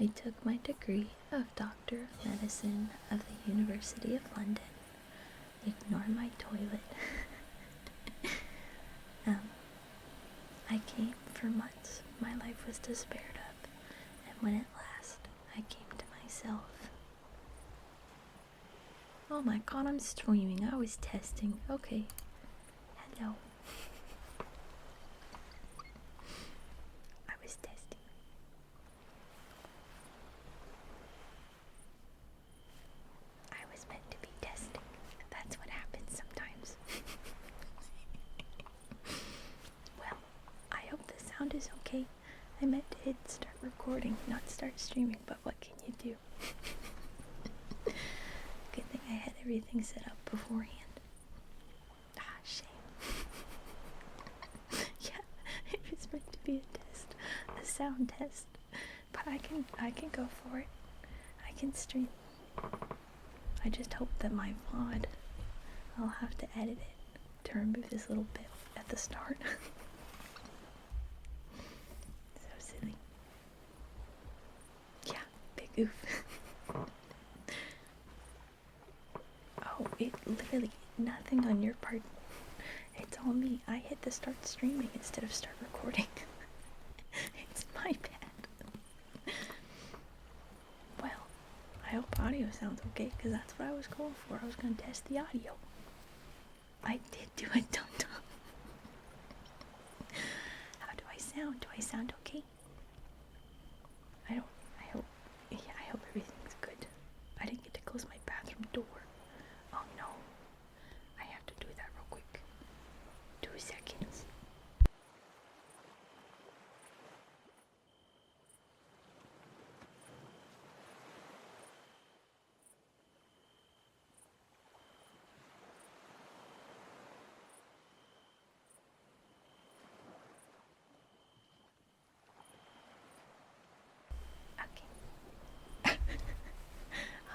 I took my degree of Doctor of Medicine of the University of London. Ignore my toilet. I came for months. My life was despaired of. And when at last I came to myself. Oh my god, I'm streaming. I was testing. Okay. Hello. I was testing. I was meant to be testing. That's what happens sometimes. Well, I hope the sound is okay. I meant to hit start recording, not start streaming, but what can you do? Good thing I had everything set up beforehand. Shame. Yeah, it was meant to be a test, a sound test, but I can go for it. I can stream. I just hope that my VOD, I'll have to edit it to remove this little bit at the start. So silly. Yeah, big oof. Oh, it literally, nothing on your part. It's all me. I hit the start streaming instead of start recording. It's my bad. Well, I hope audio sounds okay, because that's what I was going for. I was going to test the audio. I did do a dum-dum. How do I sound? Do I sound okay? I hope everything's good. I didn't get to close my bathroom door. Oh no. I have to do that real quick. 2 seconds. Okay.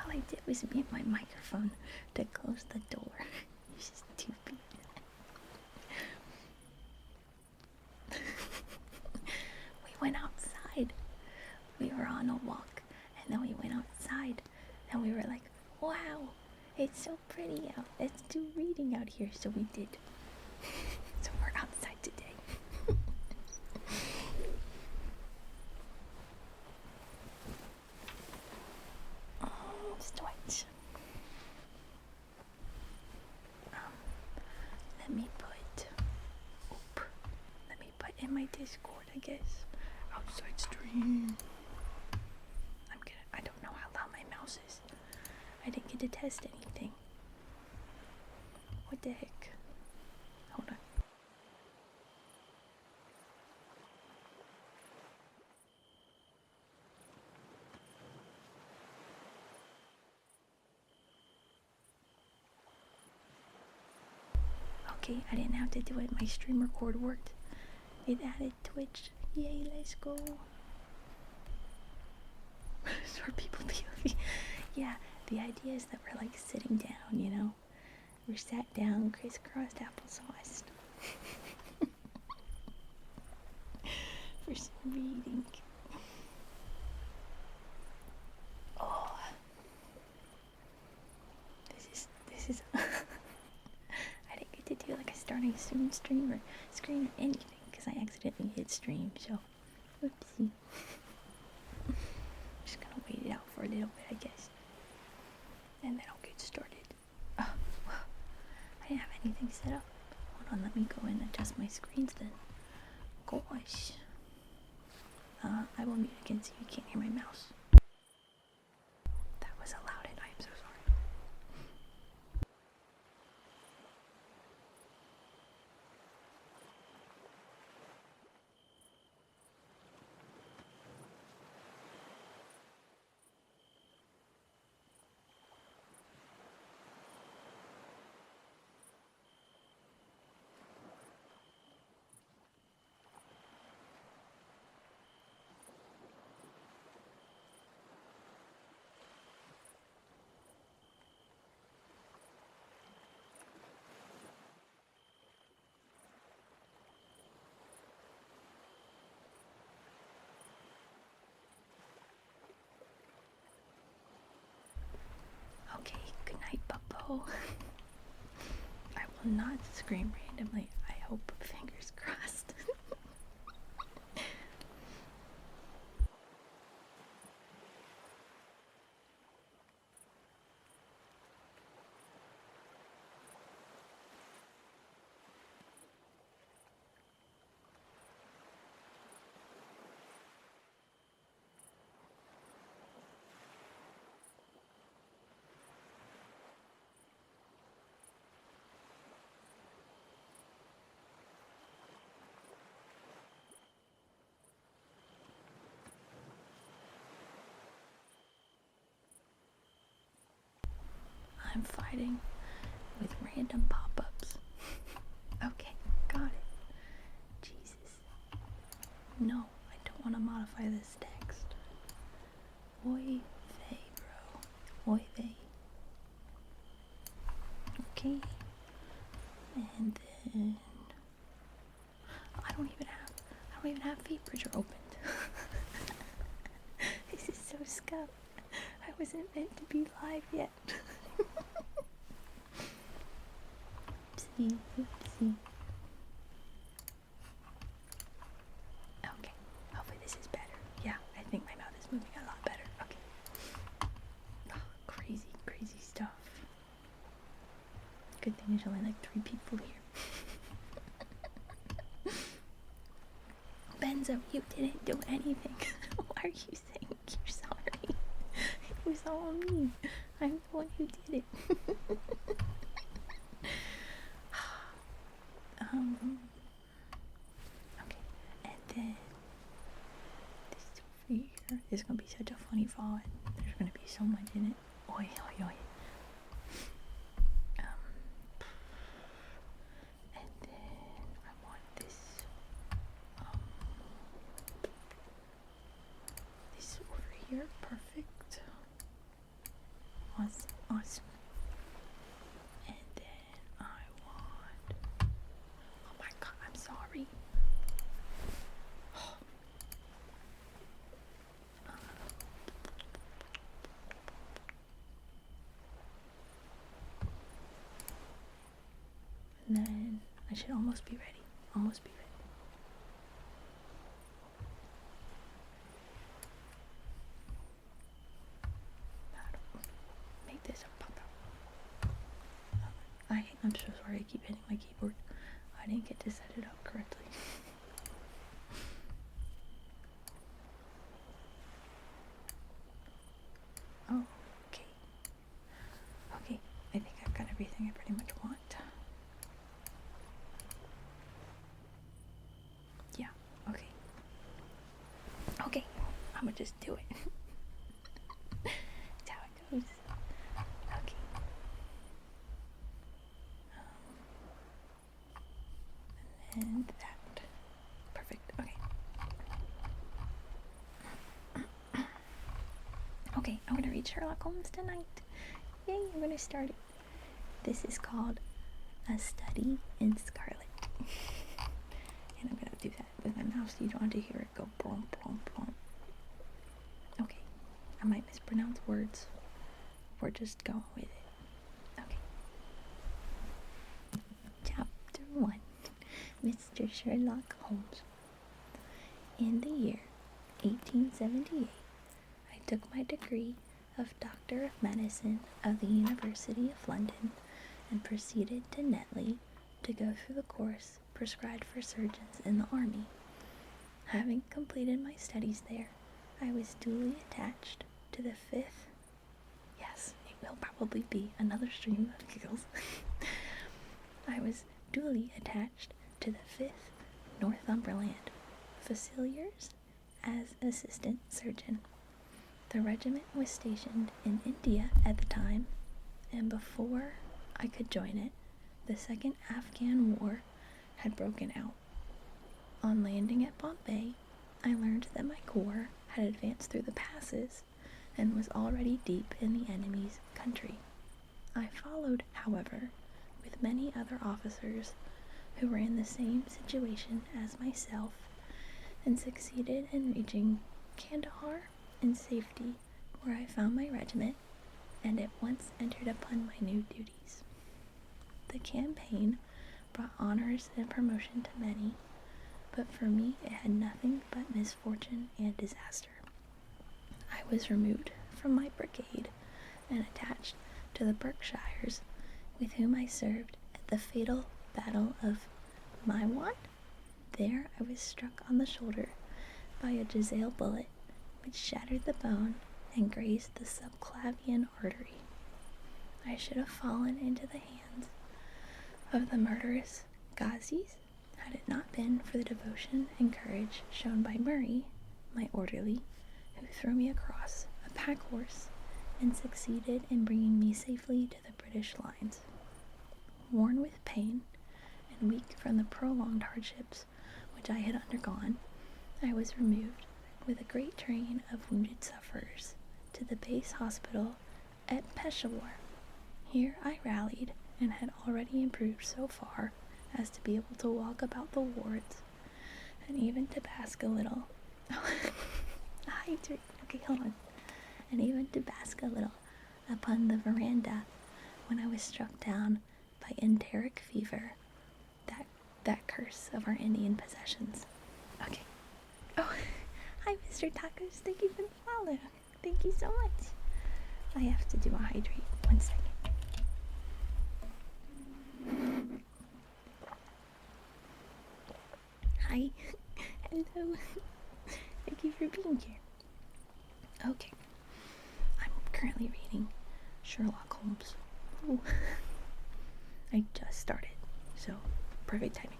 All I did was mute my microphone to close the door. You're stupid. We went outside. We were on a walk, and then we went outside, and we were like, wow, it's so pretty out. Let's do reading out here. So we did. So we're outside today. Stretch. Let me put in my Discord, I guess. Outside stream. I don't know how loud my mouse is. I didn't get to test anything. What the heck? Hold on. Okay, I didn't have to do it. My stream record worked. It added Twitch. Yay, let's go. For people POV. Yeah, the idea is that we're like sitting down, you know? We're sat down, crisscrossed applesauce. For some reading. Oh. This is I didn't get to do like a starting soon stream or screen or anything because I accidentally hit stream, so whoopsie. Just gonna wait it out for a little bit, I guess. And then I'll get started. Oh, well, I didn't have anything set up. Hold on, let me go and adjust my screens then. Gosh. I will mute again so you can't hear my mouse. That was allowed and I am so sorry. bro. I will not scream randomly. I hope. Fingers crossed. I'm fighting with random pop-ups. Okay, got it. Jesus. No, I don't want to modify this text. Oy vey, bro. Oy vey. Okay. And then I don't even have Feet Bridger opened. This is so scuffed. I wasn't meant to be live yet. Oopsie, oopsie. Okay, hopefully this is better. Yeah, I think my mouth is moving a lot better. Okay. Oh, crazy, crazy stuff. Good thing there's only like 3 people here. Benzo, you didn't do anything. Why are you saying you're sorry? It was all me. I'm the one who did it. Okay, and then this over here. This is gonna be such a funny VOD. There's gonna be so much in it. Oi, oi, oi. And then I want this. This over here. Perfect. Awesome, awesome. And then I want. Oh my god, I'm sorry. And then I should almost be ready. Almost be ready. Make this a pop out. I'm so sorry I keep hitting my keyboard. I didn't get to set it up correctly. Oh, okay. Okay, I think I've got everything I pretty much want. Yeah, okay. Okay, I'm gonna just do it. That's how it goes. Okay. And that. Perfect, okay. Okay, I'm gonna read Sherlock Holmes tonight. Yay, I'm gonna start it. This is called A Study in Scarlet. And I'm gonna do that with my mouse so you don't have to hear it go brom, brom, brom. Okay, I might mispronounce words. We're just going with it. Okay. Chapter 1. Mr. Sherlock Holmes. In the year 1878, I took my degree of Doctor of Medicine of the University of London and proceeded to Netley to go through the course prescribed for surgeons in the army. Having completed my studies there, I was duly attached to the 5th. Yes, it will probably be another stream of giggles. I was duly attached to the 5th Northumberland Fusiliers as assistant surgeon. The regiment was stationed in India at the time, and before I could join it, the Second Afghan War had broken out. On landing at Bombay, I learned that my corps had advanced through the passes and was already deep in the enemy's country. I followed, however, with many other officers who were in the same situation as myself and succeeded in reaching Kandahar in safety, where I found my regiment and at once entered upon my new duties. The campaign brought honors and promotion to many, but for me it had nothing but misfortune and disaster. I was removed from my brigade and attached to the Berkshires, with whom I served at the fatal Battle of Maiwand. There I was struck on the shoulder by a Giselle bullet, which shattered the bone and grazed the subclavian artery. I should have fallen into the hands of the murderous Ghazis had it not been for the devotion and courage shown by Murray, my orderly, who threw me across a pack horse and succeeded in bringing me safely to the British lines. Worn with pain and weak from the prolonged hardships which I had undergone, I was removed with a great train of wounded sufferers to the base hospital at Peshawar. Here I rallied and had already improved so far as to be able to walk about the wards and even to bask a little. Okay, hold on. And even to bask a little upon the veranda when I was struck down by enteric fever, that curse of our Indian possessions. Okay. Oh, hi, Mr. Tacos. Thank you for the follow. Thank you so much. I have to do a hydrate. 1 second. Hi. Hello. Thank you for being here. Okay. I'm currently reading Sherlock Holmes. Ooh. I just started, so perfect timing.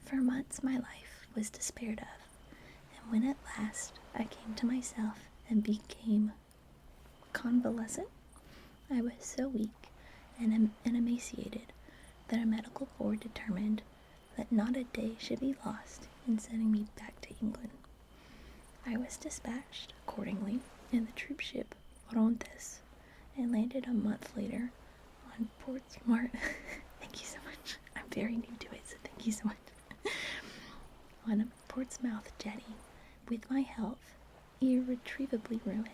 For months my life was despaired of, and when at last I came to myself and became convalescent, I was so weak and emaciated that a medical board determined that not a day should be lost in sending me back to England. I was dispatched accordingly in the troop ship Orontes and landed a month later on Portsmouth. Thank you so much. I'm very new to it, so thank you so much. On a Portsmouth jetty, with my health irretrievably ruined,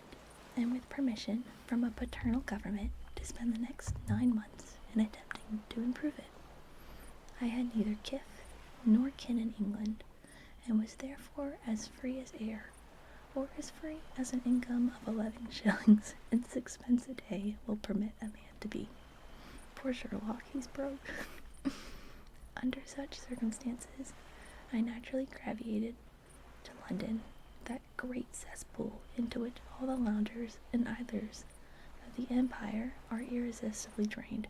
and with permission from a paternal government to spend the next 9 months in attempting to improve it. I had neither kith nor kin in England, and was therefore as free as air, or as free as an income of 11 shillings and 6 pence a day will permit a man to be. Poor Sherlock, he's broke. Under such circumstances, I naturally gravitated to London, that great cesspool into which all the loungers and idlers of the empire are irresistibly drained.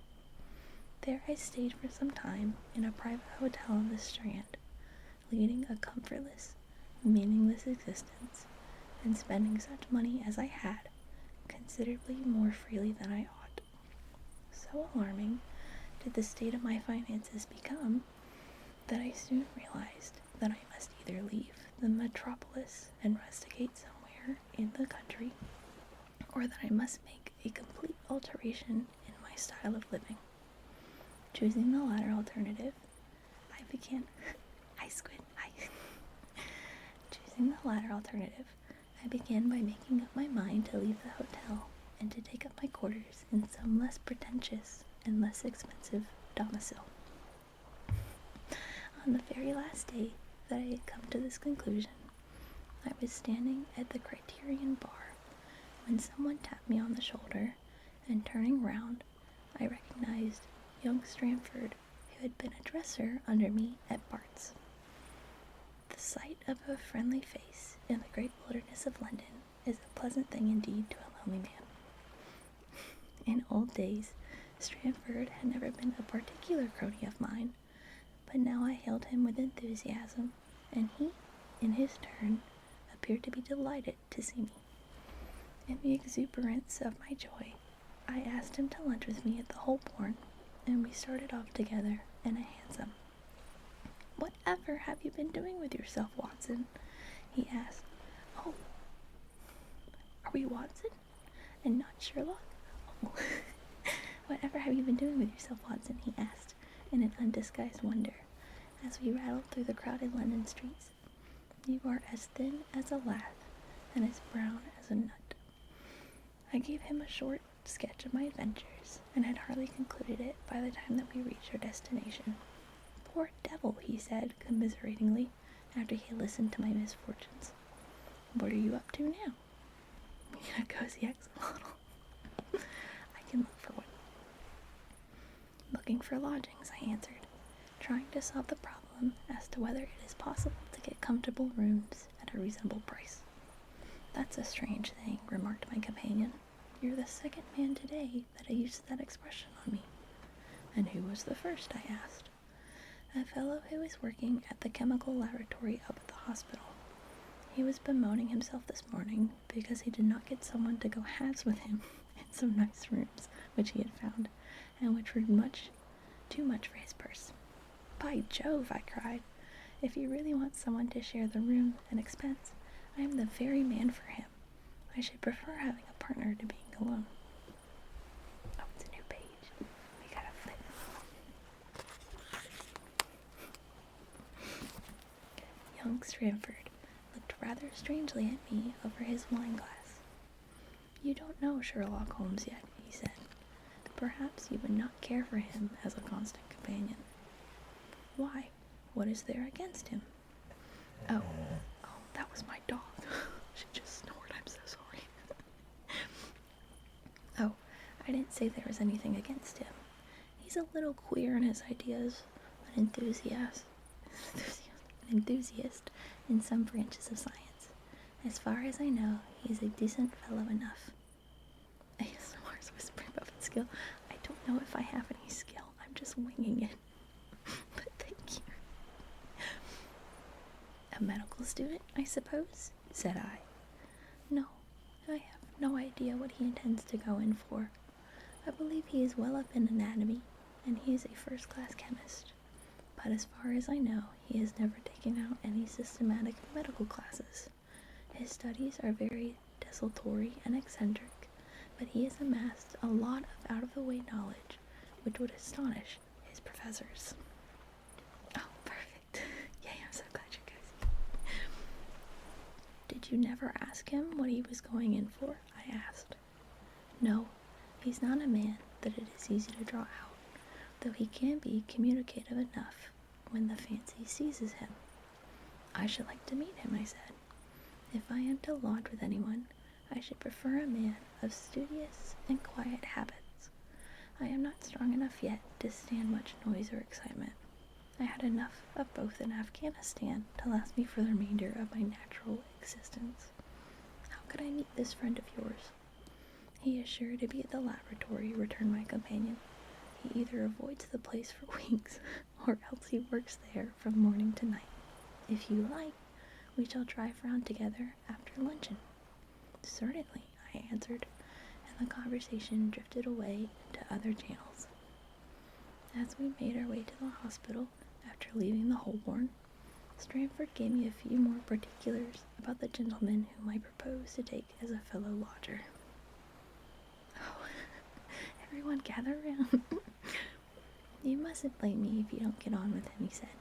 There I stayed for some time in a private hotel in the Strand, leading a comfortless, meaningless existence, and spending such money as I had, considerably more freely than I ought. So alarming did the state of my finances become, that I soon realized that I must either leave the metropolis and rusticate somewhere in the country, or that I must make a complete alteration in my style of living. Choosing the latter alternative, I began by making up my mind to leave the hotel and to take up my quarters in some less pretentious and less expensive domicile. On the very last day that I had come to this conclusion, I was standing at the Criterion bar when someone tapped me on the shoulder, and turning round, I recognized young Stramford, who had been a dresser under me at Bart's. The sight of a friendly face in the great wilderness of London is a pleasant thing indeed to a lonely man. In old days, Stramford had never been a particular crony of mine, but now I hailed him with enthusiasm, and he, in his turn, appeared to be delighted to see me. In the exuberance of my joy, I asked him to lunch with me at the Holborn, and we started off together in a hansom. "Whatever have you been doing with yourself, Watson?" he asked. "Oh, are we Watson, and not Sherlock? Oh, whatever have you been doing with yourself, Watson?" he asked, in an undisguised wonder, as we rattled through the crowded London streets. "You are as thin as a lath, and as brown as a nut." I gave him a short sketch of my adventures, and had hardly concluded it by the time that we reached our destination. "Poor devil," he said, commiseratingly, after he had listened to my misfortunes. "What are you up to now?" "We need a cozy axolotl." "I can look for one." "Looking for lodgings," I answered, trying to solve the problem as to whether it is possible to get comfortable rooms at a reasonable price. "That's a strange thing," remarked my companion. "You're the second man today that used that expression on me." "And who was the first?" I asked. "A fellow who is working at the chemical laboratory up at the hospital. He was bemoaning himself this morning because he did not get someone to go halves with him in some nice rooms which he had found, and which were too much for his purse." "By Jove," I cried, "if you really want someone to share the room and expense, I am the very man for him. I should prefer having a partner to being alone." Oh, it's a new page. We gotta flip. Young Stramford looked rather strangely at me over his wine glass. "You don't know Sherlock Holmes yet," he said. "Perhaps you would not care for him as a constant companion." "Why? What is there against him?" Oh, that was my dog. She just snored. I'm so sorry. "Oh, I didn't say there was anything against him. He's a little queer in his ideas, an enthusiast in some branches of science. As far as I know, he's a decent fellow enough." ASMR's whispering about his skill. I don't know if I have any skill. I'm just winging it. But thank you. "A medical student, I suppose?" said I. "No, I have no idea what he intends to go in for. I believe he is well up in anatomy, and he is a first-class chemist. But as far as I know, he has never taken out any systematic medical classes. His studies are very desultory and eccentric, but he has amassed a lot of out-of-the-way knowledge which would astonish his professors." Oh, perfect. Yay, I'm so glad you're cozy. "Did you never ask him what he was going in for?" I asked. "No, he's not a man that it is easy to draw out, though he can be communicative enough when the fancy seizes him." "I should like to meet him," I said. "If I am to lodge with anyone, I should prefer a man of studious and quiet habits. I am not strong enough yet to stand much noise or excitement. I had enough of both in Afghanistan to last me for the remainder of my natural existence. How could I meet this friend of yours?" "He is sure to be at the laboratory," returned my companion. "He either avoids the place for weeks, or else he works there from morning to night. If you like, we shall drive round together after luncheon." "Certainly," I answered, and the conversation drifted away into other channels. As we made our way to the hospital after leaving the Holborn, Stramford gave me a few more particulars about the gentleman whom I proposed to take as a fellow lodger. Oh, everyone gather around. "You mustn't blame me if you don't get on with him," he said.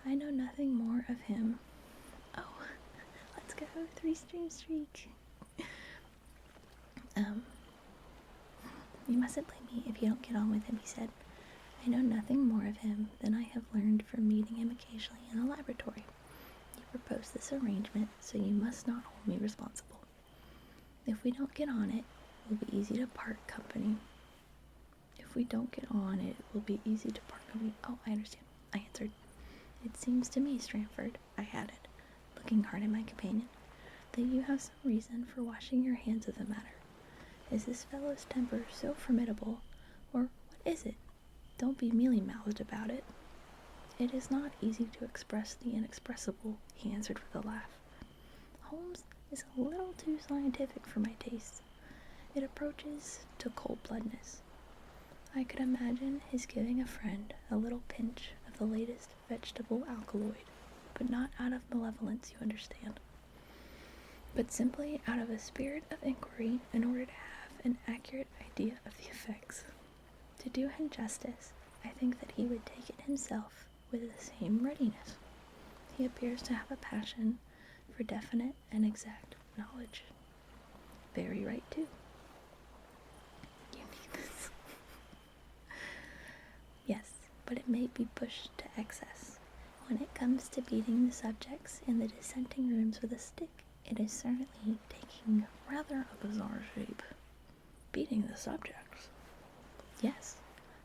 "I know nothing more of him." Oh, let's go, 3-stream streak. "You mustn't blame me if you don't get on with him," he said. "I know nothing more of him than I have learned from meeting him occasionally in the laboratory. You proposed this arrangement, so you must not hold me responsible. If we don't get on, it will be easy to part company." Oh, I understand, I answered. "It seems to me, Stramford," I added, looking hard at my companion, "that you have some reason for washing your hands of the matter. Is this fellow's temper so formidable, or what is it? Don't be mealy-mouthed about it." "It is not easy to express the inexpressible," he answered with a laugh. "Holmes is a little too scientific for my taste. It approaches to cold-bloodedness. I could imagine his giving a friend a little pinch of the latest vegetable alkaloid, but not out of malevolence, you understand, but simply out of a spirit of inquiry in order to have an accurate idea of the effects. To do him justice, I think that he would take it himself with the same readiness. He appears to have a passion for definite and exact knowledge." "Very right, too. but it may be pushed to excess. When it comes to beating the subjects in the dissenting rooms with a stick, it is certainly taking rather a bizarre shape. Beating the subjects? Yes,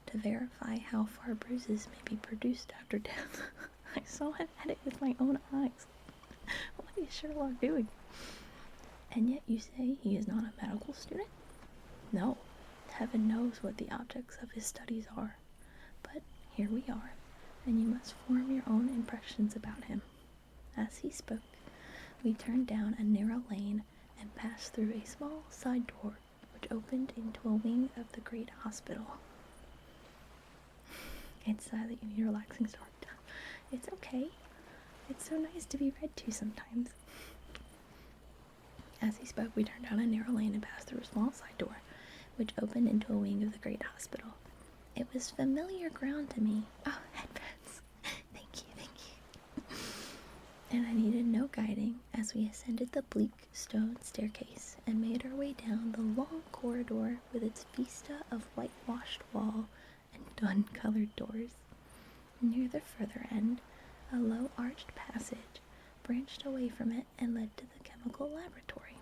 to verify how far bruises may be produced after death. I saw it at it with my own eyes. What is Sherlock doing? And yet you say he is not a medical student? No, heaven knows what the objects of his studies are. But here we are, and you must form your own impressions about him. As he spoke, we turned down a narrow lane and passed through a small side door which opened into a wing of the great hospital. It's silent and relaxing start. It's okay. It's so nice to be read to sometimes. As he spoke, we turned down a narrow lane and passed through a small side door which opened into a wing of the great hospital. It was familiar ground to me. Oh, headphones. Thank you. And I needed no guiding as we ascended the bleak stone staircase and made our way down the long corridor with its vista of whitewashed wall and dun-colored doors. Near the further end, a low arched passage branched away from it and led to the chemical laboratory.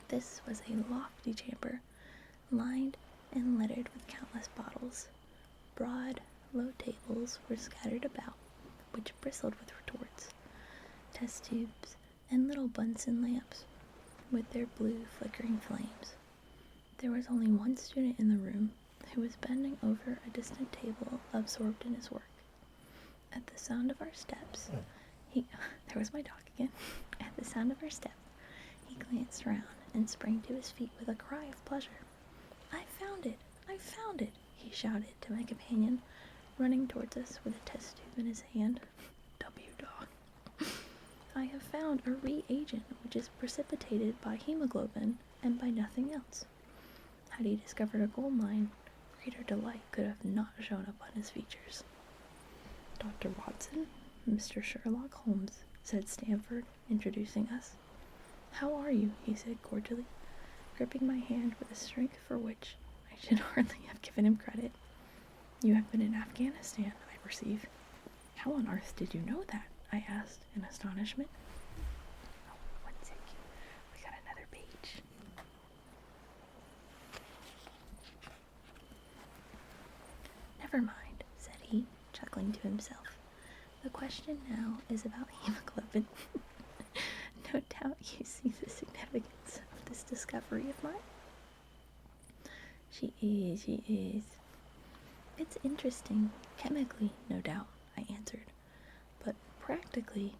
This was a lofty chamber, lined and littered with countless bottles. Broad, low tables were scattered about, which bristled with retorts, test tubes, and little Bunsen lamps, with their blue, flickering flames. There was only one student in the room, who was bending over a distant table, absorbed in his work. At the sound of our steps, there was my dog again. At the sound of our steps, he glanced around and sprang to his feet with a cry of pleasure. I found it, he shouted to my companion, running towards us with a test tube in his hand. W dog. I have found a reagent which is precipitated by hemoglobin and by nothing else. Had he discovered a gold mine, greater delight could have not shown upon his features. Dr. Watson, Mr. Sherlock Holmes, said Stamford, introducing us. How are you? He said cordially, gripping my hand with a strength for which I should hardly have given him credit. You have been in Afghanistan, I perceive. How on earth did you know that? I asked in astonishment. Oh, 1 second. We got another page. Never mind, said he, chuckling to himself. The question now is about hemoglobin. No doubt you see the significance of this discovery of mine. She is. It's interesting, chemically, no doubt, I answered. But practically,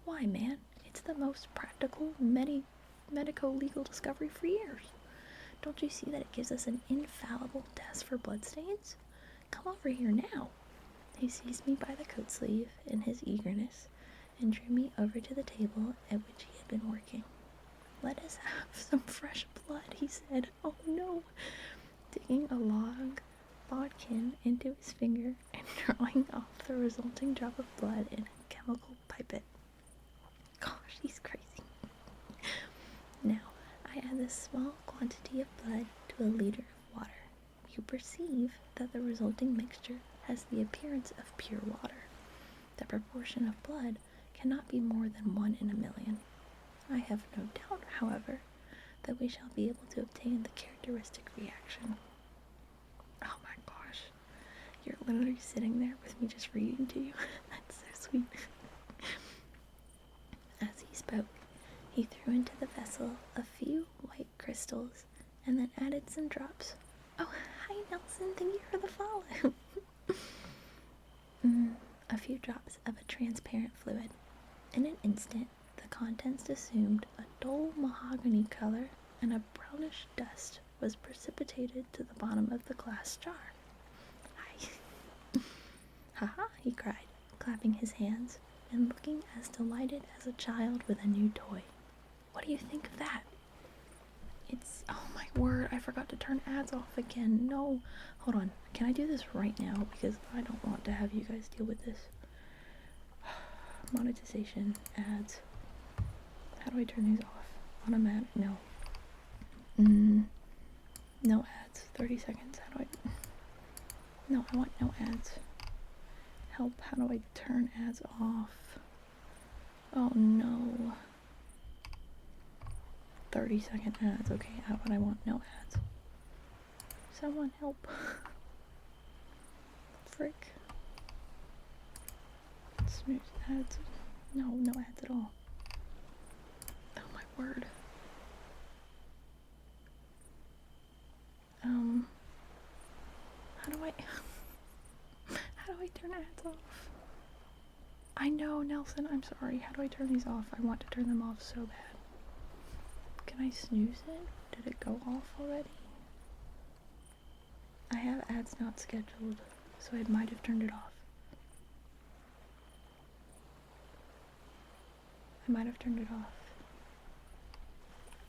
why, man, it's the most practical medico-legal discovery for years. Don't you see that it gives us an infallible test for bloodstains? Come over here now. He seized me by the coat sleeve in his eagerness and drew me over to the table at which he had been working. Let us have some fresh blood, he said. Oh no! Digging a long bodkin into his finger and drawing off the resulting drop of blood in a chemical pipette. Gosh, he's crazy. Now, I add this small quantity of blood to a liter of water. You perceive that the resulting mixture has the appearance of pure water. The proportion of blood cannot be more than 1 in a million. I have no doubt, however, that we shall be able to obtain the characteristic reaction. Oh my gosh, you're literally sitting there with me just reading to you. That's so sweet. As he spoke, he threw into the vessel a few white crystals and then added some drops. Oh, hi Nelson, thank you for the follow. A few drops of a transparent fluid. In an instant, the contents assumed a dull mahogany color, and a brownish dust was precipitated to the bottom of the glass jar. Hi! Ha-ha! He cried, clapping his hands and looking as delighted as a child with a new toy. What do you think of that? Oh my word, I forgot to turn ads off again. No. Hold on. Can I do this right now? Because I don't want to have you guys deal with this. Monetization, ads. How do I turn these off? Automatic, no. No ads, 30 seconds. How do I... No, I want no ads. Help, how do I turn ads off? Oh no. 30-second ads. Okay, but I want no ads. Someone help. Frick. Snooze ads. No ads at all. Oh my word. How do I turn ads off? I know, Nelson, I'm sorry. How do I turn these off? I want to turn them off so bad. Can I snooze it? Did it go off already? I have ads not scheduled, so I might have turned it off. I might have turned it off.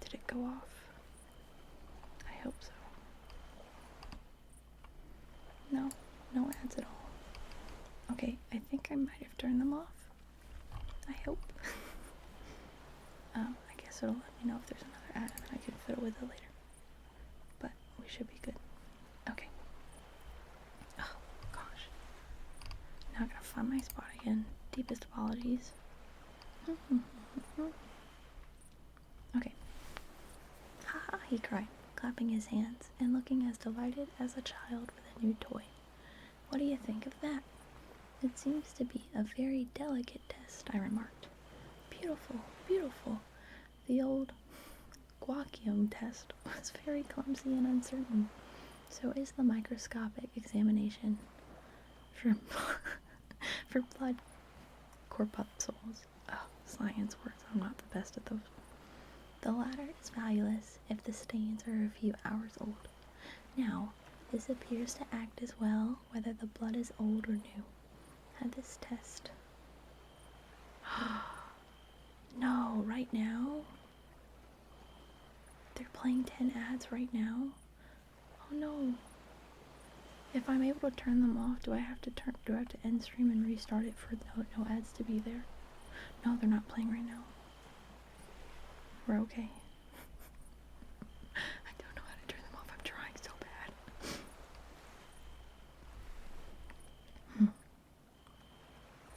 Did it go off? I hope so. No ads at all. Okay, I think I might have turned them off. I hope. I guess it'll let me know if there's another ad and then I can fiddle with it later. But we should be good. Okay. Oh, gosh. Now I gotta find my spot again. Deepest apologies. Okay. Haha, he cried, clapping his hands and looking as delighted as a child with a new toy. What do you think of that? It seems to be a very delicate test, I remarked. Beautiful, beautiful. The old Guacium test was very clumsy and uncertain. So is the microscopic examination for for blood corpuscles. Oh, science words. I'm not the best at those. The latter is valueless if the stains are a few hours old. Now, this appears to act as well whether the blood is old or new. Had this test. No, right now? They're playing 10 ads right now? Oh no. If I'm able to turn them off, do I have to end stream and restart it for no ads to be there? No, they're not playing right now. We're okay. I don't know how to turn them off. I'm trying so bad.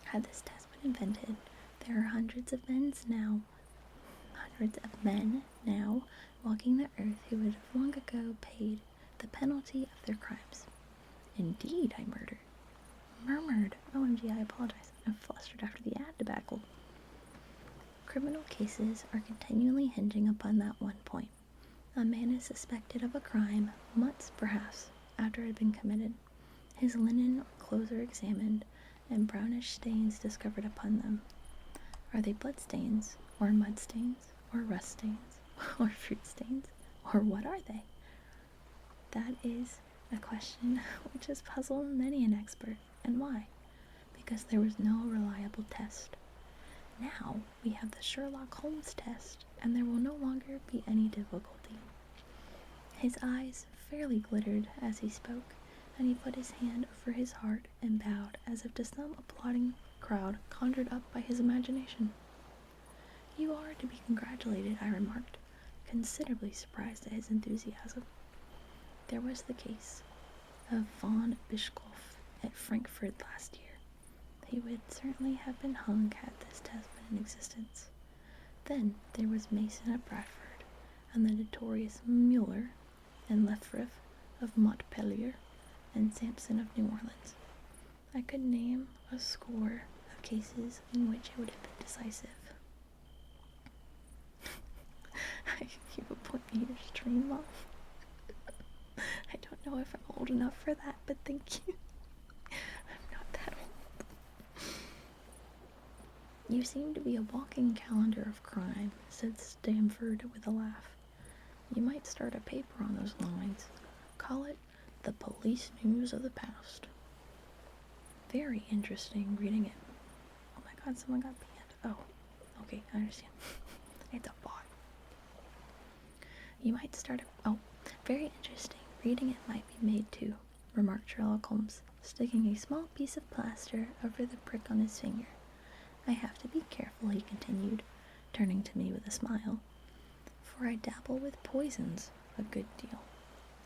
Had this test been invented, there are hundreds of men now walking the earth who would have long ago paid the penalty of their crimes. Indeed, I murmured. OMG, I apologize. I'm flustered after the ad debacle. Criminal cases are continually hinging upon that one point. A man is suspected of a crime, months perhaps after it had been committed. His linen or clothes are examined, and brownish stains discovered upon them. Are they blood stains, or mud stains, or rust stains, or fruit stains, or what are they? That is a question which has puzzled many an expert. And why? Because there was no reliable test. Now we have the Sherlock Holmes test, and there will no longer be any difficulty. His eyes fairly glittered as he spoke, and he put his hand over his heart and bowed as if to some applauding crowd conjured up by his imagination. You are to be congratulated, I remarked, considerably surprised at his enthusiasm. There was the case of von Bischkopf at Frankfurt last year. He would certainly have been hung had this test been in existence. Then there was Mason of Bradford, and the notorious Mueller and Lefebvre of Montpellier, and Sampson of New Orleans. I could name a score of cases in which it would have been decisive. You would point me your stream off. I don't know if I'm old enough for that, but thank you. I'm not that old. You seem to be a walking calendar of crime, said Stamford with a laugh. You might start a paper on those lines. Call it the Police News of the Past. Very interesting reading it. Oh my god, someone got banned. Oh, okay, I understand. It's a bot. You might start a... Oh, very interesting. Reading it might be made too, remarked Sherlock Holmes, sticking a small piece of plaster over the prick on his finger. I have to be careful, he continued, turning to me with a smile, for I dabble with poisons a good deal.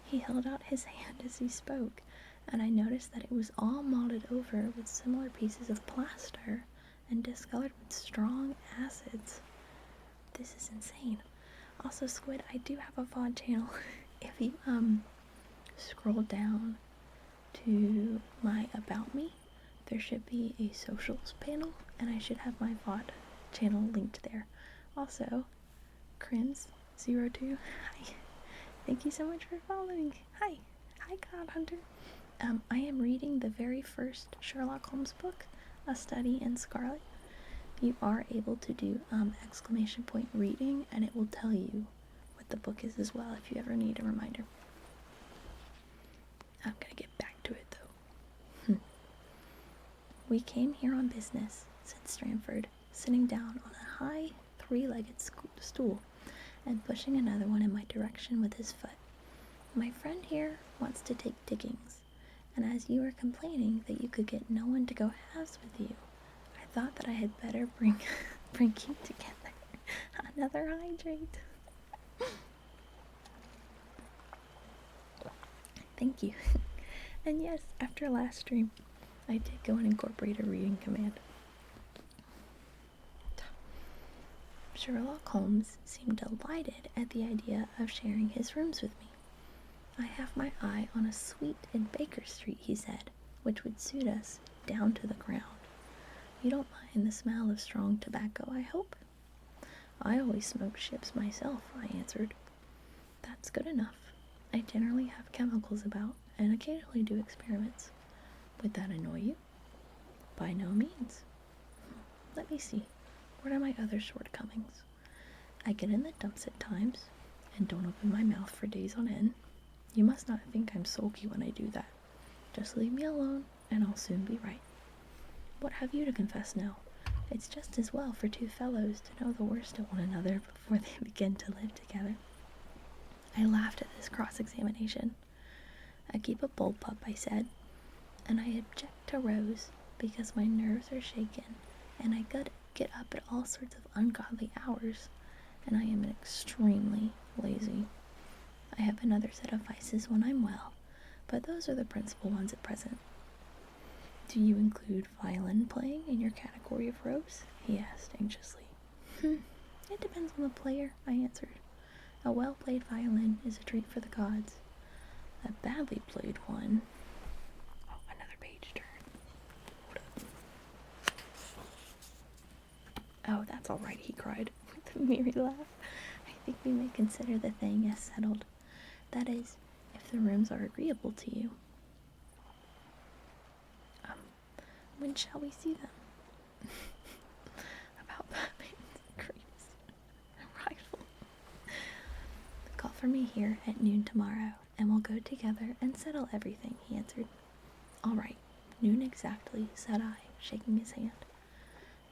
He held out his hand as he spoke, and I noticed that it was all modded over with similar pieces of plaster and discolored with strong acids. This is insane. Also, Squid, I do have a VOD channel. If you scroll down to my About Me, there should be a socials panel, and I should have my VOD channel linked there. Also, Crims02, hi. Thank you so much for following. Hi. Hi, God Hunter. I am reading the very first Sherlock Holmes book, A Study in Scarlet. You are able to do exclamation point reading, and it will tell you what the book is as well if you ever need a reminder. I'm gonna get back to it though. We came here on business, said Stramford, sitting down on a high three-legged stool and pushing another one in my direction with his foot. My friend here wants to take diggings, and as you were complaining that you could get no one to go halves with you, I thought that I had better bring you together. Another hydrate. Thank you. And yes, after last stream, I did go and incorporate a reading command. Sherlock Holmes seemed delighted at the idea of sharing his rooms with me. I have my eye on a suite in Baker Street, he said, which would suit us down to the ground. You don't mind the smell of strong tobacco, I hope? I always smoke ships myself, I answered. That's good enough. I generally have chemicals about and occasionally do experiments. Would that annoy you? By no means. Let me see. What are my other shortcomings? I get in the dumps at times and don't open my mouth for days on end. You must not think I'm sulky when I do that. Just leave me alone and I'll soon be right. What have you to confess now? It's just as well for two fellows to know the worst of one another before they begin to live together. I laughed at this cross-examination. I keep a bullpup, I said, and I object to Rose because my nerves are shaken and I get up at all sorts of ungodly hours, and I am extremely lazy. I have another set of vices when I'm well, but those are the principal ones at present. Do you include violin playing in your category of Rose? He asked anxiously. It depends on the player, I answered. A well-played violin is a treat for the gods. A badly played one... Oh, another page turn. Oh, that's all right, he cried with a merry laugh. I think we may consider the thing as settled. That is, if the rooms are agreeable to you. When shall we see them? About Batman's greatest rival. Call for me here at noon tomorrow, and we'll go together and settle everything, he answered. All right, noon exactly, said I, shaking his hand.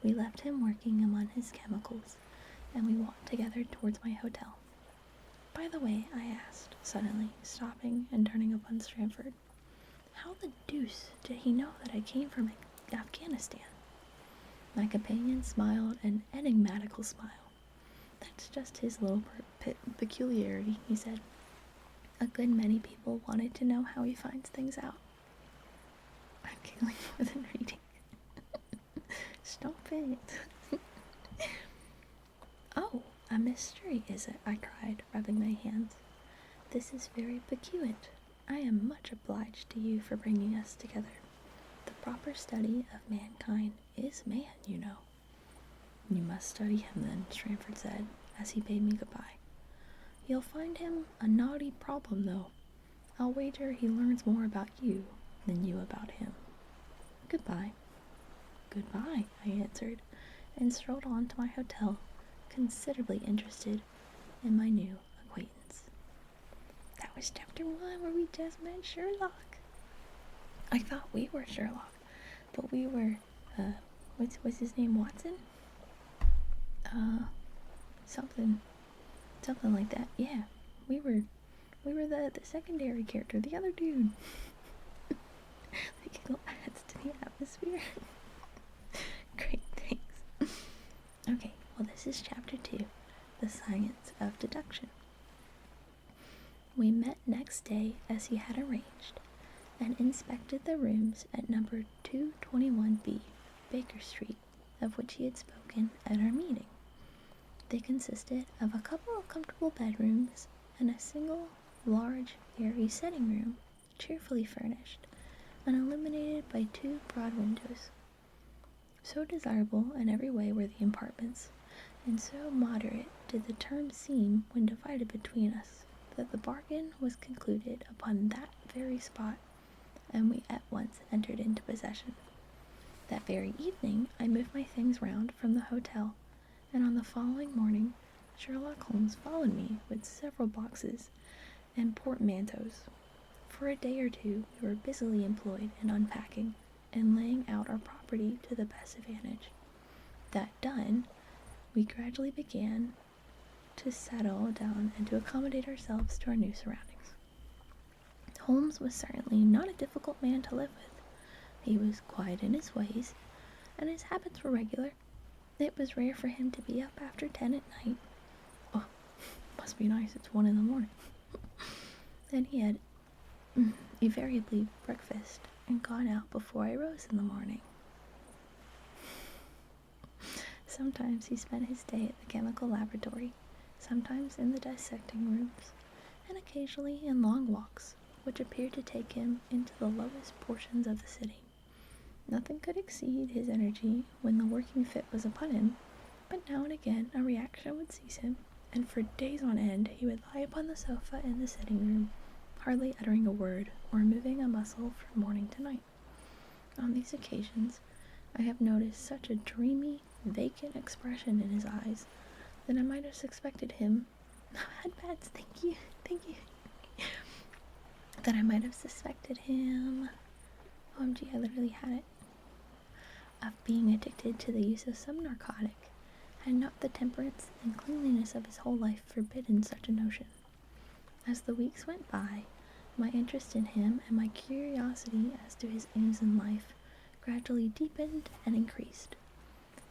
We left him working among his chemicals, and we walked together towards my hotel. By the way, I asked, suddenly, stopping and turning upon Stramford, how the deuce did he know that I came from Afghanistan? My companion smiled an enigmatical smile. That's just his little peculiarity, he said. A good many people wanted to know how he finds things out. I'm giggling more than reading. Stop it. Oh, a mystery, is it? I cried, rubbing my hands. This is very peculiar. I am much obliged to you for bringing us together. The proper study of mankind is man, you know. You must study him then, Stramford said, as he bade me goodbye. You'll find him a naughty problem, though. I'll wager he learns more about you than you about him. Goodbye. Goodbye, I answered, and strolled on to my hotel, considerably interested in my new acquaintance. That was chapter 1, where we just met Sherlock. I thought we were Sherlock, but we were, what's his name, Watson? Something like that. Yeah, we were the secondary character, the other dude. The giggle adds to the atmosphere. Great, thanks. Okay, well, this is chapter 2, The Science of Deduction. We met next day as he had arranged, and inspected the rooms at number 221B, Baker Street, of which he had spoken at our meeting. They consisted of a couple of comfortable bedrooms and a single, large, airy sitting room, cheerfully furnished, and illuminated by 2 broad windows. So desirable in every way were the apartments, and so moderate did the terms seem when divided between us, that the bargain was concluded upon that very spot, and we at once entered into possession. That very evening I moved my things round from the hotel, and on the following morning Sherlock Holmes followed me with several boxes and portmanteaus. For a day or two we were busily employed in unpacking and laying out our property to the best advantage. That done, we gradually began to settle down and to accommodate ourselves to our new surroundings. Holmes was certainly not a difficult man to live with. He was quiet in his ways, and his habits were regular. It was rare for him to be up after 10 at night. Oh, must be nice, it's 1 in the morning. Then he had invariably breakfast and gone out before I rose in the morning. Sometimes he spent his day at the chemical laboratory, sometimes in the dissecting rooms, and occasionally in long walks, which appeared to take him into the lowest portions of the city. Nothing could exceed his energy when the working fit was upon him, but now and again a reaction would seize him, and for days on end he would lie upon the sofa in the sitting room, hardly uttering a word or moving a muscle from morning to night. On these occasions I have noticed such a dreamy, vacant expression in his eyes that I might have suspected him that I might have suspected him OMG, I literally had it of being addicted to the use of some narcotic, had not the temperance and cleanliness of his whole life forbidden such a notion. As the weeks went by, my interest in him and my curiosity as to his aims in life gradually deepened and increased.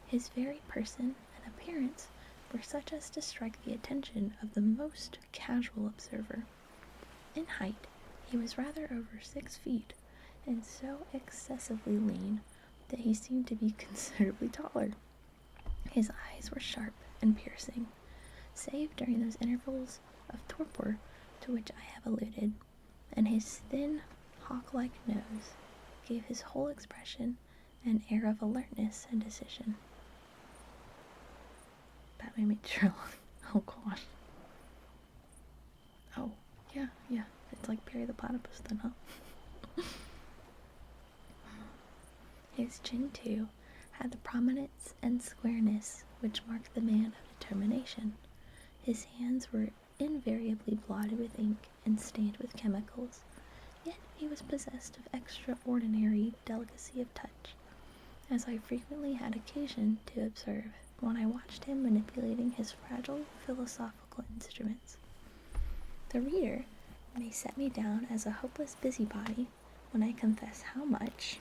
His very person and appearance were such as to strike the attention of the most casual observer. In height, he was rather over 6 feet, and so excessively lean that he seemed to be considerably taller. His eyes were sharp and piercing, save during those intervals of torpor to which I have alluded, and his thin, hawk-like nose gave his whole expression an air of alertness and decision. Batman meets Sherlock. Oh gosh. Oh, yeah. It's like Barry the Platypus then, huh? His chin, too, had the prominence and squareness which marked the man of determination. His hands were invariably blotted with ink and stained with chemicals, yet he was possessed of extraordinary delicacy of touch, as I frequently had occasion to observe when I watched him manipulating his fragile philosophical instruments. The reader may set me down as a hopeless busybody when I confess how much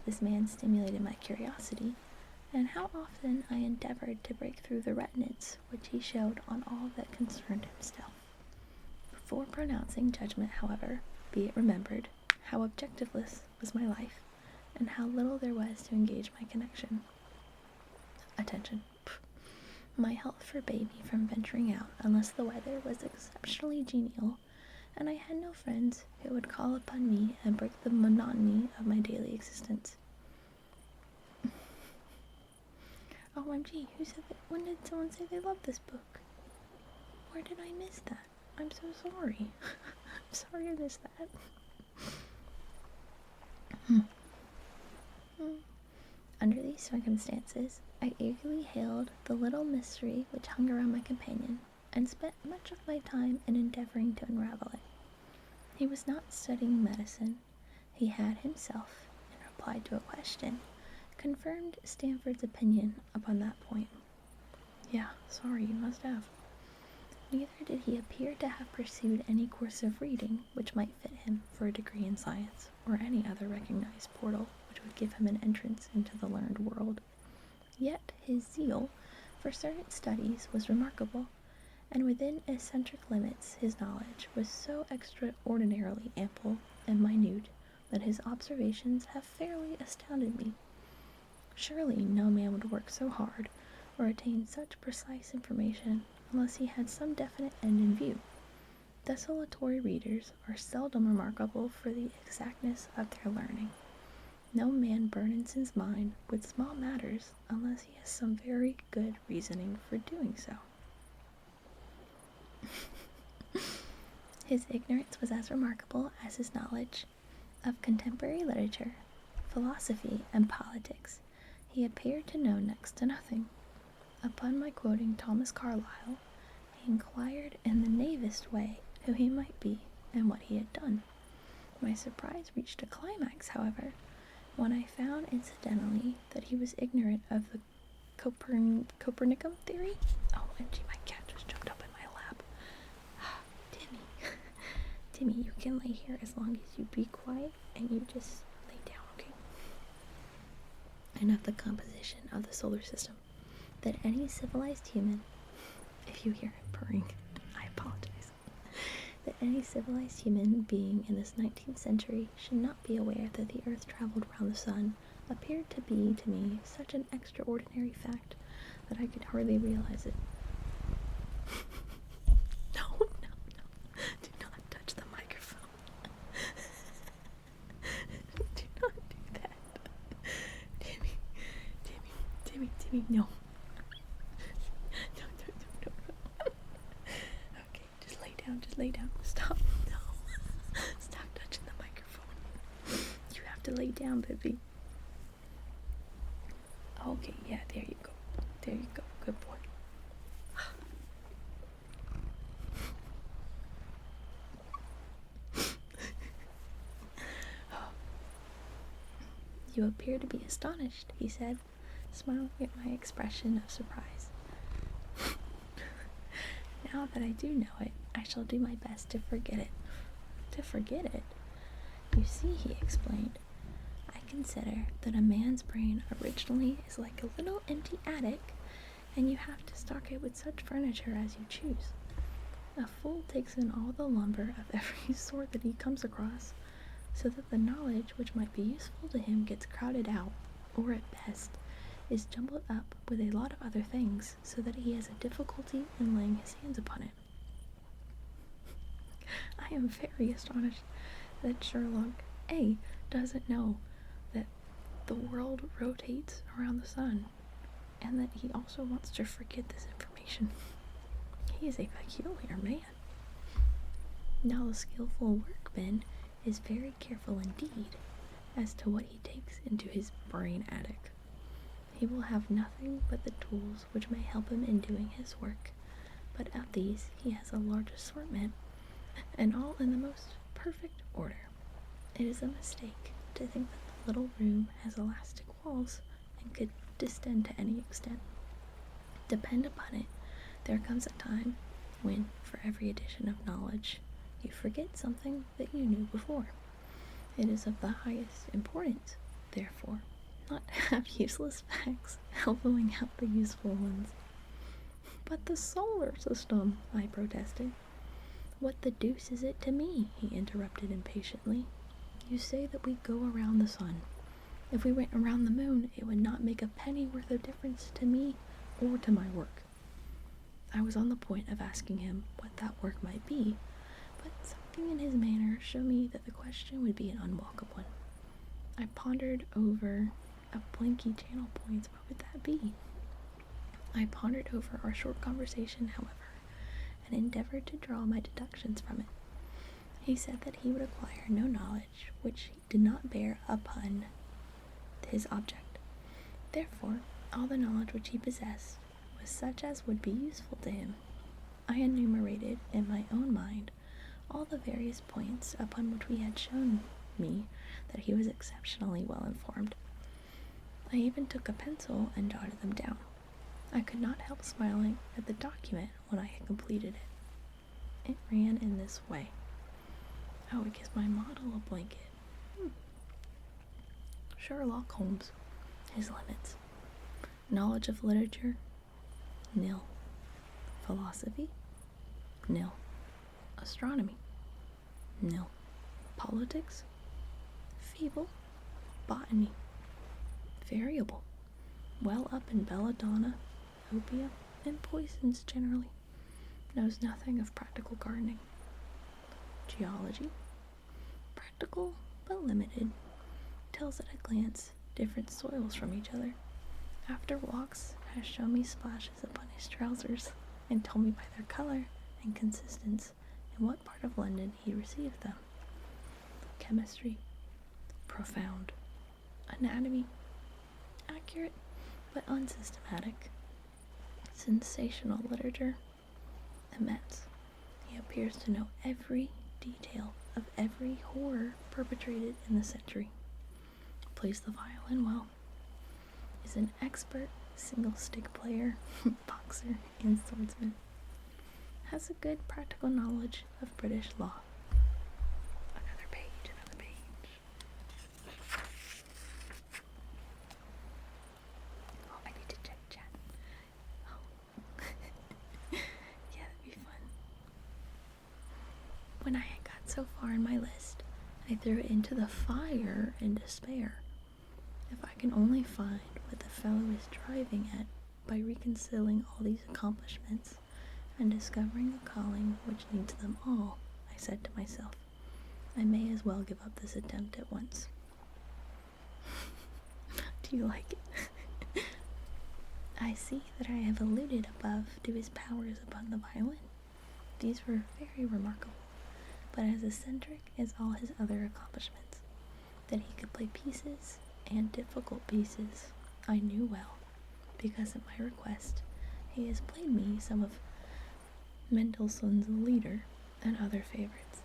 this man stimulated my curiosity, and how often I endeavored to break through the reticence which he showed on all that concerned himself. Before pronouncing judgment, however, be it remembered how objectiveless was my life, and how little there was to engage my attention. My health forbade me from venturing out unless the weather was exceptionally genial, and I had no friends who would call upon me and break the monotony of my daily existence. OMG, when did someone say they loved this book? Where did I miss that? I'm so sorry. I'm sorry I missed that. Under these circumstances, I eagerly hailed the little mystery which hung around my companion, and spent much of my time in endeavoring to unravel it. He was not studying medicine. He had himself, in reply to a question, confirmed Stanford's opinion upon that point. Yeah, sorry, you must have. Neither did he appear to have pursued any course of reading which might fit him for a degree in science, or any other recognized portal which would give him an entrance into the learned world. Yet his zeal for certain studies was remarkable, and within eccentric limits his knowledge was so extraordinarily ample and minute that his observations have fairly astounded me. Surely no man would work so hard or attain such precise information unless he had some definite end in view. Desultory readers are seldom remarkable for the exactness of their learning. No man burdens his mind with small matters unless he has some very good reasoning for doing so. His ignorance was as remarkable as his knowledge. Of contemporary literature, philosophy, and politics, he appeared to know next to nothing. Upon my quoting Thomas Carlyle, he inquired in the naivest way who he might be and what he had done. My surprise reached a climax, however, when I found incidentally that he was ignorant of the Copernican theory. OMG, my cat just jumped up in my lap. Timmy. Timmy, you can lay here as long as you be quiet and you just lay down, okay? And of the composition of the solar system, that any civilized human, if you hear him purring, I apologize, that any civilized human being in this 19th century should not be aware that the earth traveled round the sun appeared to be to me such an extraordinary fact that I could hardly realize it. No, do not touch the microphone. Do not do that. Timmy, no. No. Okay, just lay down. Stop. No. Stop touching the microphone. You have to lay down, baby. Okay, yeah, there you go. Good boy. You appear to be astonished, he said, smiling at my expression of surprise. Now that I do know it, I shall do my best to forget it. To forget it? You see, he explained, I consider that a man's brain originally is like a little empty attic, and you have to stock it with such furniture as you choose. A fool takes in all the lumber of every sort that he comes across, so that the knowledge which might be useful to him gets crowded out, or at best, is jumbled up with a lot of other things, so that he has a difficulty in laying his hands upon it. I am very astonished that Sherlock A. doesn't know that the world rotates around the sun, and that he also wants to forget this information. He is a peculiar man. Now the skillful workman is very careful indeed as to what he takes into his brain attic. He will have nothing but the tools which may help him in doing his work, but of these he has a large assortment, and all in the most perfect order. It is a mistake to think that the little room has elastic walls and could distend to any extent. Depend upon it, there comes a time when, for every addition of knowledge, you forget something that you knew before. It is of the highest importance, therefore, not to have useless facts elbowing out the useful ones. But the solar system, I protested. What the deuce is it to me? He interrupted impatiently. You say that we go around the sun. If we went around the moon, it would not make a penny worth of difference to me or to my work. I was on the point of asking him what that work might be, but something in his manner showed me that the question would be an unwelcome one. I pondered over a blinky channel points. What would that be? I pondered over our short conversation, however, and endeavored to draw my deductions from it. He said that he would acquire no knowledge which did not bear upon his object. Therefore, all the knowledge which he possessed was such as would be useful to him. I enumerated in my own mind all the various points upon which he had shown me that he was exceptionally well informed. I even took a pencil and jotted them down. I could not help smiling at the document when I had completed it. It ran in this way. Oh, it gives my model a blanket. Sherlock Holmes. His limits. Knowledge of literature, nil. Philosophy, Nil. Astronomy? Nil. Politics? Feeble. Botany? Variable. Well up in belladonna, opium, and poisons generally. Knows nothing of practical gardening. Geology? Practical, but limited. Tells at a glance different soils from each other. After walks, has shown me splashes upon his trousers, and told me by their color and consistence in what part of London he received them. Chemistry? Profound. Anatomy? Accurate, but unsystematic. Sensational literature? Immense. He appears to know every detail of every horror perpetrated in the century. Plays the violin well. Is an expert single-stick player, boxer, and swordsman. Has a good practical knowledge of British law. Another page. Oh, I need to check chat. Oh. Yeah, that'd be fun. When I had got so far in my list, I threw it into the fire in despair. If I can only find what the fellow is driving at by reconciling all these accomplishments and discovering a calling which needs them all, I said to myself, I may as well give up this attempt at once. Do you like it? I see that I have alluded above to his powers upon the violin. These were very remarkable, but as eccentric as all his other accomplishments. That he could play pieces, and difficult pieces, I knew well, because at my request he has played me some of Mendelssohn's Lieder and other favorites.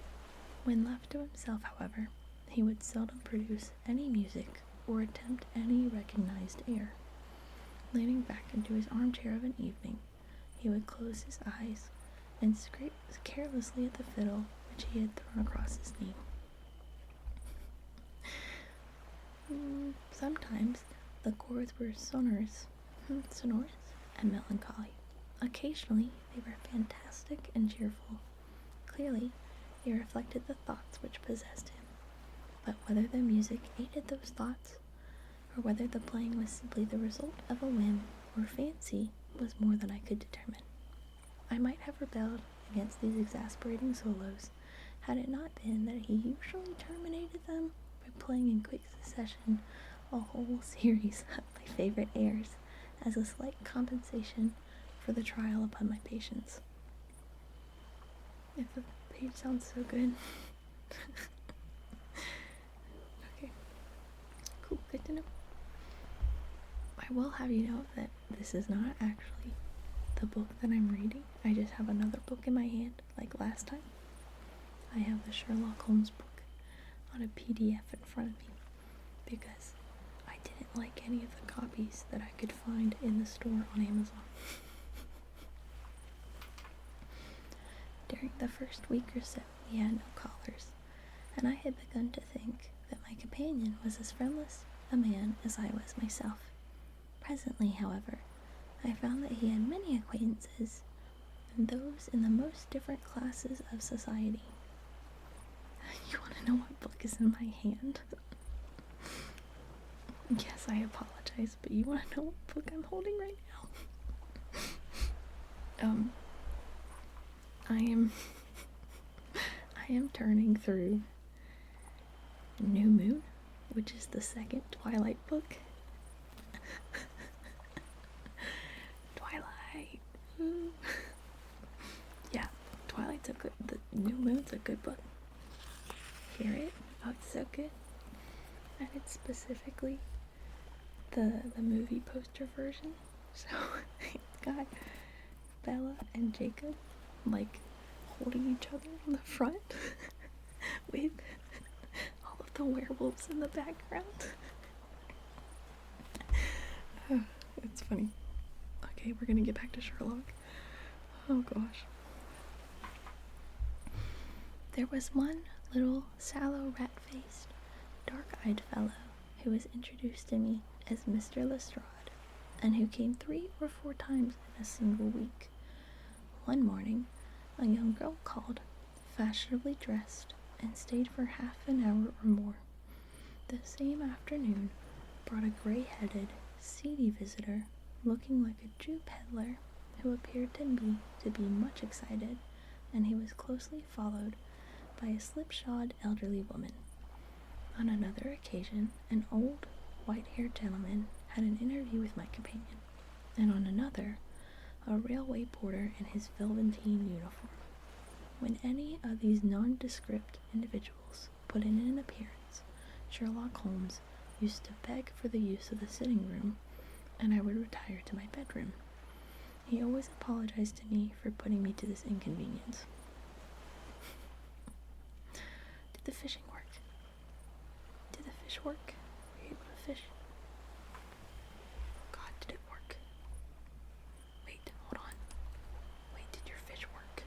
When left to himself, however, he would seldom produce any music or attempt any recognized air. Leaning back into his armchair of an evening, he would close his eyes and scrape carelessly at the fiddle which he had thrown across his knee. Sometimes the chords were sonorous and melancholy. Occasionally they were fantastic and cheerful. Clearly they reflected the thoughts which possessed him, but whether the music aided those thoughts, or whether the playing was simply the result of a whim or fancy, was more than I could determine. I might have rebelled against these exasperating solos, had it not been that he usually terminated them by playing in quick succession a whole series of my favorite airs as a slight compensation for the trial upon my patience. If the page sounds so good. Okay. Cool, good to know. I will have you know that this is not actually the book that I'm reading. I just have another book in my hand, like last time. I have the Sherlock Holmes book on a PDF in front of me because I didn't like any of the copies that I could find in the store on Amazon. During the first week or so, we had no callers, and I had begun to think that my companion was as friendless a man as I was myself. Presently, however, I found that he had many acquaintances, and those in the most different classes of society. You want to know what book is in my hand? Yes, I apologize, but you want to know what book I'm holding right now? I am turning through New Moon, which is the second Twilight book. Twilight. Yeah, Twilight's the New Moon's a good book. Hear it? Oh, it's so good. And it's specifically the movie poster version. So it's got Bella and Jacob like holding each other in the front with all of the werewolves in the background. It's funny. Okay, we're gonna get back to Sherlock. Oh gosh. There was one little sallow rat-faced, dark-eyed fellow who was introduced to me as Mr. Lestrade, and who came 3 or 4 times in a single week. One morning, a young girl called, fashionably dressed, and stayed for half an hour or more. The same afternoon brought a gray-headed, seedy visitor looking like a Jew peddler who appeared to be much excited, and he was closely followed by a slipshod elderly woman. On another occasion, an old, white-haired gentleman had an interview with my companion, and on another, a railway porter in his velveteen uniform. When any of these nondescript individuals put in an appearance, Sherlock Holmes used to beg for the use of the sitting room, and I would retire to my bedroom. He always apologized to me for putting me to this inconvenience. Did the fishing work? Did the fish work? Were you able to fish? God, did it work? Wait, hold on. Wait, did your fish work?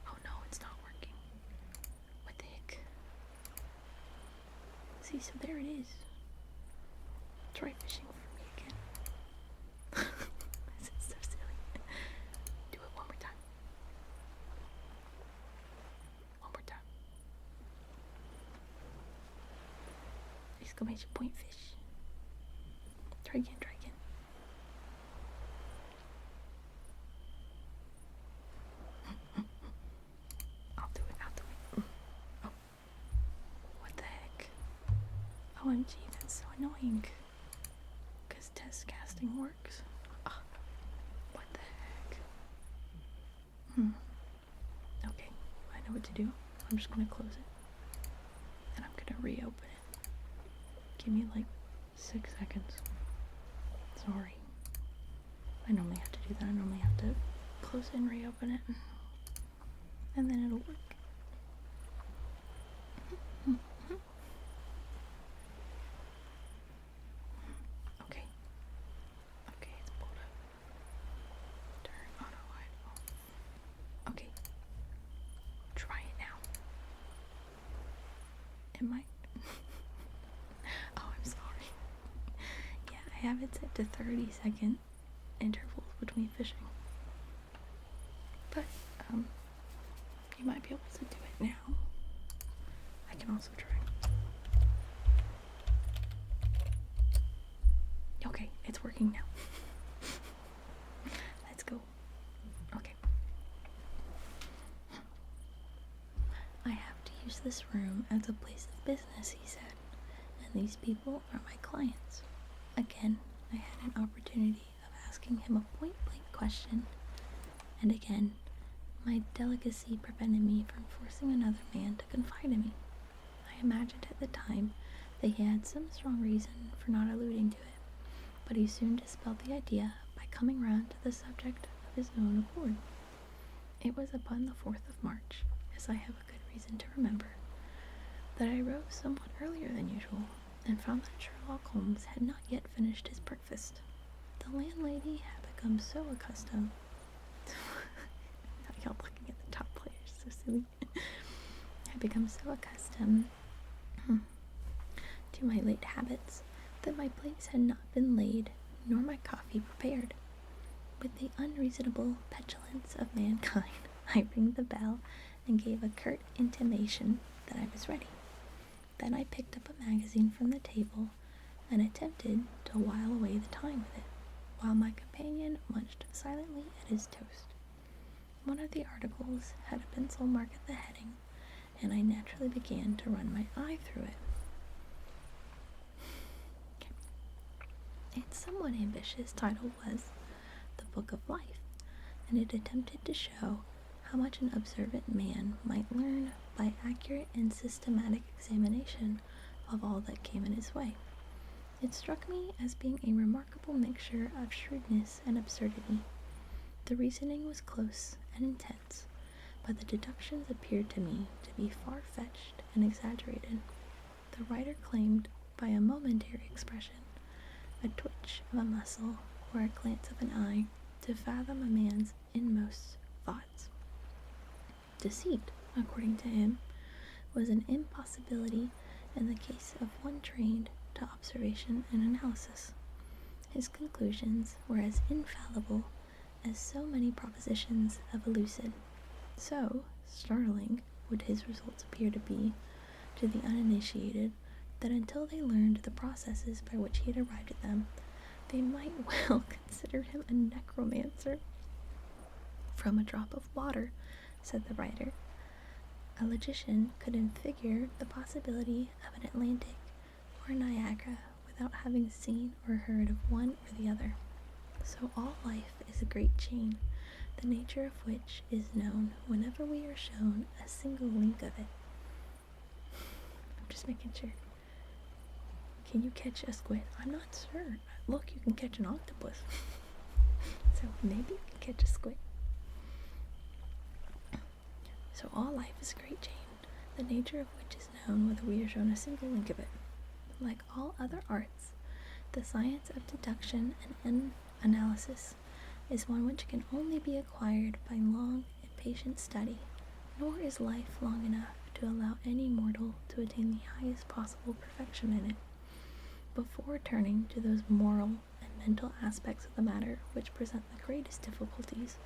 Oh no, it's not working. What the heck? See, so there it is. Try fishing for me again. This is so silly. Do it one more time. One more time. Exclamation point fish. Try again, try again. I'll do it. Oh. What the heck? OMG, that's so annoying. Because test casting works. Oh, what the heck? Okay, I know what to do. I'm just going to close it. And I'm going to reopen it. Give me like 6 seconds. Sorry. I normally have to do that. I normally have to close it and reopen it. And then it'll work. Okay. Okay, it's pulled up. Turn auto light off. Okay. Try it now. It might. Oh, I'm sorry. Yeah, I have it set to 30-second intervals between fishing. But, you might be able to do it now. I can also try. Okay, it's working now. Let's go. Okay. I have to use this room as a place of business, he said, and these people are my clients. Again, I had an opportunity of asking him a point-blank question, and again, my delicacy prevented me from forcing another man to confide in me. I imagined at the time that he had some strong reason for not alluding to it, but he soon dispelled the idea by coming round to the subject of his own accord. It was upon the 4th of March, as I have a good reason to remember, that I rose somewhat earlier than usual, and found that Sherlock Holmes had not yet finished his breakfast. The landlady had become so accustomed y'all looking at the top players, so silly. I'd become so accustomed to my late habits that my plates had not been laid nor my coffee prepared. With the unreasonable petulance of mankind, I rang the bell and gave a curt intimation that I was ready. Then I picked up a magazine from the table and attempted to while away the time with it, while my companion munched silently at his toast. One of the articles had a pencil mark at the heading, and I naturally began to run my eye through it. Its somewhat ambitious title was The Book of Life, and it attempted to show how much an observant man might learn by accurate and systematic examination of all that came in his way. It struck me as being a remarkable mixture of shrewdness and absurdity. The reasoning was close and intense, but the deductions appeared to me to be far-fetched and exaggerated. The writer claimed, by a momentary expression, a twitch of a muscle or a glance of an eye, to fathom a man's inmost thoughts. Deceit, according to him, was an impossibility in the case of one trained to observation and analysis. His conclusions were as infallible as so many propositions of a lucid. So startling would his results appear to be to the uninitiated that until they learned the processes by which he had arrived at them, they might well consider him a necromancer. From a drop of water, said the writer, a logician could infigure the possibility of an Atlantic or Niagara without having seen or heard of one or the other. So all life is a great chain, the nature of which is known whenever we are shown a single link of it. I'm just making sure. Can you catch a squid? I'm not sure. Look, you can catch an octopus. So maybe you can catch a squid. So all life is a great chain, the nature of which is known whether we are shown a single link of it. Like all other arts, the science of deduction and analysis is one which can only be acquired by long and patient study, nor is life long enough to allow any mortal to attain the highest possible perfection in it. Before turning to those moral and mental aspects of the matter which present the greatest difficulties,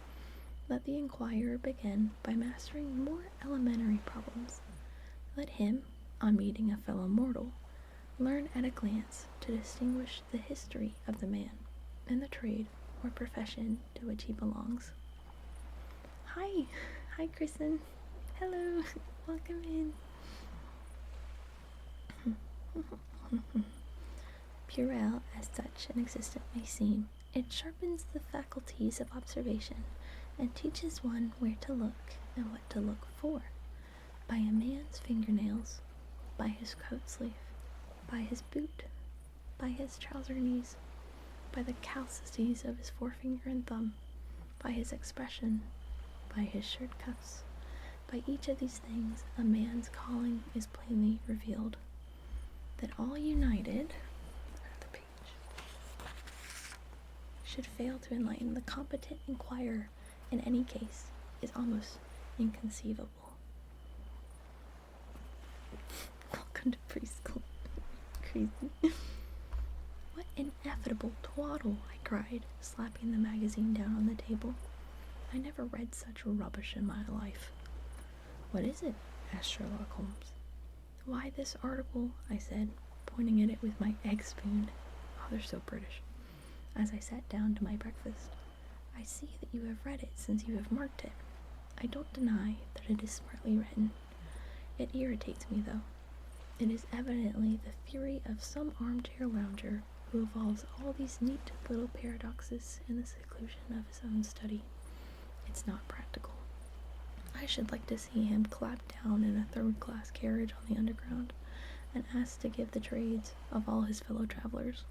let the inquirer begin by mastering more elementary problems. Let him, on meeting a fellow mortal, learn at a glance to distinguish the history of the man and the trade or profession to which he belongs. Hi, Kristen. Hello, welcome in. Puerile as such an existence may seem, it sharpens the faculties of observation and teaches one where to look and what to look for. By a man's fingernails, by his coat sleeve, by his boot, by his trouser knees, by the calcities of his forefinger and thumb, by his expression, by his shirt cuffs. By each of these things a man's calling is plainly revealed. That all united should fail to enlighten the competent inquirer in any case is almost inconceivable. Welcome to preschool. Crazy. What inevitable twaddle, I cried, slapping the magazine down on the table. I never read such rubbish in my life. What is it? Asked Sherlock Holmes. Why, this article, I said, pointing at it with my egg spoon. Oh, they're so British. As I sat down to my breakfast. I see that you have read it since you have marked it. I don't deny that it is smartly written. It irritates me, though. It is evidently the theory of some armchair lounger who evolves all these neat little paradoxes in the seclusion of his own study. It's not practical. I should like to see him clapped down in a third-class carriage on the Underground and asked to give the trades of all his fellow travelers.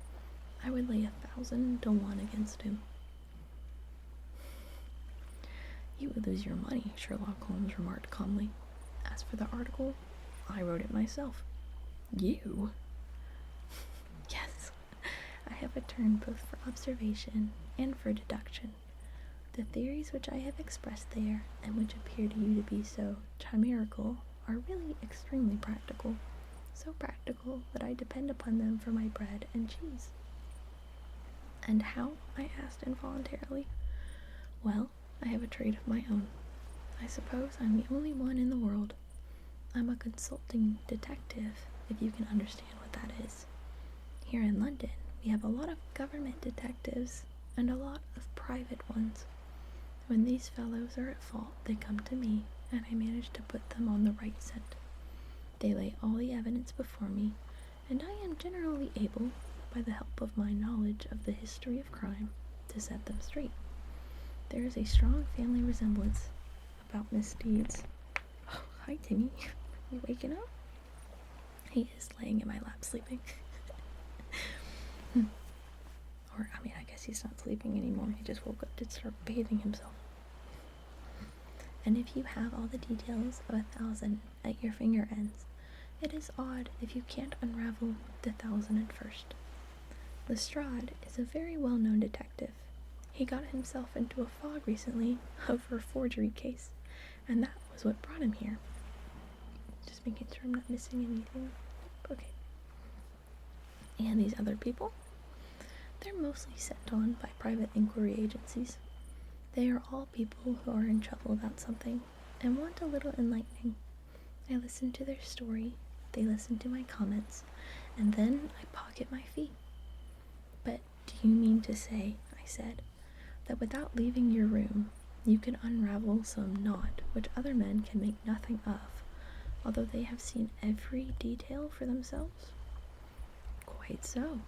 I would lay 1,000 to 1 against him. You would lose your money, Sherlock Holmes remarked calmly. As for the article, I wrote it myself. You? Yes, I have a turn both for observation and for deduction. The theories which I have expressed there, and which appear to you to be so chimerical, are really extremely practical. So practical that I depend upon them for my bread and cheese. And how? I asked involuntarily. Well, I have a trade of my own. I suppose I'm the only one in the world. I'm a consulting detective, if you can understand what that is. Here in London, we have a lot of government detectives and a lot of private ones. When these fellows are at fault, they come to me, and I manage to put them on the right scent. They lay all the evidence before me, and I am generally able, by the help of my knowledge of the history of crime, to set them straight. There is a strong family resemblance about misdeeds. Oh, hi, Timmy. You waking up? He is laying in my lap sleeping. Or, I guess he's not sleeping anymore. He just woke up to start bathing himself. And if you have all the details of 1,000 at your finger ends, it is odd if you can't unravel the 1,000 at first. Lestrade is a very well-known detective. He got himself into a fog recently over a forgery case, and that was what brought him here. Just making sure I'm not missing anything. Okay. And these other people? They're mostly sent on by private inquiry agencies. They are all people who are in trouble about something and want a little enlightening. I listen to their story, they listen to my comments, and then I pocket my fee. But do you mean to say, I said, that without leaving your room, you can unravel some knot which other men can make nothing of, although they have seen every detail for themselves? Quite so.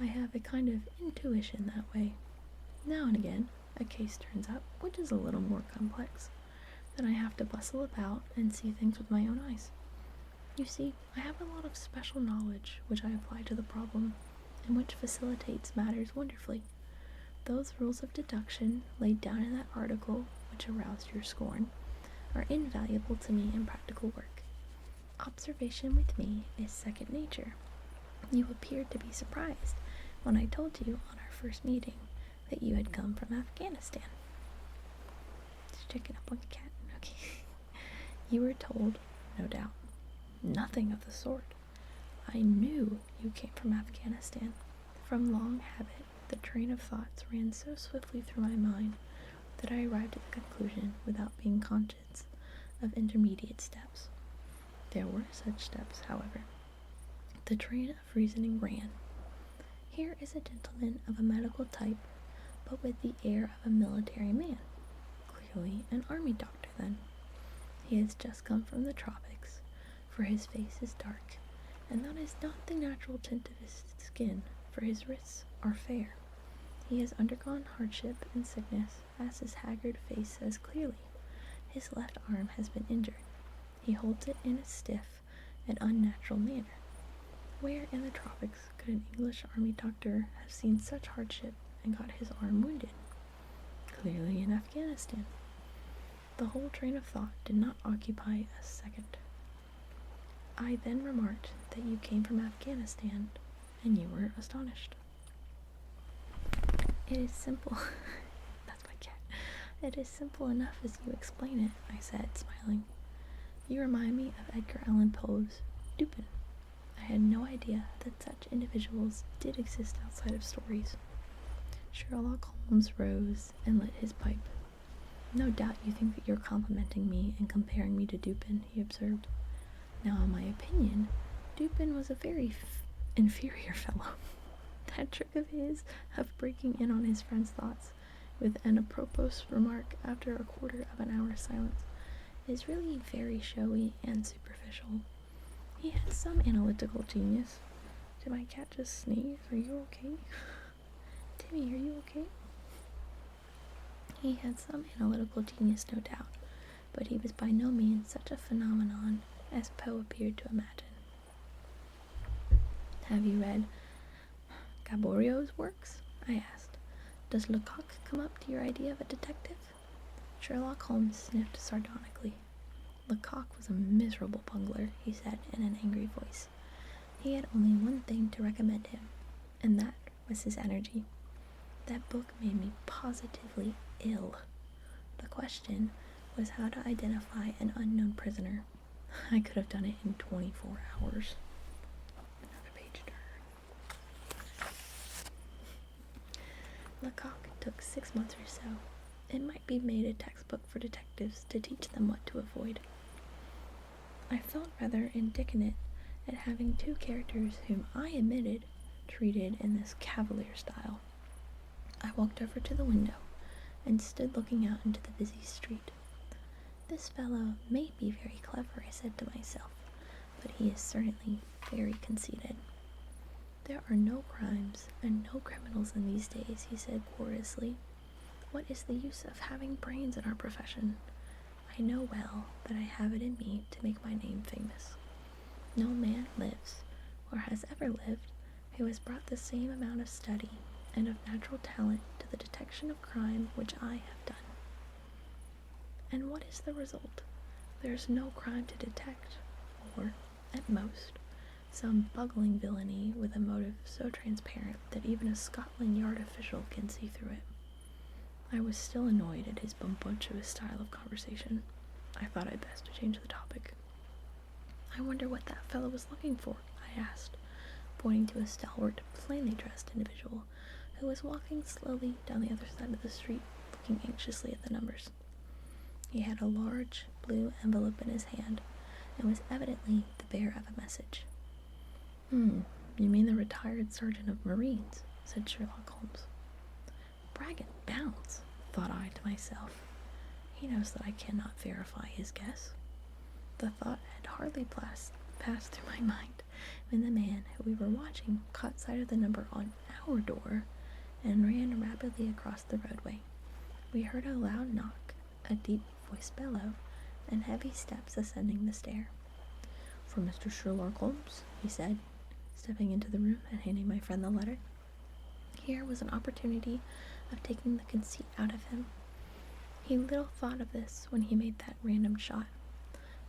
I have a kind of intuition that way. Now and again, a case turns up which is a little more complex. Then I have to bustle about and see things with my own eyes. You see, I have a lot of special knowledge which I apply to the problem, and which facilitates matters wonderfully. Those rules of deduction laid down in that article which aroused your scorn are invaluable to me in practical work. Observation with me is second nature. You appeared to be surprised when I told you on our first meeting that you had come from Afghanistan. Just checking up on the cat. Okay. You were told, no doubt, nothing of the sort. I knew you came from Afghanistan. From long habit, the train of thoughts ran so swiftly through my mind that I arrived at the conclusion without being conscious of intermediate steps. There were such steps, however. The train of reasoning ran. Here is a gentleman of a medical type, but with the air of a military man. Clearly an army doctor, then. He has just come from the tropics, for his face is dark, and that is not the natural tint of his skin, for his wrists are fair. He has undergone hardship and sickness, as his haggard face says clearly. His left arm has been injured. He holds it in a stiff and unnatural manner. Where in the tropics could an English army doctor have seen such hardship and got his arm wounded? Clearly in Afghanistan. The whole train of thought did not occupy a second. I then remarked that you came from Afghanistan, and you were astonished. It is simple. That's my cat. It is simple enough as you explain it, I said, smiling. You remind me of Edgar Allan Poe's Dupin. I had no idea that such individuals did exist outside of stories. Sherlock Holmes rose and lit his pipe. No doubt you think that you're complimenting me and comparing me to Dupin, he observed. Now, in my opinion, Dupin was a very inferior fellow. That trick of his of breaking in on his friend's thoughts with an apropos remark after a quarter of an hour's silence is really very showy and superficial. He had some analytical genius. Did my cat just sneeze? Are you okay? Timmy, are you okay? He had some analytical genius, no doubt, but he was by no means such a phenomenon as Poe appeared to imagine. Have you read Gaboriau's works? I asked. Does Lecoq come up to your idea of a detective? Sherlock Holmes sniffed sardonically. Lecoq was a miserable bungler, he said in an angry voice. He had only one thing to recommend him, and that was his energy. That book made me positively ill. The question was how to identify an unknown prisoner. I could have done it in 24 hours. Another page turn. Lecoq took 6 months or so. It might be made a textbook for detectives to teach them what to avoid. I felt rather indignant at having two characters whom I admitted treated in this cavalier style. I walked over to the window and stood looking out into the busy street. This fellow may be very clever, I said to myself, but he is certainly very conceited. There are no crimes and no criminals in these days, he said querulously. What is the use of having brains in our profession? I know well that I have it in me to make my name famous. No man lives, or has ever lived, who has brought the same amount of study and of natural talent to the detection of crime which I have done. And what is the result? There is no crime to detect, or, at most, some bungling villainy with a motive so transparent that even a Scotland Yard official can see through it. I was still annoyed at his bumptious style of conversation. I thought it best to change the topic. I wonder what that fellow was looking for, I asked, pointing to a stalwart, plainly dressed individual who was walking slowly down the other side of the street, looking anxiously at the numbers. He had a large blue envelope in his hand and was evidently the bearer of a message. You mean the retired sergeant of Marines, said Sherlock Holmes. Brag and bounce, thought I to myself. He knows that I cannot verify his guess. The thought had hardly passed through my mind when the man who we were watching caught sight of the number on our door and ran rapidly across the roadway. We heard a loud knock, a deep-voiced bellow, and heavy steps ascending the stair. For Mr. Sherlock Holmes, he said, stepping into the room and handing my friend the letter. Here was an opportunity of taking the conceit out of him. He little thought of this when he made that random shot.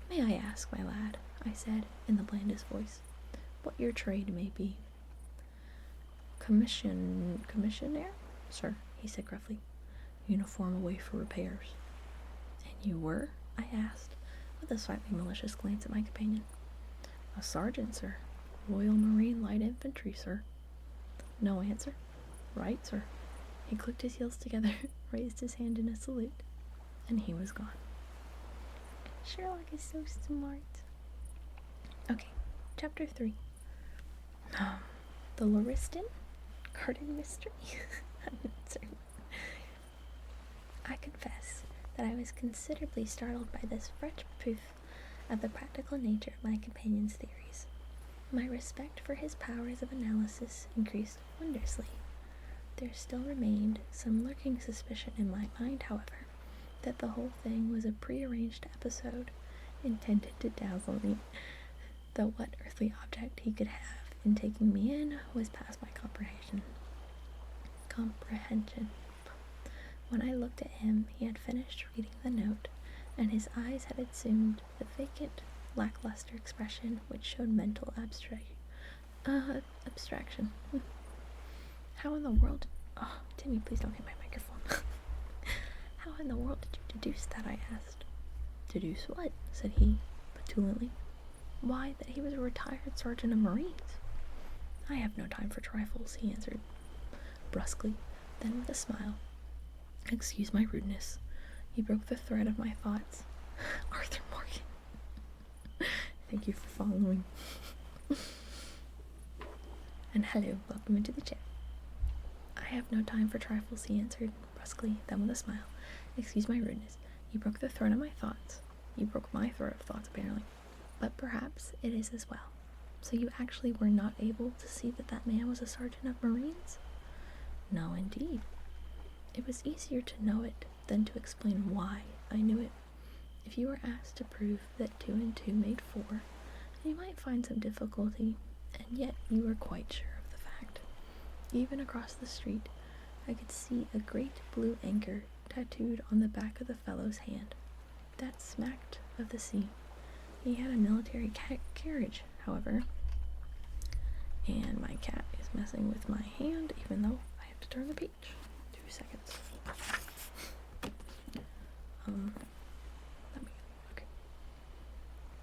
May I ask, my lad, I said in the blandest voice, what your trade may be? Commissionaire? Sir, he said gruffly. Uniform away for repairs. And you were? I asked, with a slightly malicious glance at my companion. A sergeant, sir. Royal Marine Light Infantry, sir. No answer. Right, sir. He clicked his heels together, raised his hand in a salute, and he was gone. Sherlock is so smart. Okay, chapter 3. The Lauriston Garden Mystery? I'm not certain. I confess that I was considerably startled by this fresh proof of the practical nature of my companion's theories. My respect for his powers of analysis increased wondrously. There still remained some lurking suspicion in my mind, however, that the whole thing was a prearranged episode intended to dazzle me, though what earthly object he could have in taking me in was past my comprehension. When I looked at him, he had finished reading the note, and his eyes had assumed the vacant, lackluster expression which showed mental abstraction. How in the world... Oh, Timmy, please don't hit my microphone. How in the world did you deduce that, I asked. Deduce what? Said he, petulantly. Why, that he was a retired sergeant of Marines. I have no time for trifles, he answered, brusquely, then with a smile. Excuse my rudeness. You broke the thread of my thoughts. Arthur Morgan. Thank you for following. And hello, welcome into the chat. I have no time for trifles, he answered, brusquely, then with a smile. Excuse my rudeness. You broke the thread of my thoughts. You broke my thread of thoughts, apparently. But perhaps it is as well. So you actually were not able to see that that man was a sergeant of Marines? No, indeed. It was easier to know it than to explain why I knew it. If you were asked to prove that 2 and 2 made 4, you might find some difficulty, and yet you were quite sure of the fact. Even across the street, I could see a great blue anchor tattooed on the back of the fellow's hand. That smacked of the sea. He had a military carriage, however, and my cat is messing with my hand, even though I have to turn the page. 2 seconds. Okay.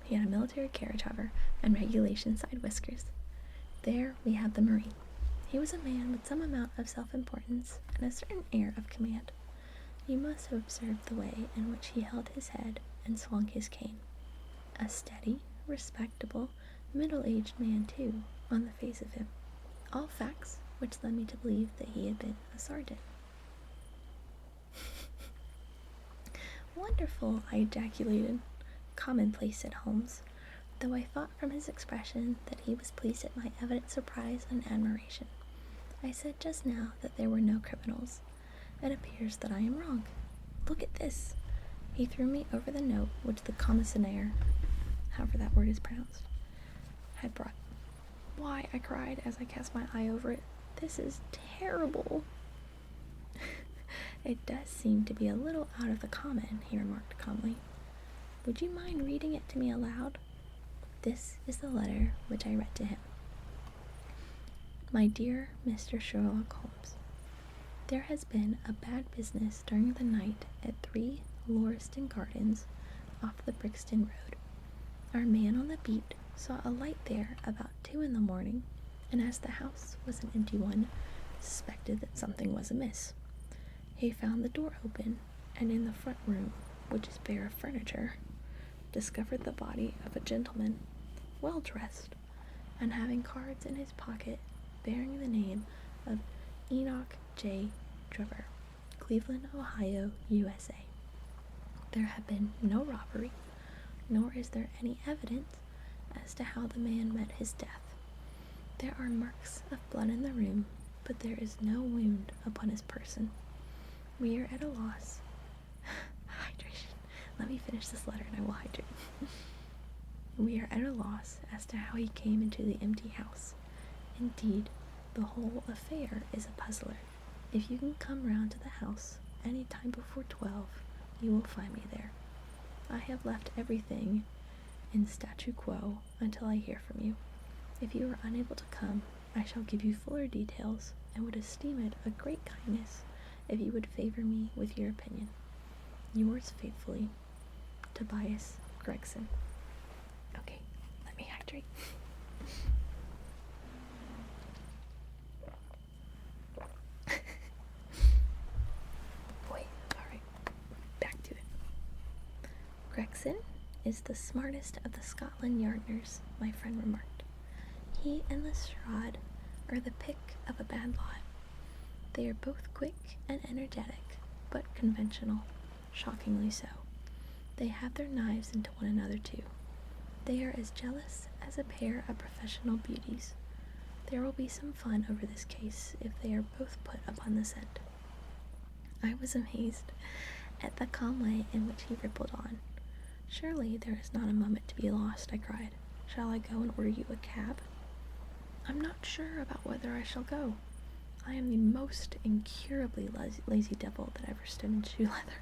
He had a military carriage, however, and regulation side whiskers. There we had the Marine. He was a man with some amount of self-importance and a certain air of command. You must have observed the way in which he held his head and swung his cane. A steady, respectable, middle-aged man, too, on the face of him. All facts which led me to believe that he had been a sergeant. Wonderful, I ejaculated. Commonplace, said Holmes, though I thought from his expression that he was pleased at my evident surprise and admiration. I said just now that there were no criminals. It appears that I am wrong. Look at this. He threw me over the note which the commissionaire, however that word is pronounced, had brought. Why, I cried as I cast my eye over it, this is terrible. It does seem to be a little out of the common, he remarked calmly. Would you mind reading it to me aloud? This is the letter which I read to him. My dear Mr. Sherlock Holmes, there has been a bad business during the night at 3 Lauriston Gardens off the Brixton Road. Our man on the beat saw a light there about 2 in the morning, and as the house was an empty one, suspected that something was amiss. He found the door open, and in the front room, which is bare of furniture, discovered the body of a gentleman, well dressed, and having cards in his pocket bearing the name of Enoch J. Trevor, Cleveland, Ohio, USA. There had been no robbery, nor is there any evidence as to how the man met his death. There are marks of blood in the room, but there is no wound upon his person. We are at a loss. Hydration. Let me finish this letter and I will hydrate. We are at a loss as to how he came into the empty house. Indeed, the whole affair is a puzzler. If you can come round to the house any time before 12, you will find me there. I have left everything in statu quo until I hear from you. If you are unable to come, I shall give you fuller details and would esteem it a great kindness if you would favor me with your opinion. Yours faithfully, Tobias Gregson. Okay, let me hydrate. Boy, alright, back to it. Gregson is the smartest of the Scotland Yardners, my friend remarked. He and Lestrade are the pick of a bad lot. They are both quick and energetic, but conventional, shockingly so. They have their knives into one another too. They are as jealous as a pair of professional beauties. There will be some fun over this case if they are both put upon the scent. I was amazed at the calm way in which he rippled on. Surely there is not a moment to be lost, I cried. Shall I go and order you a cab? I'm not sure about whether I shall go. I am the most incurably lazy devil that ever stood in shoe leather.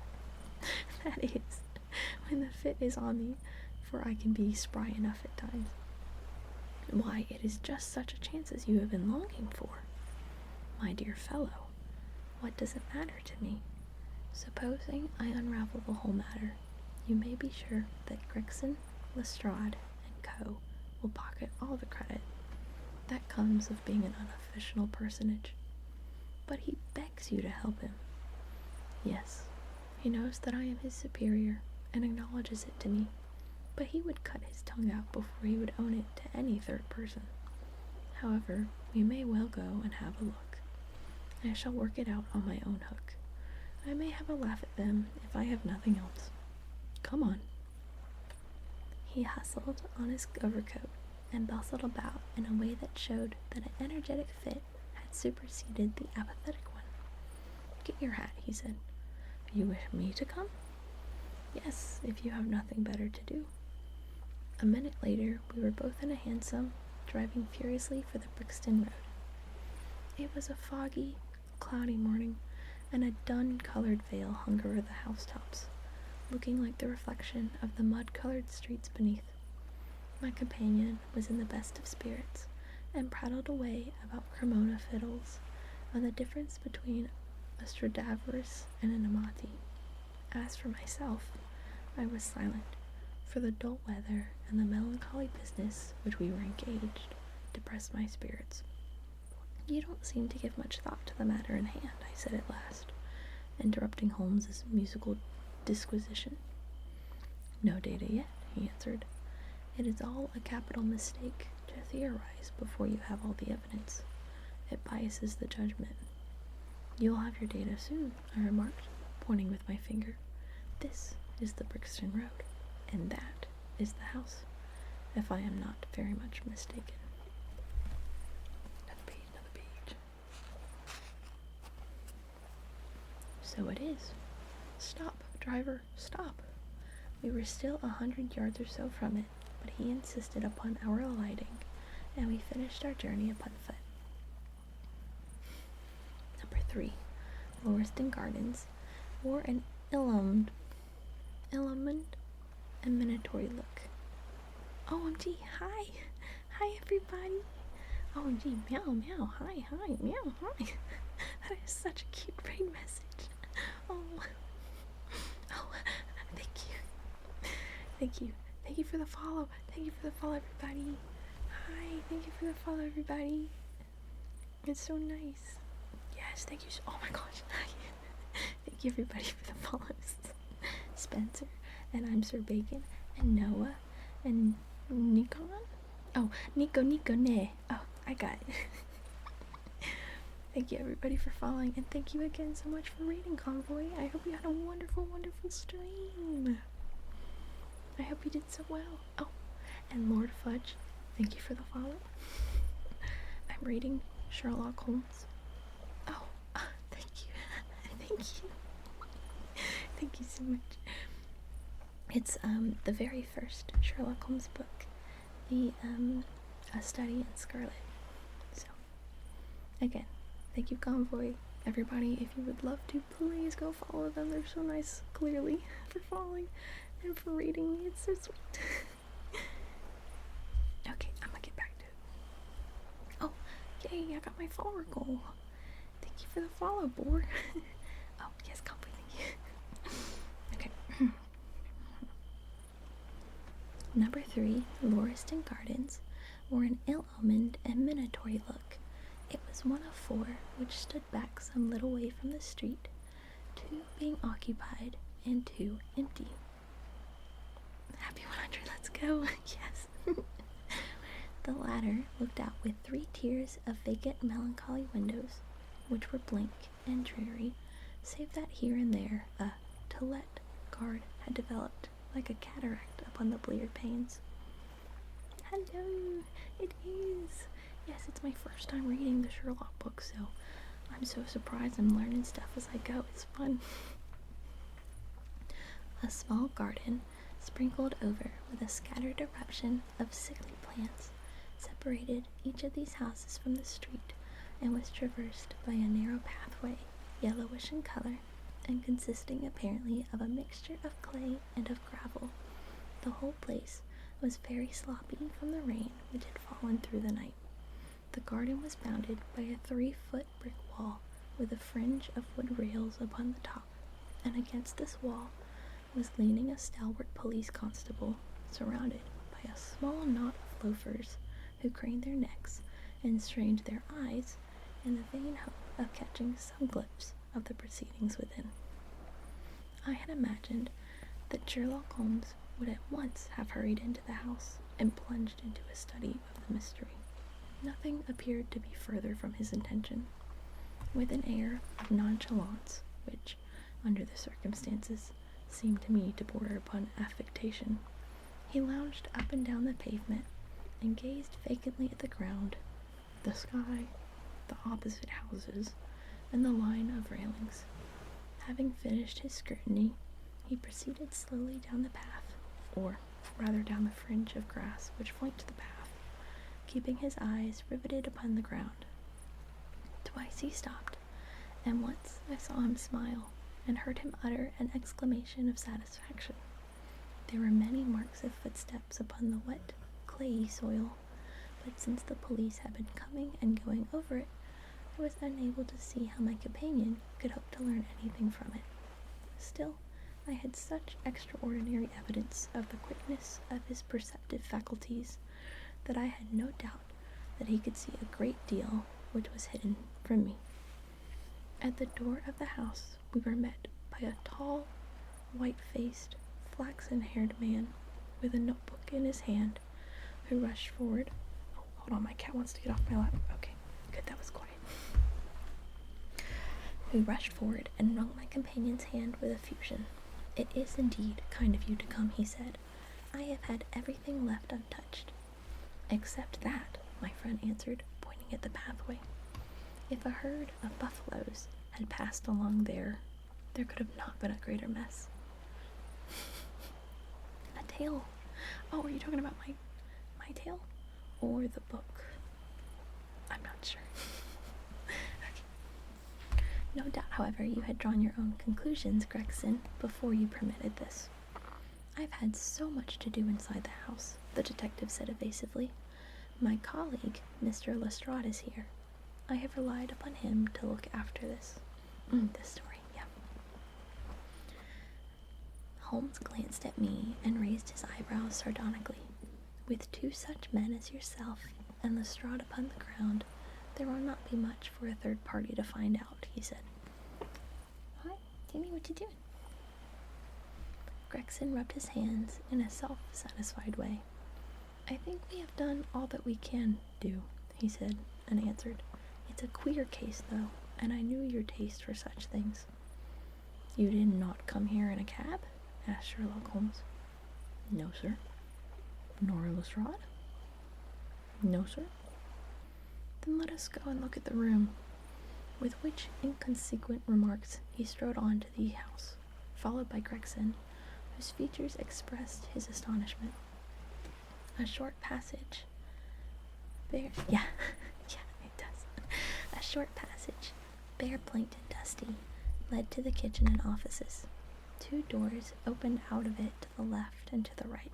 That is, when the fit is on me, for I can be spry enough at times. Why, it is just such a chance as you have been longing for. My dear fellow, what does it matter to me? Supposing I unravel the whole matter, you may be sure that Gregson, Lestrade, and Co. will pocket all the credit. That comes of being an unofficial personage. But he begs you to help him. Yes, he knows that I am his superior, and acknowledges it to me, but he would cut his tongue out before he would own it to any third person. However, we may well go and have a look. I shall work it out on my own hook. I may have a laugh at them if I have nothing else. Come on. He hustled on his overcoat and bustled about in a way that showed that an energetic fit had superseded the apathetic one. Get your hat, he said. You wish me to come? Yes, if you have nothing better to do. A minute later, we were both in a hansom, driving furiously for the Brixton Road. It was a foggy, cloudy morning, and a dun-colored veil hung over the housetops, looking like the reflection of the mud-colored streets beneath. My companion was in the best of spirits, and prattled away about Cremona fiddles, and the difference between a Stradivarius and an Amati. As for myself, I was silent, for the dull weather and the melancholy business which we were engaged depressed my spirits. You don't seem to give much thought to the matter in hand, I said at last, interrupting Holmes's musical disquisition. No data yet, he answered. It is all a capital mistake to theorize before you have all the evidence. It biases the judgment. You'll have your data soon, I remarked, pointing with my finger. This is the Brixton Road, and that is the house, if I am not very much mistaken. Another page. So it is. Stop, driver, stop. We were still 100 yards or so from it, but he insisted upon our alighting, and we finished our journey upon foot. Number 3. Lauriston Gardens wore an illumined and minatory look. OMG, hi! Hi, everybody! OMG, meow, meow, hi, meow, hi! That is such a cute brain message. Oh, thank you. Thank you for the follow. Thank you for the follow, everybody. Hi, thank you for the follow, everybody. It's so nice. Yes, thank you. Oh my gosh. Thank you everybody for the follows. Spencer, and I'm Sir Bacon, and Noah, and Nikon? Oh, Nico, ne. Oh, I got it. Thank you everybody for following, and thank you again so much for reading, Convoy. I hope you had a wonderful, wonderful stream. I hope you did so well. Oh, and Lord Fudge, thank you for the follow. I'm reading Sherlock Holmes. Oh, thank you. Thank you. Thank you so much. It's the very first Sherlock Holmes book, the A Study in Scarlet. So, again, thank you, Convoy. Everybody, if you would love to, please go follow them. They're so nice, clearly, for following and for reading me. It's so sweet. Okay, I'm gonna get back to it. Oh, yay, I got my follower goal. Thank you for the follow, Boar. Oh, yes, Convoy, thank you. Okay. Number 3, Lauriston Gardens, wore an ill-omened and minatory look. It was one of 4 which stood back some little way from the street, 2 being occupied and 2 empty. Happy 100, let's go. Yes. The latter looked out with 3 tiers of vacant melancholy windows, which were blank and dreary, save that here and there a "to let" guard had developed like a cataract upon the bleared panes. Hello, it is. Yes, it's my first time reading the Sherlock book, so I'm so surprised I'm learning stuff as I go. It's fun. A small garden, sprinkled over with a scattered eruption of sickly plants, separated each of these houses from the street, and was traversed by a narrow pathway, yellowish in color, and consisting apparently of a mixture of clay and of gravel. The whole place was very sloppy from the rain which had fallen through the night. The garden was bounded by a 3-foot brick wall with a fringe of wood rails upon the top, and against this wall was leaning a stalwart police constable, surrounded by a small knot of loafers who craned their necks and strained their eyes in the vain hope of catching some glimpse of the proceedings within. I had imagined that Sherlock Holmes would at once have hurried into the house and plunged into a study of the mystery. Nothing appeared to be further from his intention. With an air of nonchalance, which, under the circumstances, seemed to me to border upon affectation, he lounged up and down the pavement and gazed vacantly at the ground, the sky, the opposite houses, and the line of railings. Having finished his scrutiny, he proceeded slowly down the path, or rather down the fringe of grass which flanked the path, keeping his eyes riveted upon the ground. Twice he stopped, and once I saw him smile, and heard him utter an exclamation of satisfaction. There were many marks of footsteps upon the wet, clayey soil, but since the police had been coming and going over it, I was unable to see how my companion could hope to learn anything from it. Still, I had such extraordinary evidence of the quickness of his perceptive faculties that I had no doubt that he could see a great deal which was hidden from me. At the door of the house we were met by a tall, white-faced, flaxen-haired man with a notebook in his hand, who rushed forward. Oh, hold on, my cat wants to get off my lap. Okay, good, that was quiet. Who rushed forward and wrung my companion's hand with effusion. "It is indeed kind of you to come," he said. "I have had everything left untouched." "Except that," my friend answered, pointing at the pathway. "If a herd of buffaloes had passed along there could have not been a greater mess." A tail. Oh, are you talking about my tail? Or the book? I'm not sure. Okay. No doubt, however, you had drawn your own conclusions, Gregson, before you permitted this. "I've had so much to do inside the house," the detective said evasively. "My colleague, Mr. Lestrade, is here. I have relied upon him to look after this story, yeah." Holmes glanced at me and raised his eyebrows sardonically. "With 2 such men as yourself and Lestrade upon the ground, there will not be much for a third party to find out," he said. Timmy, what you doing? Gregson rubbed his hands in a self-satisfied way. I think we have done all that we can do, he said, and answered. It's a queer case, though, and I knew your taste for such things. You did not come here in a cab? Asked Sherlock Holmes. No, sir. Nor in Lestrade? No, sir. Then let us go and look at the room. With which inconsequent remarks he strode on to the house, followed by Gregson, whose features expressed his astonishment. A short passage. It does. A short passage, bare, planked, and dusty, led to the kitchen and offices. 2 doors opened out of it to the left and to the right.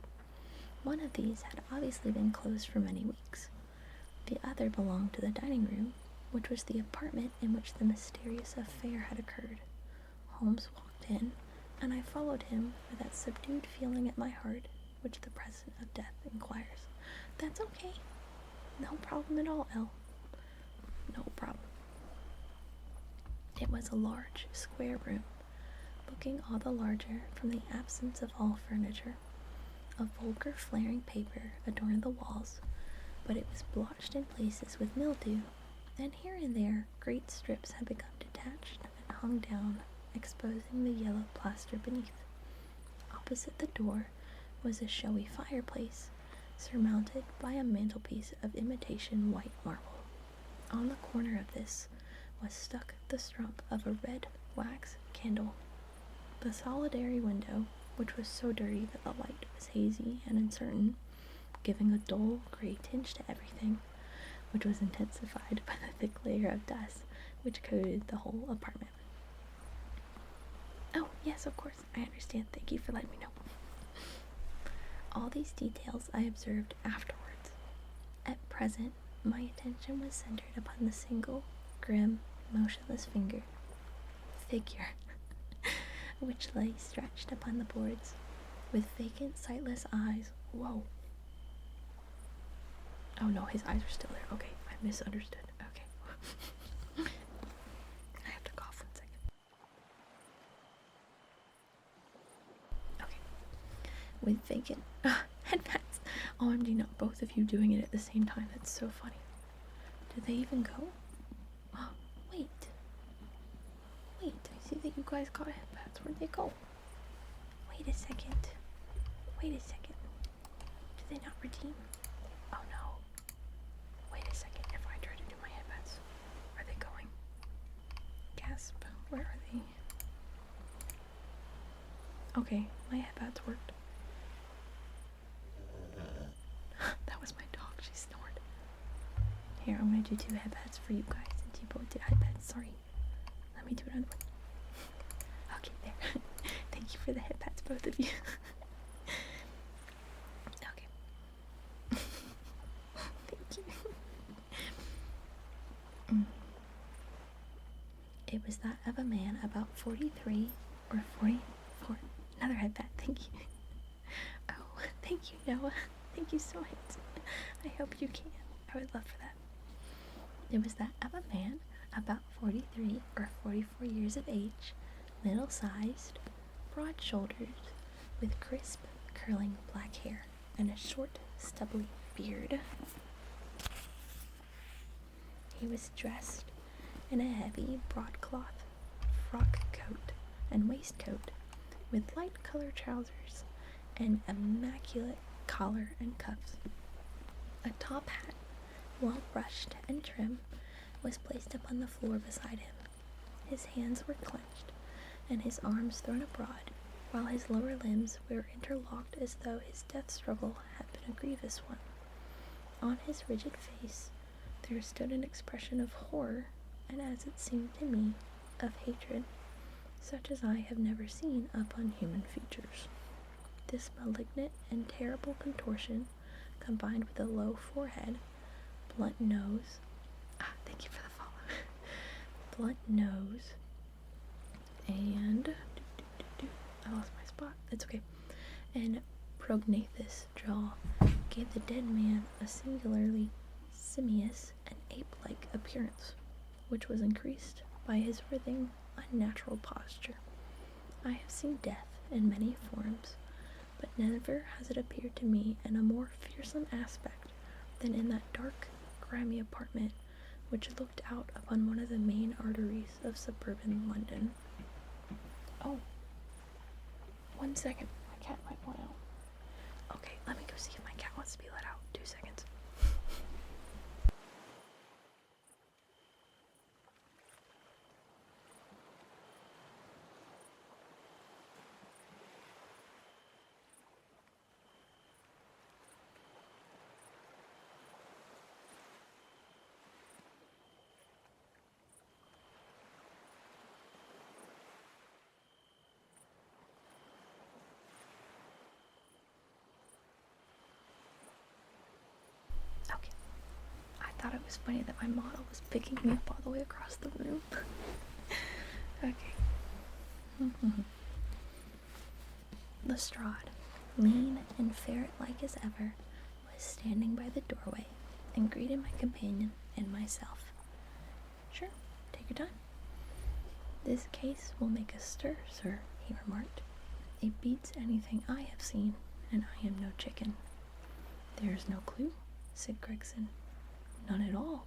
One of these had obviously been closed for many weeks. The other belonged to the dining room, which was the apartment in which the mysterious affair had occurred. Holmes walked in, and I followed him with that subdued feeling at my heart which the presence of death inquires. That's okay. No problem at all, Elle. No problem. It was a large, square room, looking all the larger from the absence of all furniture. A vulgar flaring paper adorned the walls, but it was blotched in places with mildew, and here and there great strips had become detached and hung down, exposing the yellow plaster beneath. Opposite the door was a showy fireplace, surmounted by a mantelpiece of imitation white marble. On the corner of this was stuck the stump of a red wax candle. The solitary window, which was so dirty that the light was hazy and uncertain, giving a dull gray tinge to everything, which was intensified by the thick layer of dust which coated the whole apartment. Oh, yes, of course, I understand. Thank you for letting me know. All these details I observed afterwards. At present, my attention was centered upon the single, grim, motionless figure, which lay stretched upon the boards, with vacant, sightless eyes. Whoa. Oh no, his eyes are still there. Okay, I misunderstood. Okay. I have to cough 1 second. Okay. With vacant headbands. OMG, not both of you doing it at the same time. That's so funny. Did they even go? Oh, wait. I see that you guys got headbands. Where'd they go? Wait a second. Did they not redeem? Oh no. Wait a second. If I try to do my headbands, are they going? Gasp. Where are they? Okay, my headbands worked. That was my dog. She snored. Here, I'm gonna do 2 headbands for you guys, and you both did headbands. Sorry. Let me do another one. Okay, there. Thank you for the headbands, both of you. Okay. Thank you. It was that of a man about 43 or 44. Another headband. Thank you. Oh, thank you, Noah. Thank you so much. I hope you can. I would love for that. It was that of a man about 43 or 44 years of age, middle-sized, broad-shouldered, with crisp, curling black hair and a short, stubbly beard. He was dressed in a heavy broadcloth frock coat and waistcoat, with light-colored trousers and immaculate collar and cuffs. A top hat, well brushed and trim, was placed upon the floor beside him. His hands were clenched, and his arms thrown abroad, while his lower limbs were interlocked as though his death struggle had been a grievous one. On his rigid face there stood an expression of horror, and as it seemed to me, of hatred, such as I have never seen upon human features. This malignant and terrible contortion, combined with a low forehead, blunt nose, thank you for the follow, blunt nose, and, I lost my spot, it's okay, and prognathous jaw, gave the dead man a singularly simious and ape-like appearance, which was increased by his writhing, unnatural posture. I have seen death in many forms, but never has it appeared to me in a more fearsome aspect than in that dark, grimy apartment which looked out upon one of the main arteries of suburban London. Oh, 1 second. My cat might want out. Okay, let me go see if my cat wants to be let out. 2 seconds. Okay. I thought it was funny that my model was picking me up all the way across the room. Okay. Lestrade, lean and ferret-like as ever, was standing by the doorway and greeted my companion and myself. "Sure, take your time. This case will make a stir, sir," he remarked. "It beats anything I have seen, and I am no chicken." "There's no clue," said Gregson. "None at all,"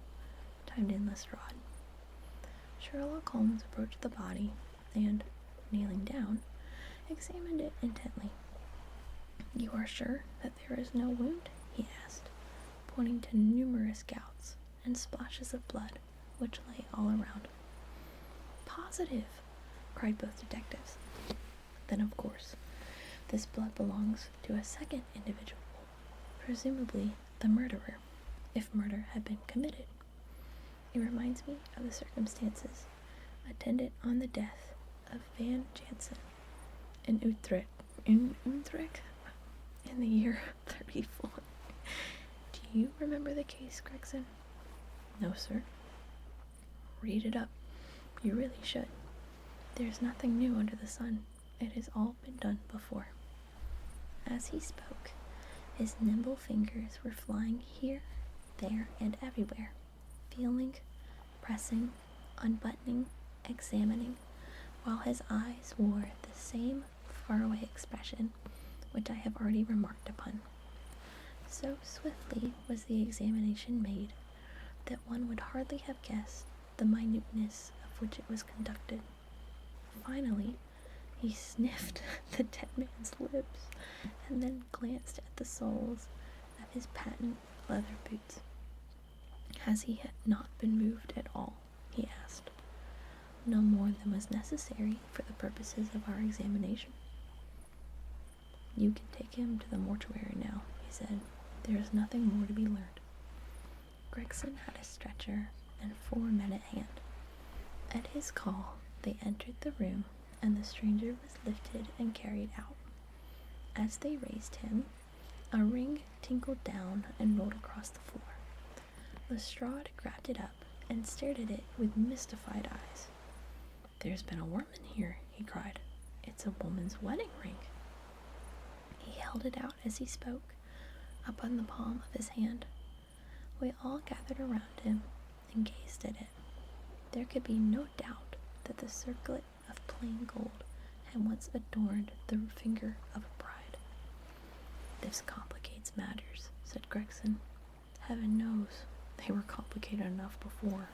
chimed in Lestrade. Sherlock Holmes approached the body and, kneeling down, examined it intently. "You are sure that there is no wound?" he asked, pointing to numerous gouts and splashes of blood which lay all around. "Positive!" cried both detectives. "Then, of course, this blood belongs to a second individual, presumably the murderer, if murder had been committed. It reminds me of the circumstances attendant on the death of Van Jansen in Utrecht, in the year 34. Do you remember the case, Gregson?" "No, sir." "Read it up. You really should. There's nothing new under the sun. It has all been done before." As he spoke, his nimble fingers were flying here, there, and everywhere, feeling, pressing, unbuttoning, examining, while his eyes wore the same faraway expression which I have already remarked upon. So swiftly was the examination made that one would hardly have guessed the minuteness of which it was conducted. Finally, he sniffed the dead man's lips and then glanced at the soles of his patent leather boots. "Has he not been moved at all?" he asked. "No more than was necessary for the purposes of our examination." "You can take him to the mortuary now," he said. "There is nothing more to be learned." Gregson had a stretcher and 4 men at hand. At his call, they entered the room, and the stranger was lifted and carried out. As they raised him, a ring tinkled down and rolled across the floor. Lestrade grabbed it up and stared at it with mystified eyes. "There's been a woman here," he cried. "It's a woman's wedding ring." He held it out as he spoke, upon the palm of his hand. We all gathered around him and gazed at it. There could be no doubt that the circlet of plain gold had once adorned the finger of a bride. "This complicates matters," said Gregson. "Heaven knows they were complicated enough before."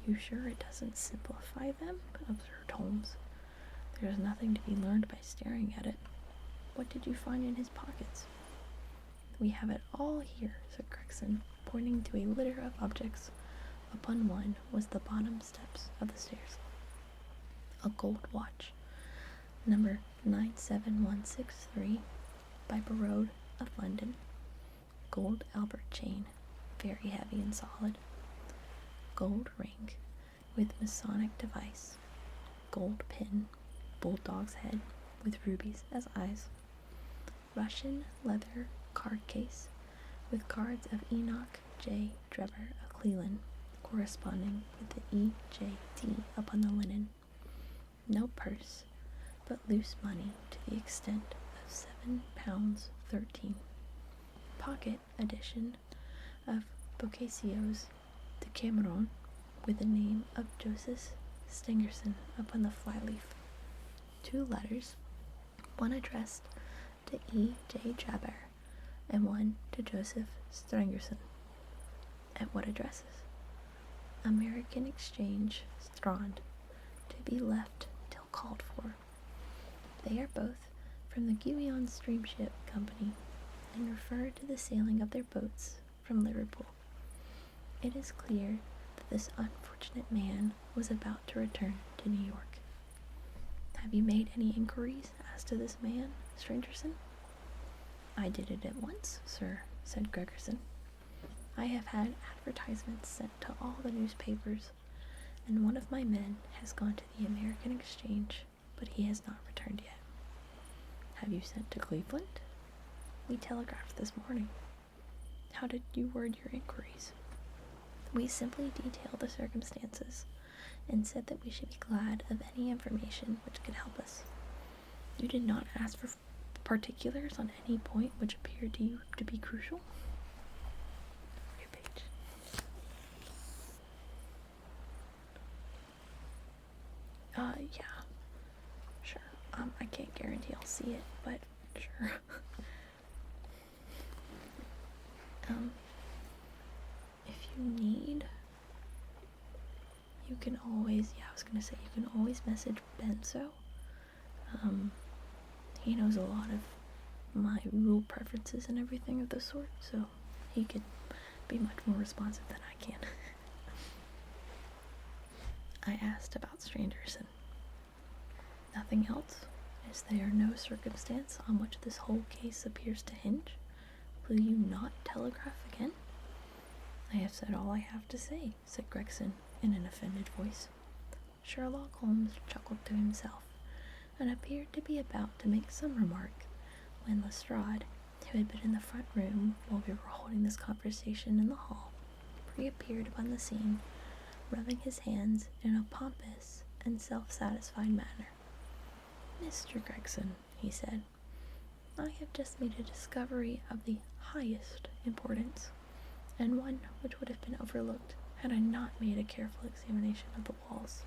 "You sure it doesn't simplify them?" observed Holmes. "There's nothing to be learned by staring at it. What did you find in his pockets?" "We have it all here," said Gregson, pointing to a litter of objects. Upon one was the bottom steps of the stairs. A gold watch, number 97163, by Barode of London. Gold Albert chain, very heavy and solid. Gold ring, with Masonic device. Gold pin, bulldog's head, with rubies as eyes. Russian leather card case, with cards of Enoch J. Drebber of Cleveland, corresponding with the EJD upon the linen. No purse, but loose money to the extent of £7.13. Pocket edition of Boccaccio's Decameron, with the name of Joseph Stangerson upon the flyleaf. 2 letters, one addressed to E. J. Jabber and one to Joseph Strangerson. At what addresses? American Exchange, Strand, to be left till called for. They are both from the Guion Steamship Company and refer to the sailing of their boats from Liverpool. It is clear that this unfortunate man was about to return to New York. Have you made any inquiries as to this man, Strangerson? I did it at once, sir, said Gregerson. I have had advertisements sent to all the newspapers, and one of my men has gone to the American Exchange, but he has not returned yet. Have you sent to Cleveland? We telegraphed this morning. How did you word your inquiries? We simply detailed the circumstances and said that we should be glad of any information which could help us. You did not ask for particulars on any point which appeared to you to be crucial? Page. Yeah. Sure. I can't guarantee I'll see it, but sure. If you need, you can always, I was gonna say, you can always message Benzo. He knows a lot of my rule preferences and everything of the sort, so he could be much more responsive than I can. I asked about Strangerson. Nothing else? Is there no circumstance on which this whole case appears to hinge? Will you not telegraph again? I have said all I have to say, said Gregson in an offended voice. Sherlock Holmes chuckled to himself and appeared to be about to make some remark when Lestrade, who had been in the front room while we were holding this conversation in the hall, reappeared upon the scene, rubbing his hands in a pompous and self-satisfied manner. Mr. Gregson, he said, I have just made a discovery of the highest importance, and one which would have been overlooked had I not made a careful examination of the walls.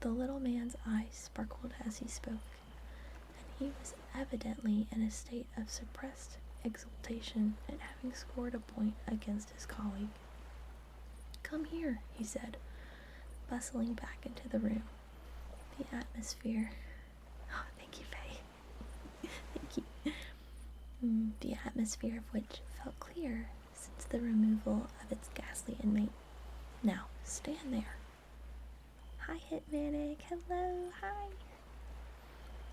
The little man's eyes sparkled as he spoke, and he was evidently in a state of suppressed exultation at having scored a point against his colleague. Come here, he said, bustling back into the room. The atmosphere... Oh, thank you, Faye. Thank you. The atmosphere of which felt clear since the removal of its ghastly inmate. Now, stand there. Hi, Hitmanic. Hello, hi.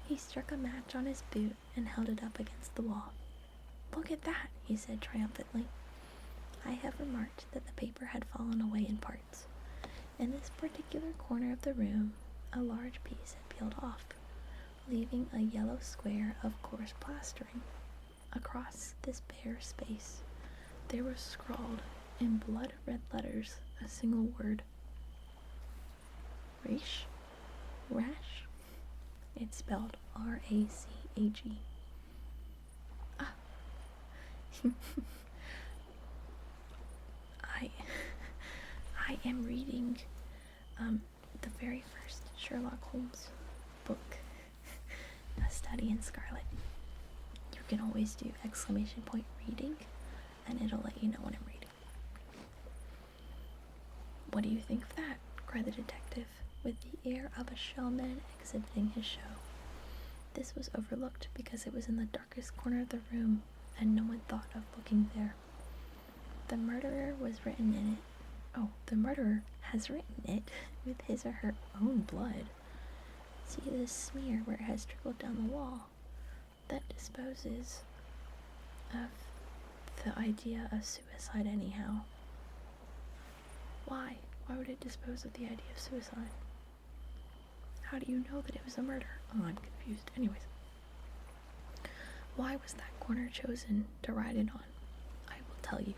He struck a match on his boot and held it up against the wall. Look at that, he said triumphantly. I have remarked that the paper had fallen away in parts. In this particular corner of the room, a large piece had peeled off, leaving a yellow square of coarse plastering. Across this bare space, there was scrawled in blood-red letters a single word. Rache? Rash? It's spelled R-A-C-H-E. Ah. I am reading the very first Sherlock Holmes book, A Study in Scarlet. You can always do !reading, and it'll let you know when I'm reading. What do you think of that? Cried the detective, with the air of a showman exhibiting his show. This was overlooked because it was in the darkest corner of the room, and no one thought of looking there. The murderer was written in it. Oh, the murderer has written it with his or her own blood. See this smear where it has trickled down the wall? That disposes of the idea of suicide anyhow. Why? Why would it dispose of the idea of suicide? How do you know that it was a murder? Oh, I'm confused. Anyways. Why was that corner chosen to write it on? I will tell you.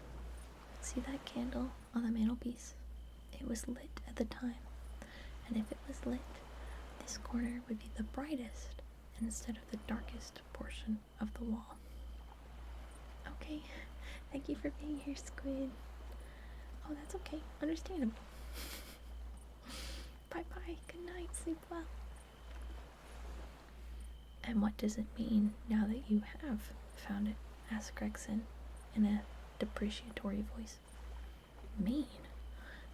See that candle on the mantelpiece? It was lit at the time, and if it was lit, this corner would be the brightest instead of the darkest portion of the wall. Okay, thank you for being here, Squid. Oh, that's okay. Understandable. Bye-bye. Good night. Sleep well. And what does it mean now that you have found it? Asked Gregson in a depreciatory voice. Mean?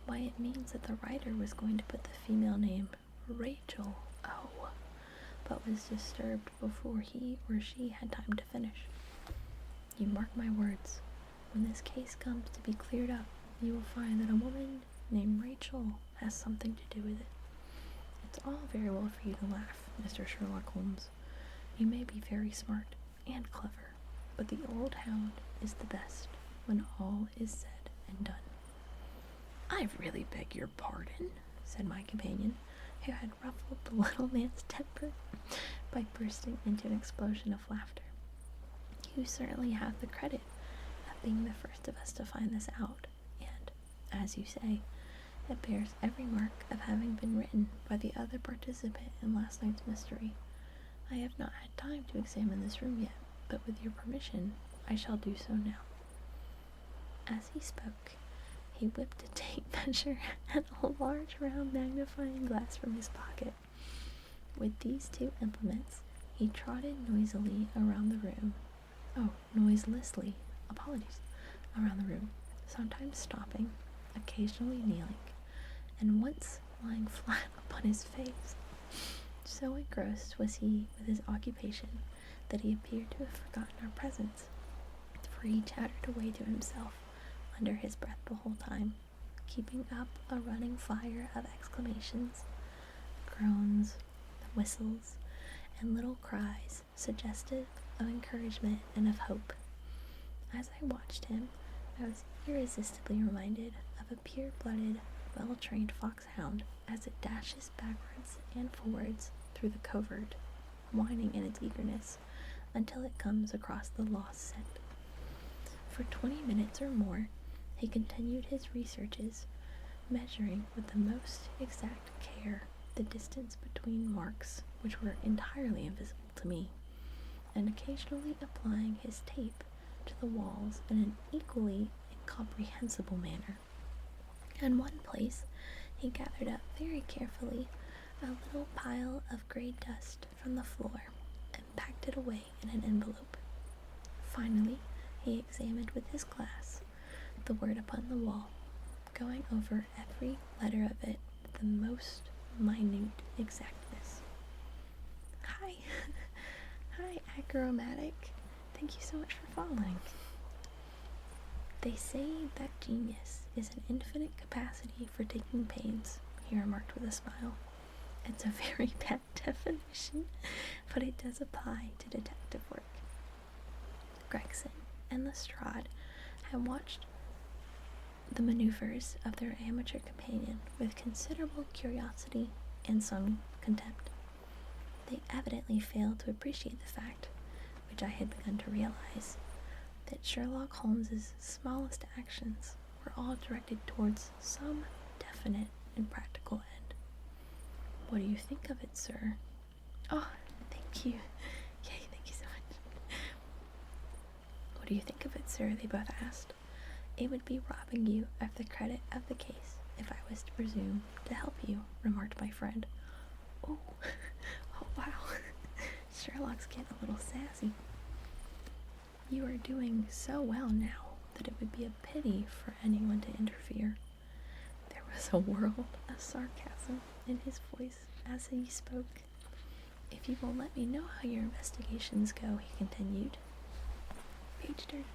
Why, it means that the writer was going to put the female name Rachel, but was disturbed before he or she had time to finish. You mark my words, when this case comes to be cleared up, you will find that a woman named Rachel has something to do with it. It's all very well for you to laugh, Mr. Sherlock Holmes. You may be very smart and clever, but the old hound is the best when all is said and done. I really beg your pardon, said my companion, who had ruffled the little man's temper by bursting into an explosion of laughter. You certainly have the credit of being the first of us to find this out, and, as you say, it bears every mark of having been written by the other participant in last night's mystery. I have not had time to examine this room yet, but with your permission, I shall do so now. As he spoke, he whipped a tape measure and a large round magnifying glass from his pocket. With these two implements, he trotted noisily around the room. Noiselessly, around the room, sometimes stopping, occasionally kneeling, and once lying flat upon his face. So engrossed was he with his occupation that he appeared to have forgotten our presence, for he chattered away to himself under his breath the whole time, keeping up a running fire of exclamations, groans, whistles, and little cries suggestive of encouragement and of hope. As I watched him, I was irresistibly reminded of a pure-blooded, well-trained foxhound as it dashes backwards and forwards through the covert, whining in its eagerness until it comes across the lost scent. For 20 minutes or more, he continued his researches, measuring with the most exact care the distance between marks which were entirely invisible to me, and occasionally applying his tape to the walls in an equally incomprehensible manner. In one place, he gathered up very carefully a little pile of gray dust from the floor and packed it away in an envelope. Finally, he examined with his glass the word upon the wall, going over every letter of it with the most minute exactness. Hi, Agromatic. Thank you so much for following. They say that genius is an infinite capacity for taking pains, he remarked with a smile. It's a very bad definition, but it does apply to detective work. Gregson and Lestrade had watched the maneuvers of their amateur companion with considerable curiosity and some contempt. They evidently failed to appreciate the fact, which I had begun to realize, that Sherlock Holmes's smallest actions were all directed towards some definite and practical end. What do you think of it, sir? Oh, thank you. Yay, thank you so much. What do you think of it, sir? They both asked. It would be robbing you of the credit of the case if I was to presume to help you, remarked my friend. Oh, wow. Sherlock's getting a little sassy. You are doing so well now that it would be a pity for anyone to interfere. There was a world of sarcasm in his voice as he spoke. If you will let me know how your investigations go, he continued. Page turn.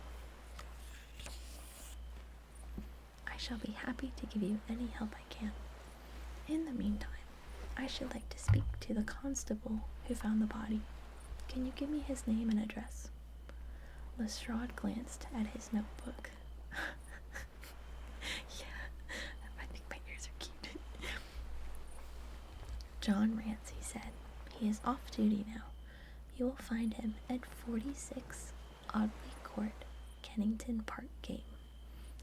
I shall be happy to give you any help I can. In the meantime, I should like to speak to the constable who found the body. Can you give me his name and address? Lestrade glanced at his notebook. Yeah, I think my ears are cute. John Rance, he said. He is off duty now. You will find him at 46 Audley Court, Kennington Park Gate.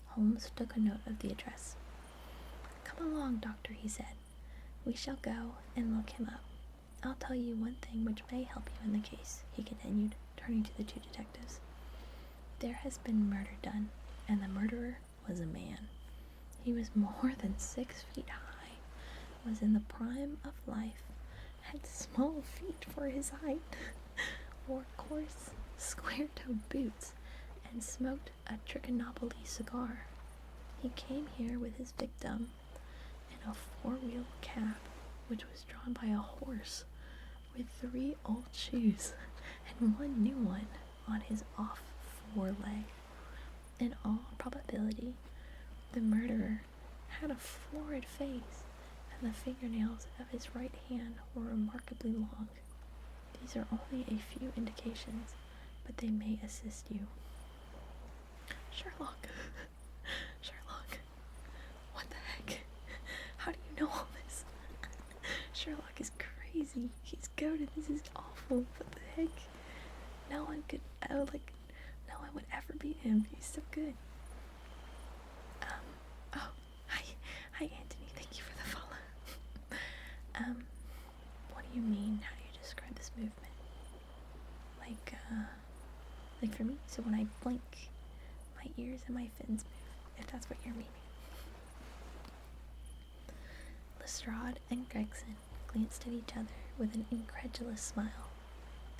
Holmes took a note of the address. Come along, doctor, he said. We shall go and look him up. I'll tell you one thing which may help you in the case, he continued, turning to the two detectives. There has been murder done, and the murderer was a man. He was more than 6 feet high, was in the prime of life, had small feet for his height, wore coarse, square-toed boots and smoked a Trichinopoly cigar. He came here with his victim in a four-wheeled cab, which was drawn by a horse with 3 old shoes and 1 new one on his off foreleg. In all probability, the murderer had a florid face, and the fingernails of his right hand were remarkably long. These are only a few indications, but they may assist you. Sherlock! Sherlock! What the heck? How do you know all this? Sherlock is crazy. He's goated. This is awful. What the heck? No one would ever beat him. He's so good. Oh, hi, Anthony. Thank you for the follow. What do you mean? How do you describe this movement? Like for me, so when I blink, my ears and my fins move, if that's what you're meaning. Lestrade and Gregson glanced at each other with an incredulous smile.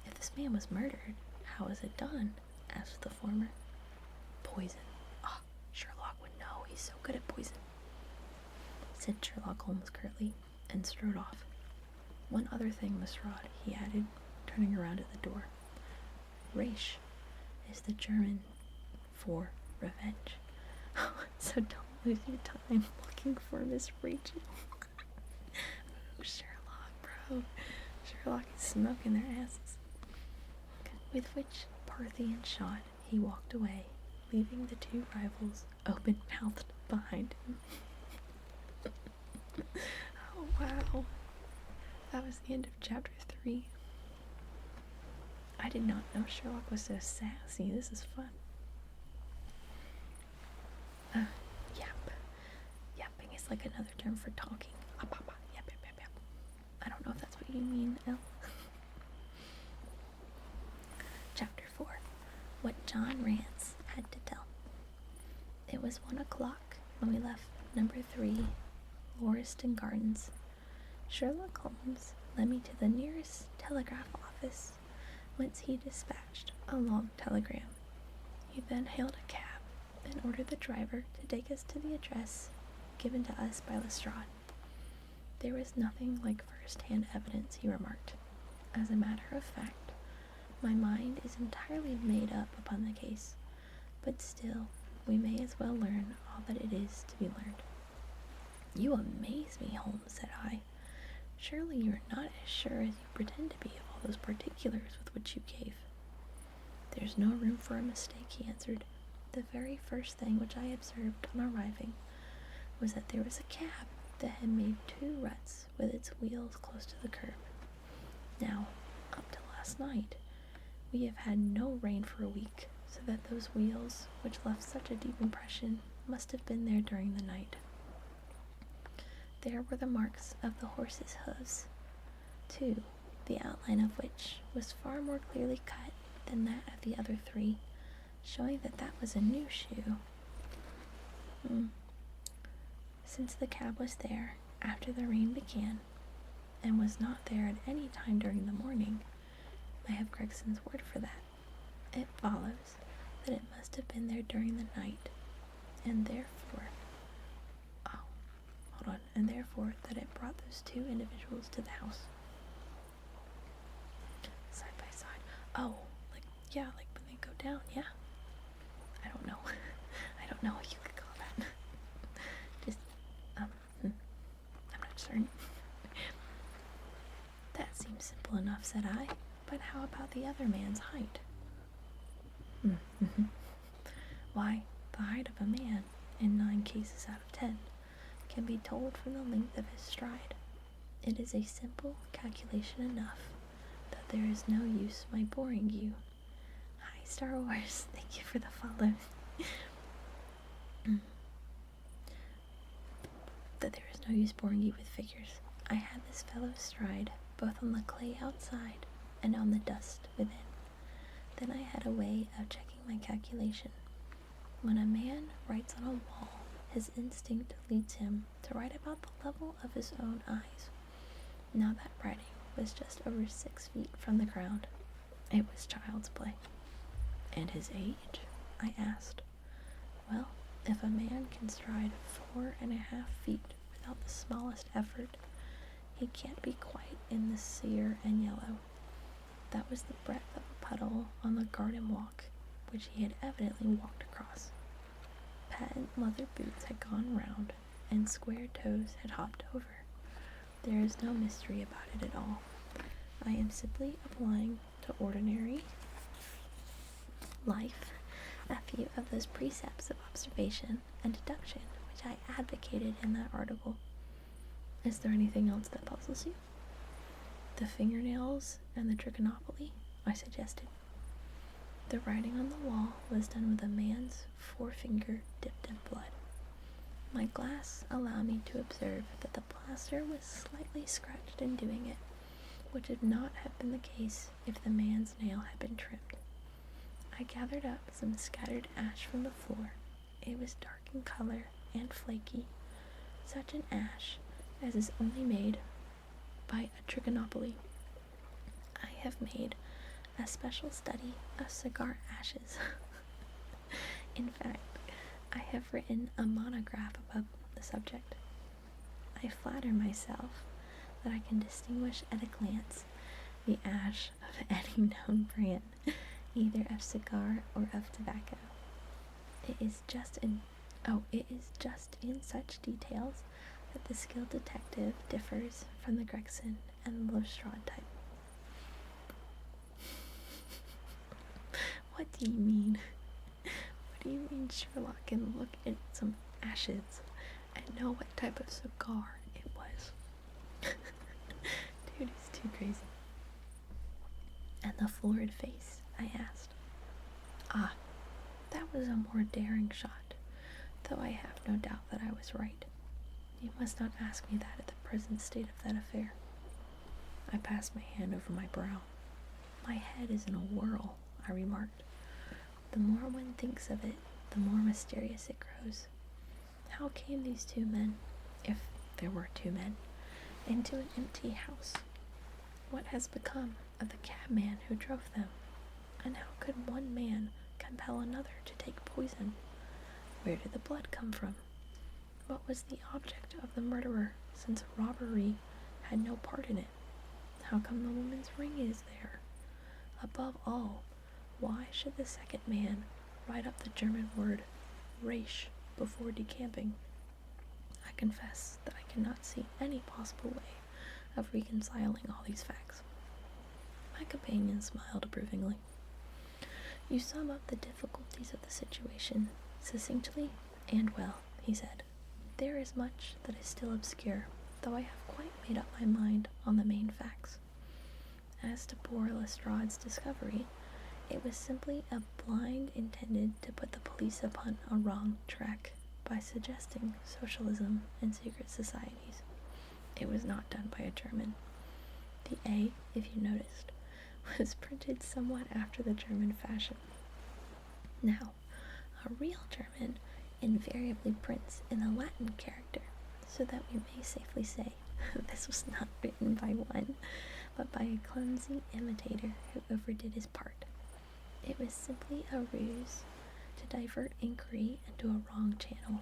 If this man was murdered, how was it done? Asked the former. Poison. Ah, Sherlock would know. He's so good at poison, said Sherlock Holmes curtly, and strode off. One other thing, Lestrade, he added, turning around at the door. Rache is the German for revenge. So don't lose your time looking for Miss Rachel. Oh, Sherlock, bro. Sherlock is smoking their asses. With which Parthian shot, he walked away, leaving the 2 rivals open-mouthed behind him. Oh, wow. That was the end of chapter 3. I did not know Sherlock was so sassy. This is fun. Yapping is like another term for talking. Yap. I don't know if that's what you mean, Elle. Chapter 4. What John Rance had to tell. It was 1 o'clock when we left number 3, Lauriston Gardens. Sherlock Holmes led me to the nearest telegraph office, whence he dispatched a long telegram. He then hailed a cab and ordered the driver to take us to the address given to us by Lestrade. There was nothing like first-hand evidence, he remarked. As a matter of fact, my mind is entirely made up upon the case, but still, we may as well learn all that it is to be learned. You amaze me, Holmes, said I. Surely you are not as sure as you pretend to be of all those particulars with which you gave. There's no room for a mistake, he answered. The very first thing which I observed on arriving was that there was a cab that had made 2 ruts with its wheels close to the curb. Now, up to last night, we have had no rain for a week, so that those wheels, which left such a deep impression, must have been there during the night. There were the marks of the horse's hooves, too, the outline of which was far more clearly cut than that of the other 3, showing that that was a new shoe. Since the cab was there after the rain began, and was not there at any time during the morning, I have Gregson's word for that. It follows that it must have been there during the night, and therefore that it brought those 2 individuals to the house. Side by side. Oh, like when they go down, yeah? I don't know. I don't know what you could call that. Just, I'm not certain. That seems simple enough, said I. But how about the other man's height? Why, the height of a man, in 9 cases out of 10, can be told from the length of his stride. It is a simple calculation enough, that there is no use my boring you. Hi, Star Wars. Thank you for the follow. That there is no use boring you with figures. I had this fellow's stride, both on the clay outside and on the dust within. Then I had a way of checking my calculation. When a man writes on a wall, his instinct leads him to write about the level of his own eyes. Now that writing was just over 6 feet from the ground, It was child's play. And his age? I asked. Well, if a man can stride 4.5 feet without the smallest effort, he can't be quite in the sere and yellow. That was the breadth of a puddle on the garden walk, which he had evidently walked across. Patent leather boots had gone round, and square toes had hopped over. There is no mystery about it at all. I am simply applying to ordinary life a few of those precepts of observation and deduction which I advocated in that article. Is there anything else that puzzles you? The fingernails and the trichinopoly, I suggested. The writing on the wall was done with a man's forefinger dipped in blood. My glass allowed me to observe that the plaster was slightly scratched in doing it, which would not have been the case if the man's nail had been trimmed. I gathered up some scattered ash from the floor. It was dark in color and flaky, such an ash as is only made by a trichinopoly. I have made a special study of cigar ashes. In fact, I have written a monograph about the subject. I flatter myself that I can distinguish at a glance the ash of any known brand, either of cigar or of tobacco. It is just in such details that the skilled detective differs from the Gregson and the Lestrade type. What do you mean? What do you mean Sherlock can look at some ashes and know what type of cigar it was? Dude, he's too crazy. And the florid face, I asked. Ah, that was a more daring shot, though I have no doubt that I was right. You must not ask me that at the present state of that affair. I passed my hand over my brow. My head is in a whirl, I remarked. The more one thinks of it, the more mysterious it grows. How came these two men, if there were two men, into an empty house? What has become of the cabman who drove them? And how could one man compel another to take poison? Where did the blood come from? What was the object of the murderer, since robbery had no part in it? How come the woman's ring is there? Above all, why should the second man write up the German word Reich before decamping? I confess that I cannot see any possible way of reconciling all these facts. My companion smiled approvingly. You sum up the difficulties of the situation succinctly and well, he said. There is much that is still obscure, though I have quite made up my mind on the main facts. As to poor Lestrade's discovery, it was simply a blind intended to put the police upon a wrong track by suggesting socialism and secret societies. It was not done by a German. The A, if you noticed, was printed somewhat after the German fashion. Now, a real German invariably prints in the Latin character, so that we may safely say this was not written by one, but by a clumsy imitator who overdid his part. It was simply a ruse to divert inquiry into a wrong channel.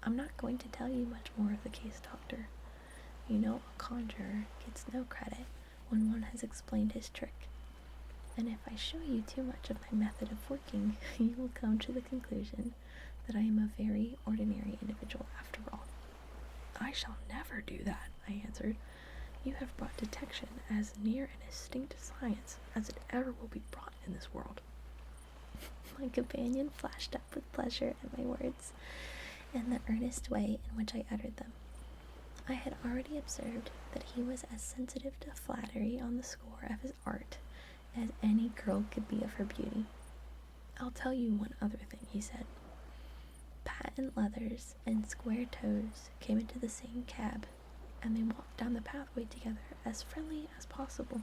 I'm not going to tell you much more of the case, Doctor. You know a conjurer gets no credit when one has explained his trick. And if I show you too much of my method of working, you will come to the conclusion that I am a very ordinary individual after all. I shall never do that, I answered. You have brought detection as near an extinct science as it ever will be brought in this world. My companion flashed up with pleasure at my words, and the earnest way in which I uttered them. I had already observed that he was as sensitive to flattery on the score of his art as any girl could be of her beauty. I'll tell you one other thing, he said. Patent leathers and square toes came into the same cab, and they walked down the pathway together as friendly as possible,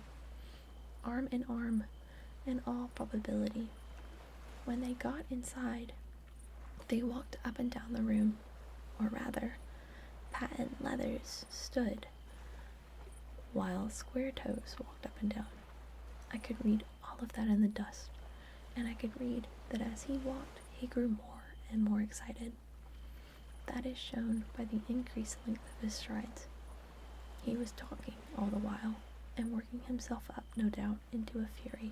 arm in arm, in all probability. When they got inside, they walked up and down the room, or rather, Patent leathers stood, while square toes walked up and down. I could read all all of that in the dust, and I could read that as he walked, he grew more and more excited. That is shown by the increased length of his strides. He was talking all the while, and working himself up, no doubt, into a fury.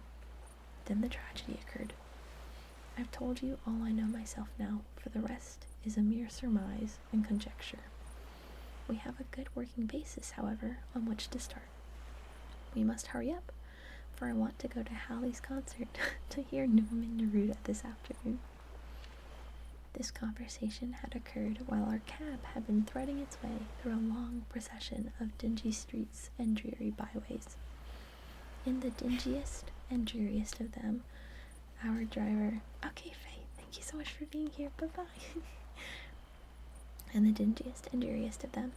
Then the tragedy occurred. I've told you all I know myself now, for the rest is a mere surmise and conjecture. We have a good working basis, however, on which to start. We must hurry up, for I want to go to Hallie's concert to hear Norman Neruda this afternoon. This conversation had occurred while our cab had been threading its way through a long procession of dingy streets and dreary byways. In the dingiest and dreariest of them, our driver... Okay, Faye, thank you so much for being here. Bye-bye. In the dingiest and dreariest of them,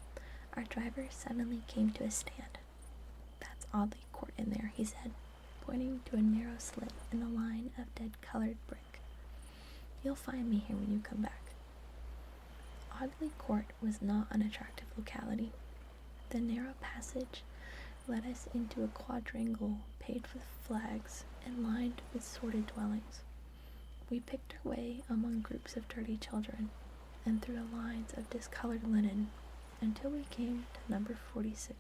our driver suddenly came to a stand. That's oddly court in there, he said, pointing to a narrow slit in the line of dead-colored brick. You'll find me here when you come back. Audley Court was not an attractive locality. The narrow passage led us into a quadrangle paved with flags and lined with sordid dwellings. We picked our way among groups of dirty children and through lines of discolored linen until we came to number 46,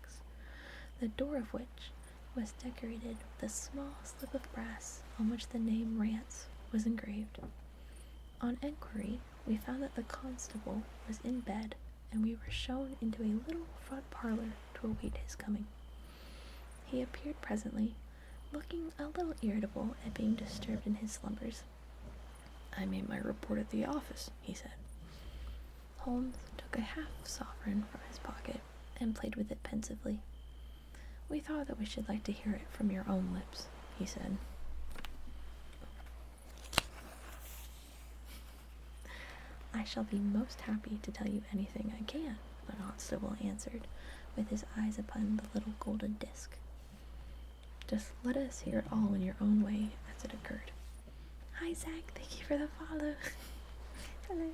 the door of which was decorated with a small slip of brass on which the name Rance was engraved. On enquiry, we found that the constable was in bed, and we were shown into a little front parlor to await his coming. He appeared presently, looking a little irritable at being disturbed in his slumbers. I made my report at the office, he said. Holmes took a half-sovereign from his pocket and played with it pensively. We thought that we should like to hear it from your own lips, he said. I shall be most happy to tell you anything I can, the constable answered, with his eyes upon the little golden disc. Just let us hear it all in your own way as it occurred. Hi, Zach. Thank you for the follow. Hello.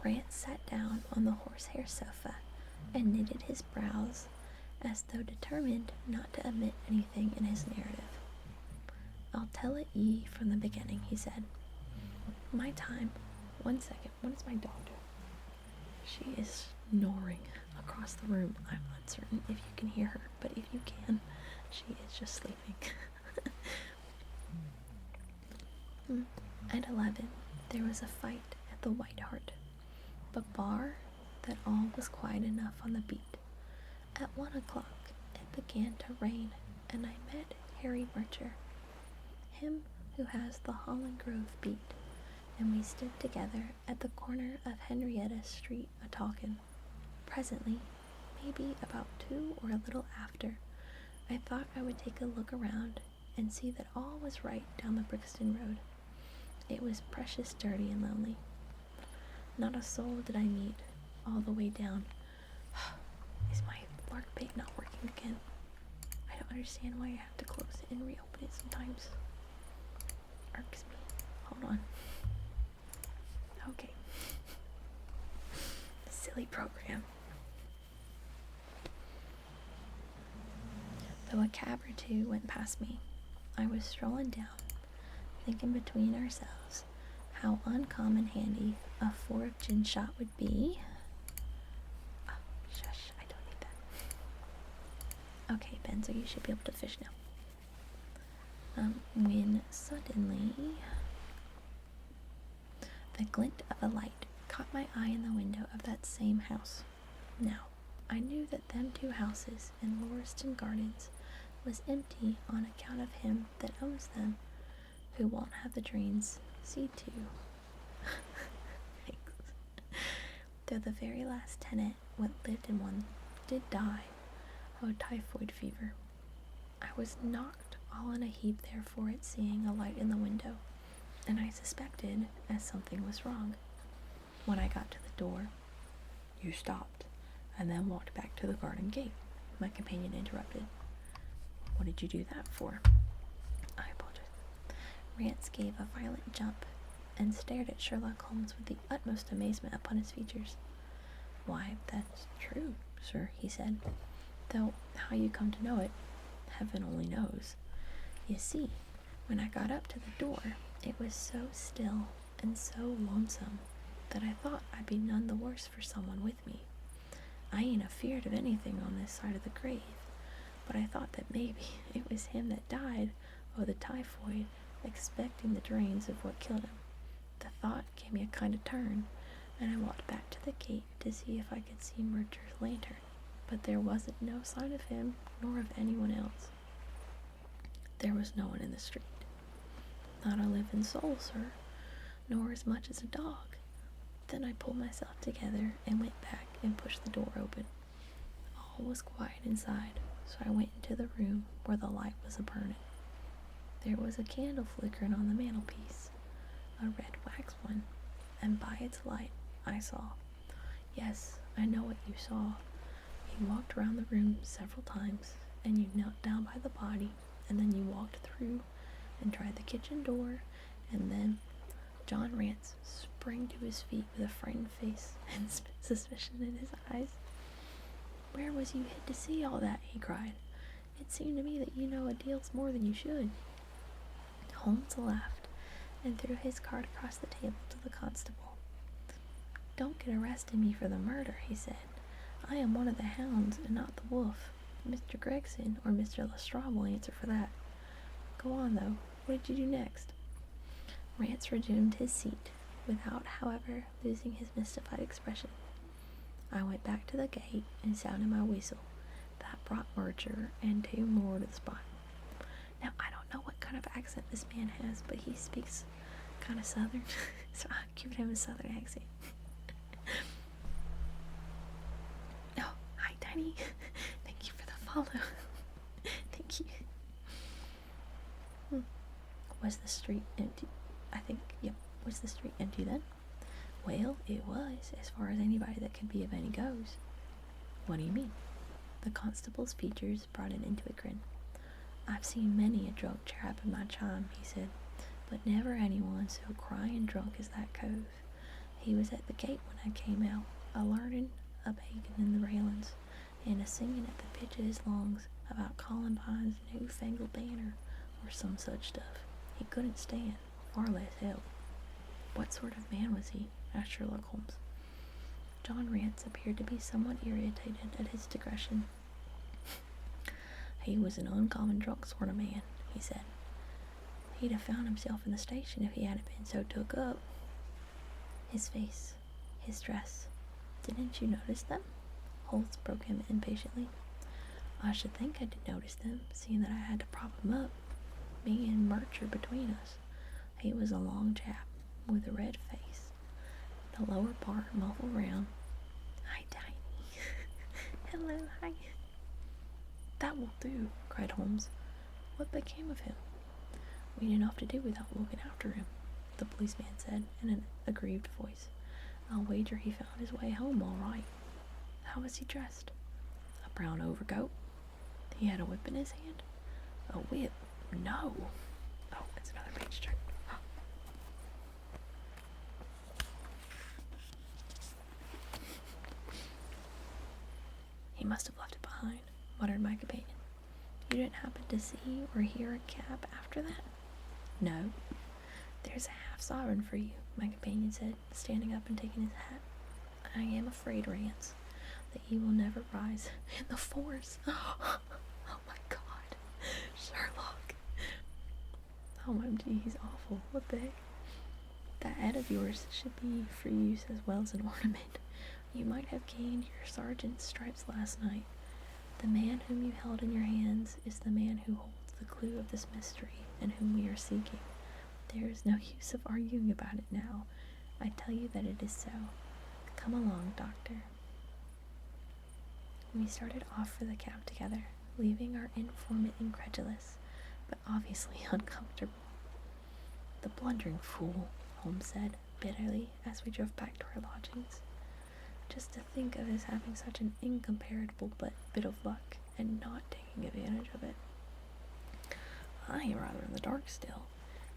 Rance sat down on the horsehair sofa and knitted his brows as though determined not to omit anything in his narrative. I'll tell it ye from the beginning, he said. My time. 1 second. What is my dog doing? She is snoring across the room. I'm uncertain if you can hear her, but if you can, she is just sleeping. At 11, there was a fight at the White Hart, but bar that all was quiet enough on the beat. At 1 o'clock, it began to rain, and I met Harry Mercher, him who has the Holland Grove beat, and we stood together at the corner of Henrietta Street a-talkin'. Presently, maybe about 2 or a little after, I thought I would take a look around and see that all was right down the Brixton Road. It was precious dirty and lonely. Not a soul did I meet all the way down. Is my lark bait not working again? I don't understand why I have to close it and reopen it sometimes. Irks me. Hold on. Okay. Silly program. Though a cab or two went past me, I was strolling down, thinking between ourselves how uncommon handy a 4 of gin shot would be. Oh, shush, I don't need that. Okay, Ben, so you should be able to fish now. When suddenly the glint of a light caught my eye in the window of that same house. Now, I knew that them 2 houses in Lauriston Gardens was empty on account of him that owns them, who won't have the drains see to. Thanks. Though the very last tenant what lived in one did die of typhoid fever. I was knocked all in a heap therefore at seeing a light in the window, and I suspected as something was wrong. When I got to the door, you stopped, and then walked back to the garden gate, my companion interrupted. What did you do that for? I apologized. Rance gave a violent jump and stared at Sherlock Holmes with the utmost amazement upon his features. Why, that's true, sir, he said, though how you come to know it heaven only knows. You see, when I got up to the door, it was so still and so lonesome that I thought I'd be none the worse for someone with me. I ain't afeard of anything on this side of the grave, but I thought that maybe it was him that died o' the typhoid, expecting the drains of what killed him. The thought gave me a kind of turn, and I walked back to the gate to see if I could see Murcher's lantern, but there wasn't no sign of him nor of anyone else. There was no one in the street. Not a living soul, sir, nor as much as a dog. Then I pulled myself together and went back and pushed the door open. All was quiet inside, so I went into the room where the light was a-burning. There was a candle flickering on the mantelpiece, a red wax one, and by its light I saw. Yes, I know what you saw. You walked around the room several times, and you knelt down by the body, and then you walked through and tried the kitchen door, and then John Rance sprang to his feet with a frightened face and suspicion in his eyes. "Where was you hid to see all that?" he cried. "It seemed to me that you know a deal more than you should." Holmes laughed and threw his card across the table to the constable. "Don't get arrested me for the murder," he said. "I am one of the hounds and not the wolf. Mr. Gregson or Mr. Lestrade will answer for that. Go on, though. What did you do next?" Rance resumed his seat, without, however, losing his mystified expression. "I went back to the gate and sounded my whistle. That brought Murcher and two more to the spot. Now, I don't know what kind of accent this man has, but he speaks kind of southern, so I've given him a southern accent. Oh, hi, Tiny. Thank you for the follow. Thank you. Was the street empty? Was the street empty then? Well, it was, as far as anybody that can be of any goes. What do you mean? The constable's features brought it into a grin. I've seen many a drunk chap in my time, he said, but never anyone so crying drunk as that cove. He was at the gate when I came out, a-learning, a-begging in the railings, and a-singing at the pitch of his lungs about Columbine's new-fangled banner, or some such stuff. He couldn't stand, far less help. What sort of man was he? Asked Sherlock Holmes. John Rance appeared to be somewhat irritated at his digression. He was an uncommon drunk sort of man, he said. He'd have found himself in the station if he hadn't been so took up. His face, his dress. Didn't you notice them? Holmes broke him impatiently. I should think I did notice them, seeing that I had to prop him up. Me and Murcher between us. He was a long chap, with a red face, the lower part muffled round. Hi, Tiny. Hello, hi. That will do, cried Holmes. What became of him? We'd enough to do without looking after him, the policeman said in an aggrieved voice. I'll wager he found his way home all right. How was he dressed? A brown overcoat. He had a whip in his hand. A whip? No. Oh, it's another page turn. He must have left it behind, muttered my companion. You didn't happen to see or hear a cab after that? No. There's a half-sovereign for you, my companion said, standing up and taking his hat. I am afraid, Rance, that you will never rise in the force. Oh my God, Sherlock. OMG, he's awful. What the heck? That hat of yours should be for use as well as an ornament. You might have gained your sergeant's stripes last night. The man whom you held in your hands is the man who holds the clue of this mystery and whom we are seeking. There is no use of arguing about it now. I tell you that it is so. Come along, Doctor. We started off for the cab together, leaving our informant incredulous, but obviously uncomfortable. The blundering fool, Holmes said bitterly as we drove back to our lodgings. Just to think of his having such an incomparable bit of luck and not taking advantage of it. I am rather in the dark still.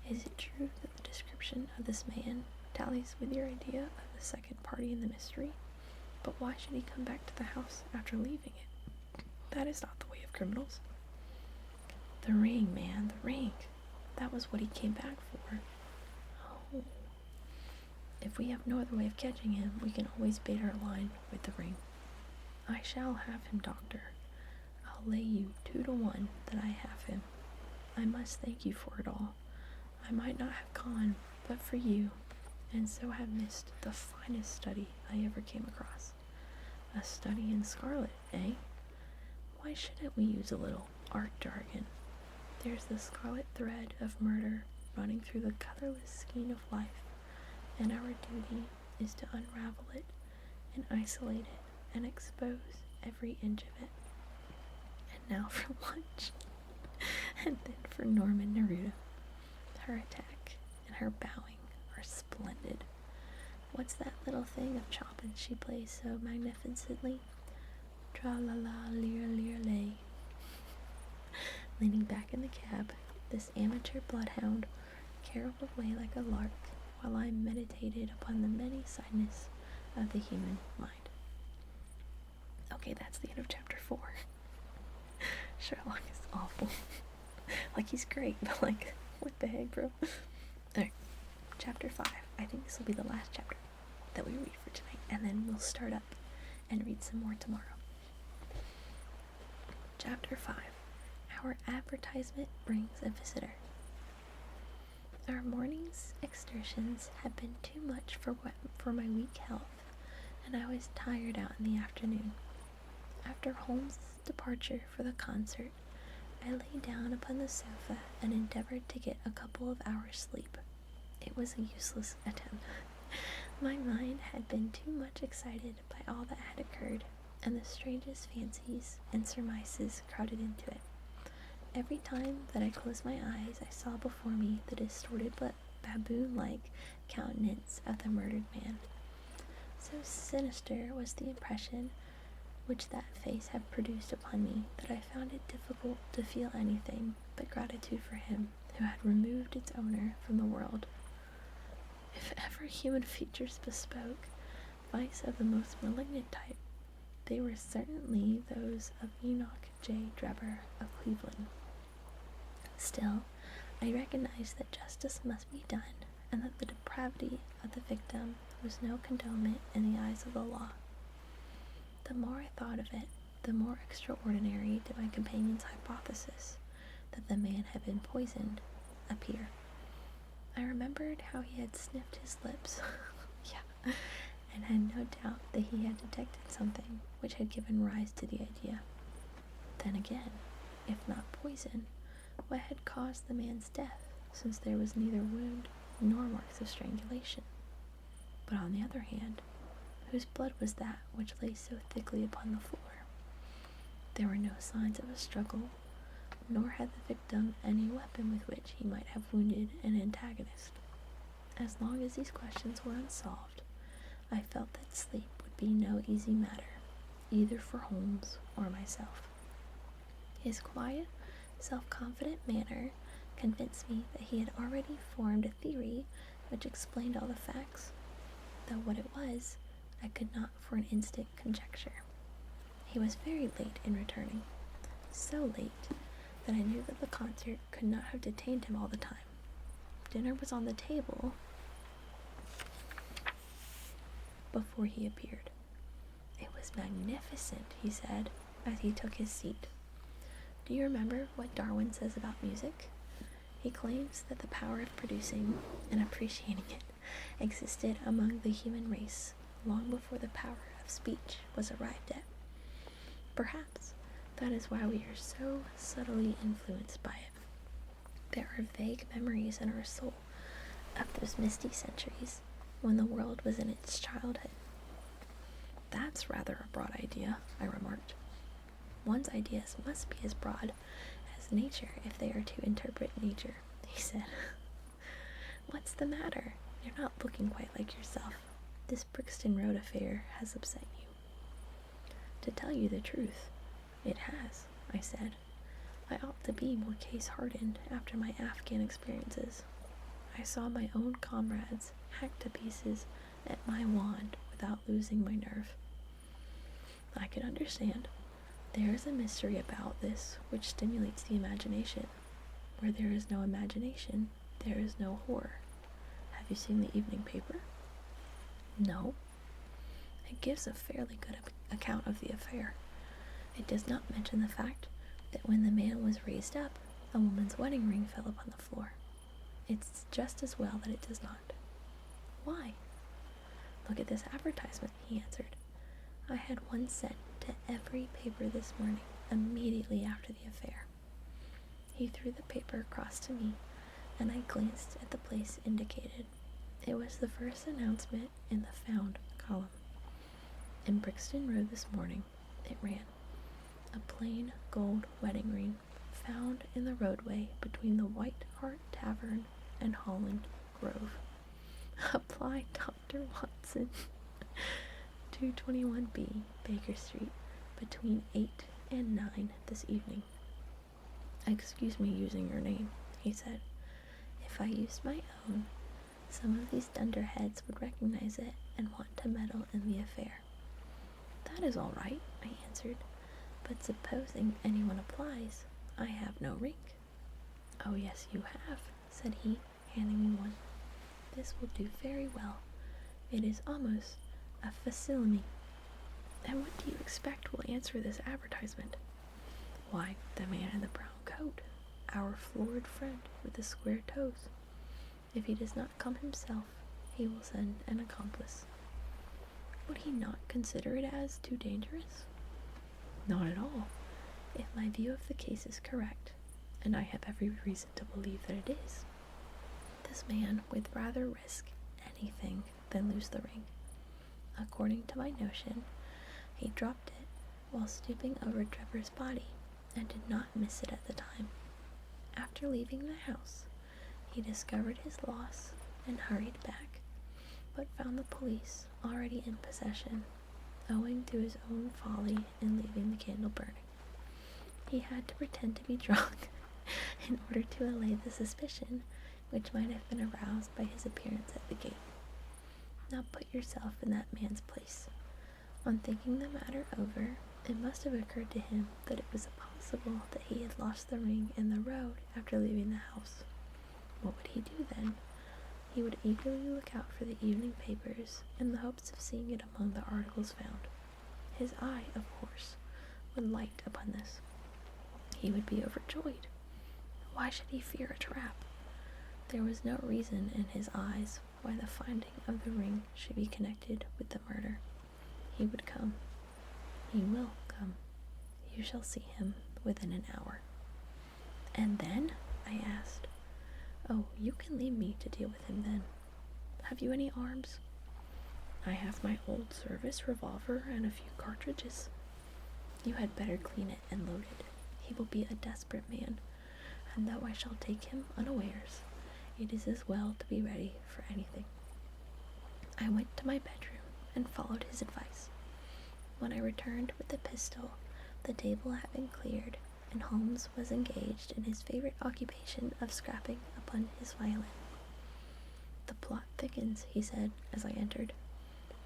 Is it true that the description of this man tallies with your idea of the second party in the mystery? But why should he come back to the house after leaving it? That is not the way of criminals. The ring, man, the ring. That was what he came back for. Oh. If we have no other way of catching him, we can always bait our line with the ring. I shall have him, Doctor. I'll lay you 2 to 1 that I have him. I must thank you for it all. I might not have gone but for you, and so have missed the finest study I ever came across. A study in Scarlet, eh? Why shouldn't we use a little art jargon? There's the scarlet thread of murder running through the colorless skein of life, and our duty is to unravel it and isolate it and expose every inch of it. And now for lunch. And then for Norman Neruda. Her attack and her bowing are splendid. What's that little thing of Chopin she plays so magnificently? Tra-la-la, leer-leer-lay. Leaning back in the cab, this amateur bloodhound caroled away like a lark while I meditated upon the many-sidedness of the human mind. Okay, that's the end of chapter 4. Sherlock is awful. Like, he's great, but like, what the heck, bro? Alright, chapter 5. I think this will be the last chapter that we read for tonight, and then we'll start up and read some more tomorrow. Chapter 5. Our advertisement brings a visitor. Our morning's excursions had been too much for my weak health, and I was tired out in the afternoon. After Holmes' departure for the concert, I lay down upon the sofa and endeavored to get a couple of hours' sleep. It was a useless attempt. My mind had been too much excited by all that had occurred, and the strangest fancies and surmises crowded into it. Every time that I closed my eyes, I saw before me the distorted but baboon-like countenance of the murdered man. So sinister was the impression which that face had produced upon me that I found it difficult to feel anything but gratitude for him who had removed its owner from the world. If ever human features bespoke vice of the most malignant type, they were certainly those of Enoch J. Drebber of Cleveland. Still, I recognized that justice must be done, and that the depravity of the victim was no condonement in the eyes of the law. The more I thought of it, the more extraordinary did my companion's hypothesis that the man had been poisoned appear. I remembered how he had sniffed his lips, and had no doubt that he had detected something which had given rise to the idea. Then again, if not poison, what had caused the man's death, since there was neither wound nor marks of strangulation? But on the other hand, whose blood was that which lay so thickly upon the floor? There were no signs of a struggle, nor had the victim any weapon with which he might have wounded an antagonist. As long as these questions were unsolved, I felt that sleep would be no easy matter, either for Holmes or myself. His quiet, self-confident manner convinced me that he had already formed a theory which explained all the facts, though what it was, I could not for an instant conjecture. He was very late in returning, so late that I knew that the concert could not have detained him all the time. Dinner was on the table before he appeared. It was magnificent, he said, as he took his seat. Do you remember what Darwin says about music? He claims that the power of producing and appreciating it existed among the human race long before the power of speech was arrived at. Perhaps that is why we are so subtly influenced by it. There are vague memories in our soul of those misty centuries when the world was in its childhood. That's rather a broad idea, I remarked. One's ideas must be as broad as nature if they are to interpret nature, he said. What's the matter? You're not looking quite like yourself. This Brixton Road affair has upset you. To tell you the truth, it has, I said. I ought to be more case-hardened after my Afghan experiences. I saw my own comrades hacked to pieces at my wand without losing my nerve. I could understand. There is a mystery about this which stimulates the imagination. Where there is no imagination, there is no horror. Have you seen the evening paper? No. It gives a fairly good account of the affair. It does not mention the fact that when the man was raised up, a woman's wedding ring fell upon the floor. It's just as well that it does not. Why? Look at this advertisement, he answered. I had one sent to every paper this morning, immediately after the affair. He threw the paper across to me, and I glanced at the place indicated. It was the first announcement in the Found column. In Brixton Road this morning, it ran, a plain gold wedding ring found in the roadway between the White Hart Tavern and Holland Grove. Apply Dr. Watson, 221B, Baker Street, between 8 and 9 this evening. Excuse me using your name, he said. If I used my own, some of these dunderheads would recognize it and want to meddle in the affair. That is all right, I answered, but supposing anyone applies, I have no ring. Oh yes, you have, said he, handing me one. This will do very well. It is almost a facsimile. And what do you expect will answer this advertisement? Why, the man in the brown coat, our florid friend with the square toes. If he does not come himself, he will send an accomplice. Would he not consider it as too dangerous? Not at all. If my view of the case is correct, and I have every reason to believe that it is, this man would rather risk anything than lose the ring. According to my notion, he dropped it while stooping over Trevor's body and did not miss it at the time. After leaving the house, he discovered his loss and hurried back, but found the police already in possession, owing to his own folly in leaving the candle burning. He had to pretend to be drunk in order to allay the suspicion which might have been aroused by his appearance at the gate. Now put yourself in that man's place. On thinking the matter over, it must have occurred to him that it was possible that he had lost the ring in the road after leaving the house. What would he do then? He would eagerly look out for the evening papers in the hopes of seeing it among the articles found. His eye, of course, would light upon this. He would be overjoyed. Why should he fear a trap? There was no reason in his eyes why the finding of the ring should be connected with the murder. He would come. He will come. You shall see him within an hour. And then? I asked. Oh, you can leave me to deal with him then. Have you any arms? I have my old service revolver and a few cartridges. You had better clean it and load it. He will be a desperate man, and though I shall take him unawares, it is as well to be ready for anything. I went to my bedroom and followed his advice. When I returned with the pistol, the table had been cleared, and Holmes was engaged in his favorite occupation of scrapping upon his violin. The plot thickens, he said as I entered.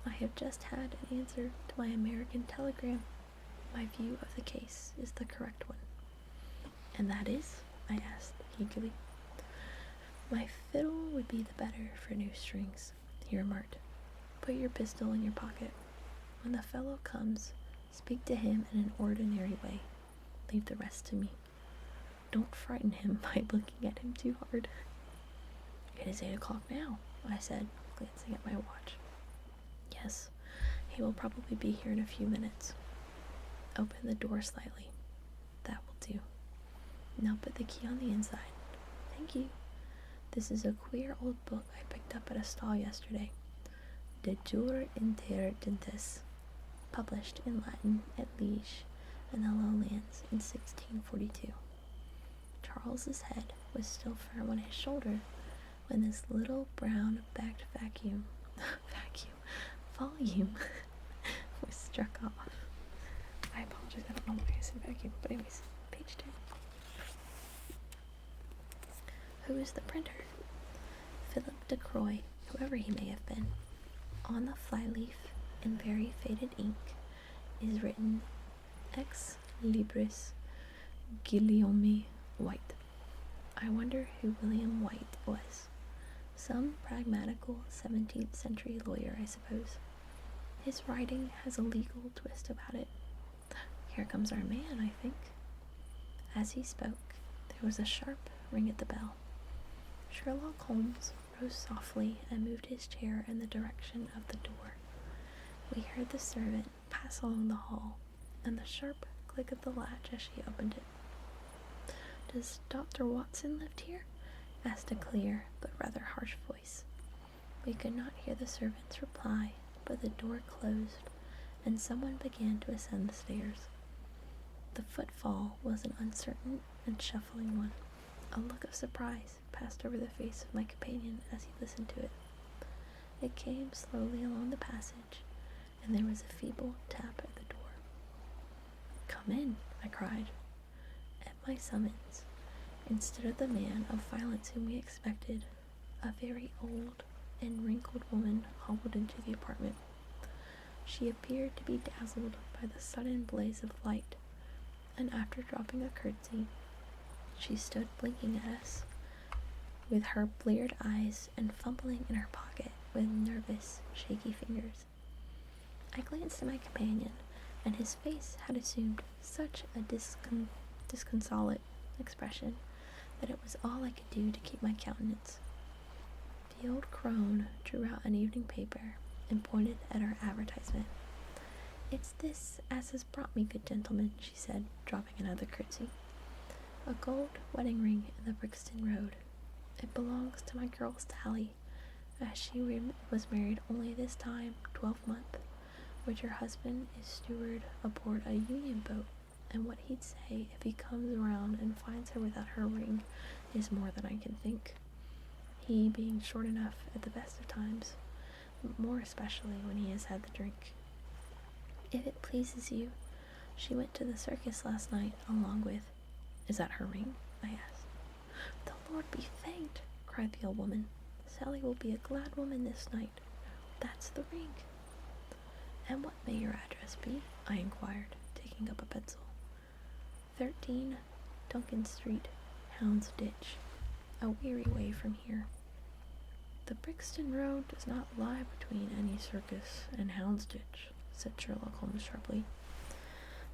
I have just had an answer to my American telegram. My view of the case is the correct one. And that is? I asked eagerly. My fiddle would be the better for new strings, he remarked. Put your pistol in your pocket. When the fellow comes, speak to him in an ordinary way. Leave the rest to me. Don't frighten him by looking at him too hard. It is 8 o'clock now, I said, glancing at my watch. Yes, he will probably be here in a few minutes. Open the door slightly. That will do. Now put the key on the inside. Thank you. This is a queer old book I picked up at a stall yesterday. De Jure Inter Gentes, published in Latin at Liege in the Lowlands in 1642. Charles's head was still firm on his shoulder when this little brown-backed volume was struck off. I apologize, I don't know why I said vacuum, but anyways, page 2. Who is the printer? Philip de Croix, whoever he may have been. On the flyleaf, in very faded ink, is written Ex Libris Guillaume White. I wonder who William White was. Some pragmatical 17th century lawyer, I suppose. His writing has a legal twist about it. Here comes our man, I think. As he spoke, there was a sharp ring at the bell. Sherlock Holmes rose softly and moved his chair in the direction of the door. We heard the servant pass along the hall, and the sharp click of the latch as she opened it. "Does Dr. Watson live here?" asked a clear but rather harsh voice. We could not hear the servant's reply, but the door closed, and someone began to ascend the stairs. The footfall was an uncertain and shuffling one. A look of surprise passed over the face of my companion as he listened to it. It came slowly along the passage, and there was a feeble tap at the door. "Come in," I cried. At my summons, instead of the man of violence whom we expected, a very old and wrinkled woman hobbled into the apartment. She appeared to be dazzled by the sudden blaze of light, and after dropping a curtsy, she stood blinking at us with her bleared eyes and fumbling in her pocket with nervous, shaky fingers. I glanced at my companion, and his face had assumed such a disconsolate expression that it was all I could do to keep my countenance. The old crone drew out an evening paper and pointed at our advertisement. "It's this as has brought me, good gentleman," she said, dropping another curtsy. "A gold wedding ring in the Brixton Road. It belongs to my girl Sally, as she was married only this time 12-month, which her husband is steward aboard a Union boat, and what he'd say if he comes around and finds her without her ring is more than I can think. He being short enough at the best of times, more especially when he has had the drink. If it pleases you, she went to the circus last night along with—" "Is that her ring?" I asked. "The Lord be thanked," cried the old woman. "Sally will be a glad woman this night. That's the ring." "And what may your address be?" I inquired, taking up a pencil. 13 Duncan Street, Houndsditch, a weary way from here." "The Brixton Road does not lie between any circus and Houndsditch," said Sherlock Holmes sharply.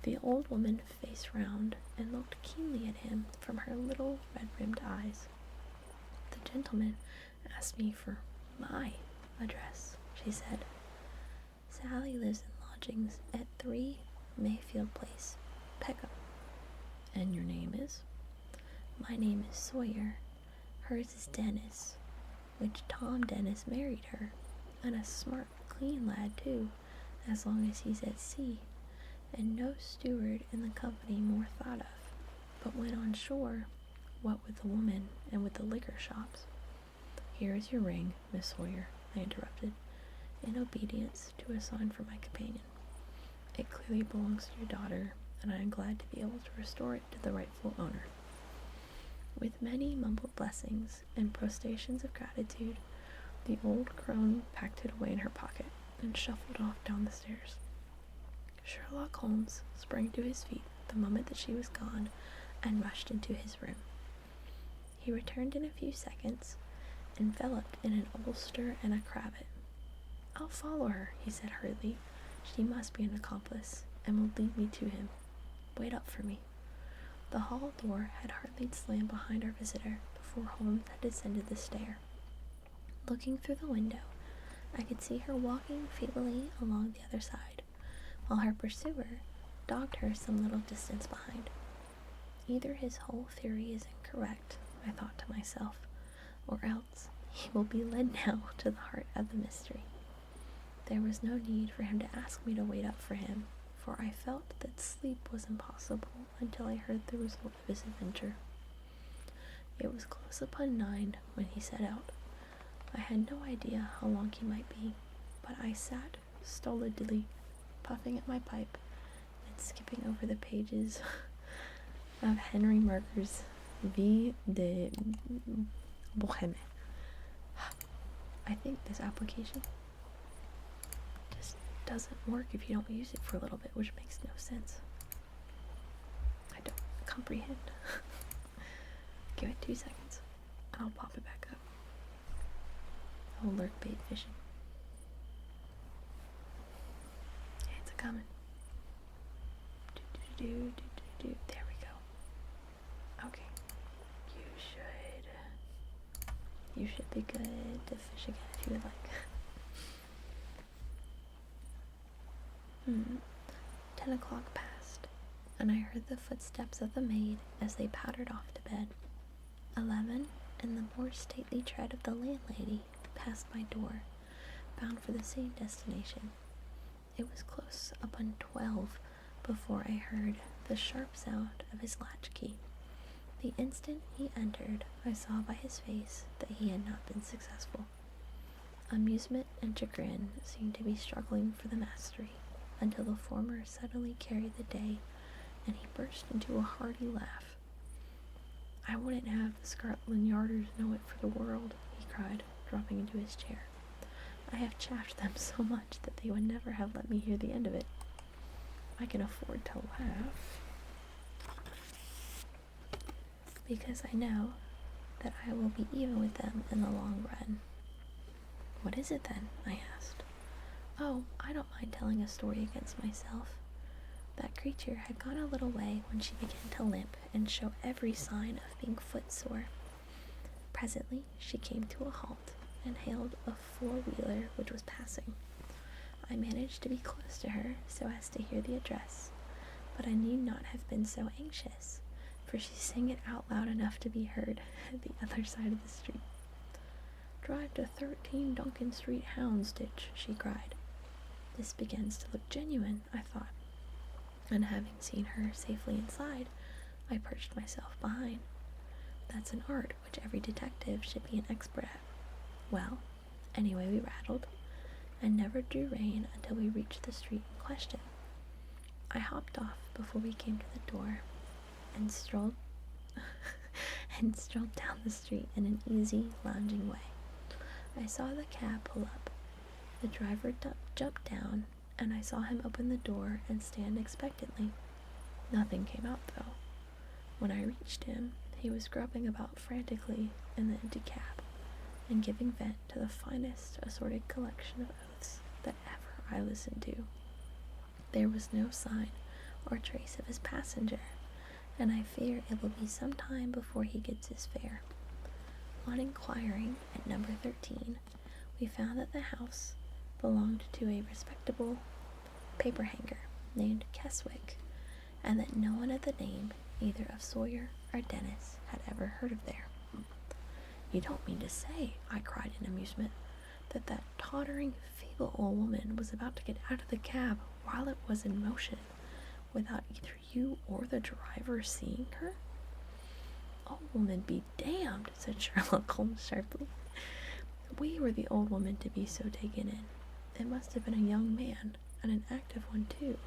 The old woman faced round and looked keenly at him from her little red-rimmed eyes. "The gentleman asked me for my address," she said. "Sally lives in lodgings at 3 Mayfield Place, Peckham." "And your name is?" "My name is Sawyer. Hers is Dennis, which Tom Dennis married her, and a smart, clean lad, too, as long as he's at sea, and no steward in the company more thought of. But when on shore, what with the woman and with the liquor shops—" "Here is your ring, Miss Sawyer," I interrupted, in obedience to a sign from my companion. "It clearly belongs to your daughter, and I am glad to be able to restore it to the rightful owner." With many mumbled blessings and protestations of gratitude, the old crone packed it away in her pocket and shuffled off down the stairs. Sherlock Holmes sprang to his feet the moment that she was gone and rushed into his room. He returned in a few seconds, enveloped in an ulster and a cravat. "I'll follow her," he said hurriedly. "She must be an accomplice, and will lead me to him. Wait up for me." The hall door had hardly slammed behind our visitor before Holmes had descended the stair. Looking through the window, I could see her walking feebly along the other side, while her pursuer dogged her some little distance behind. Either his whole theory is incorrect, I thought to myself, or else he will be led now to the heart of the mystery. There was no need for him to ask me to wait up for him, for I felt that sleep was impossible until I heard the result of his adventure. It was close upon 9 when he set out. I had no idea how long he might be, but I sat stolidly, puffing at my pipe and skipping over the pages of Henry Marker's Vie de Bohème. I think this application just doesn't work if you don't use it for a little bit, which makes no sense. comprehend. Give it 2 seconds, and I'll pop it back up. Alert bait fishing. It's a coming. There we go. Okay. You should be good to fish again if you would like. 10 o'clock passed, and I heard the footsteps of the maid as they pattered off to bed. 11, and the more stately tread of the landlady passed my door, bound for the same destination. It was close upon 12 before I heard the sharp sound of his latchkey. The instant he entered, I saw by his face that he had not been successful. Amusement and chagrin seemed to be struggling for the mastery, until the former suddenly carried the day, and he burst into a hearty laugh. "I wouldn't have the Scotland Yarders know it for the world," he cried, dropping into his chair. "I have chaffed them so much that they would never have let me hear the end of it. I can afford to laugh, because I know that I will be even with them in the long run." "What is it then?" I asked. "Oh, I don't mind telling a story against myself. That creature had gone a little way when she began to limp and show every sign of being footsore. Presently she came to a halt and hailed a four-wheeler which was passing. I managed to be close to her so as to hear the address, but I need not have been so anxious, for she sang it out loud enough to be heard at the other side of the street. 'Drive to 13 Duncan Street, Houndsditch,' she cried. This begins to look genuine, I thought, and having seen her safely inside, I perched myself behind. That's an art which every detective should be an expert at. Well, anyway, we rattled, and never drew rein until we reached the street in question. I hopped off before we came to the door, and strolled down the street in an easy, lounging way. I saw the cab pull up. The driver jumped down, and I saw him open the door and stand expectantly. Nothing came out, though. When I reached him, he was groping about frantically in the empty cab, and giving vent to the finest assorted collection of oaths that ever I listened to. There was no sign or trace of his passenger, and I fear it will be some time before he gets his fare. On inquiring at number 13, we found that the house belonged to a respectable paperhanger named Keswick, and that no one of the name, either of Sawyer or Dennis, had ever heard of there. "You don't mean to say," I cried in amusement, that tottering, feeble old woman was about to get out of the cab while it was in motion, without either you or the driver seeing her? "Old woman be damned," said Sherlock Holmes sharply. We were the old woman to be so taken in. It must have been a young man, and an active one too,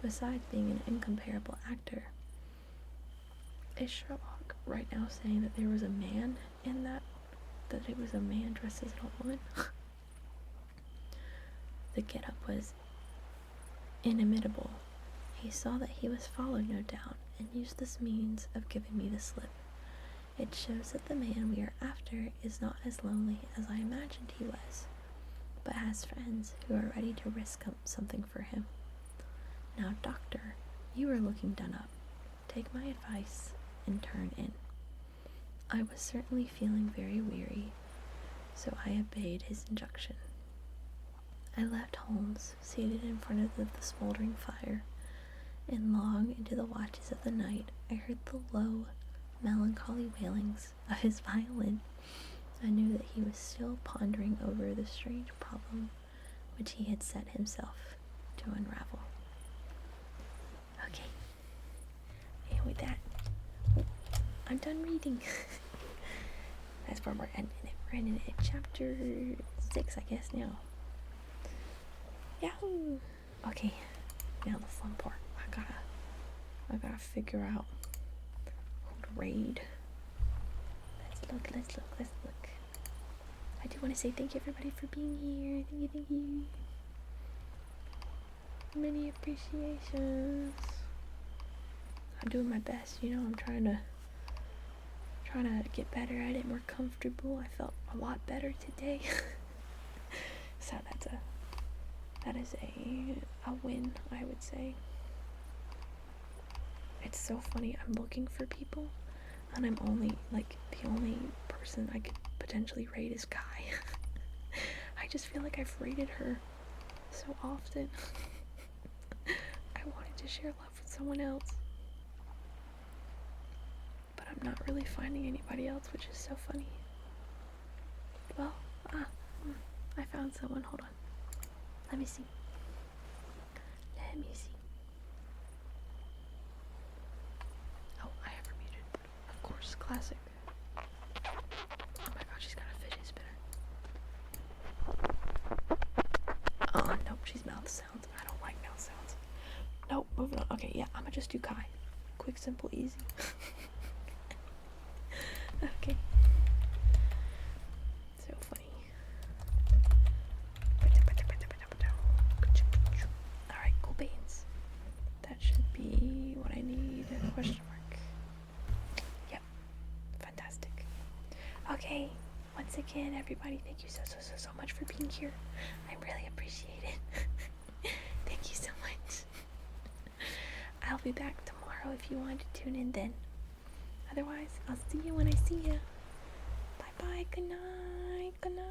besides being an incomparable actor. Is Sherlock right now saying that there was a man in that it was a man dressed as an old woman? The get-up was inimitable. He saw that he was followed, no doubt, and used this means of giving me the slip. It shows that the man we are after is not as lonely as I imagined he was, but has friends who are ready to risk something for him. Now, doctor, you are looking done up. Take my advice and turn in." I was certainly feeling very weary, so I obeyed his injunction. I left Holmes seated in front of the smoldering fire, and long into the watches of the night I heard the low, melancholy wailings of his violin. I knew that he was still pondering over the strange problem which he had set himself to unravel. Okay, and with that, I'm done reading. That's where we're ending it. We're ending it at chapter 6, I guess, now. Yahoo! Okay, now the fun part. I gotta figure out who to raid. Let's look. I do want to say thank you everybody for being here. Thank you. Many appreciations. I'm doing my best, you know. I'm trying to get better at it, more comfortable. I felt a lot better today. So that is a win, I would say. It's so funny. I'm looking for people, and I'm only like the only person I could potentially rate is Kai. I just feel like I've rated her so often. I wanted to share love with someone else, but I'm not really finding anybody else, which is so funny. Well, I found someone. Hold on. Let me see. Oh, I have her muted. Of course, classic. Oh my god, she's got a fidget spinner. Oh, nope, she's mouth sounds. I don't like mouth sounds. Nope, moving on. Okay, yeah, I'm gonna just do Kai. Quick, simple, easy. Okay. So funny. Alright, cool beans. That should be what I need. Question mark. Yep. Fantastic. Okay. Once again, everybody, thank you so much for being here. I really appreciate it. Thank you so much. I'll be back tomorrow if you want to tune in then. Otherwise, I'll see you when I see you. Bye bye. Good night. Good night.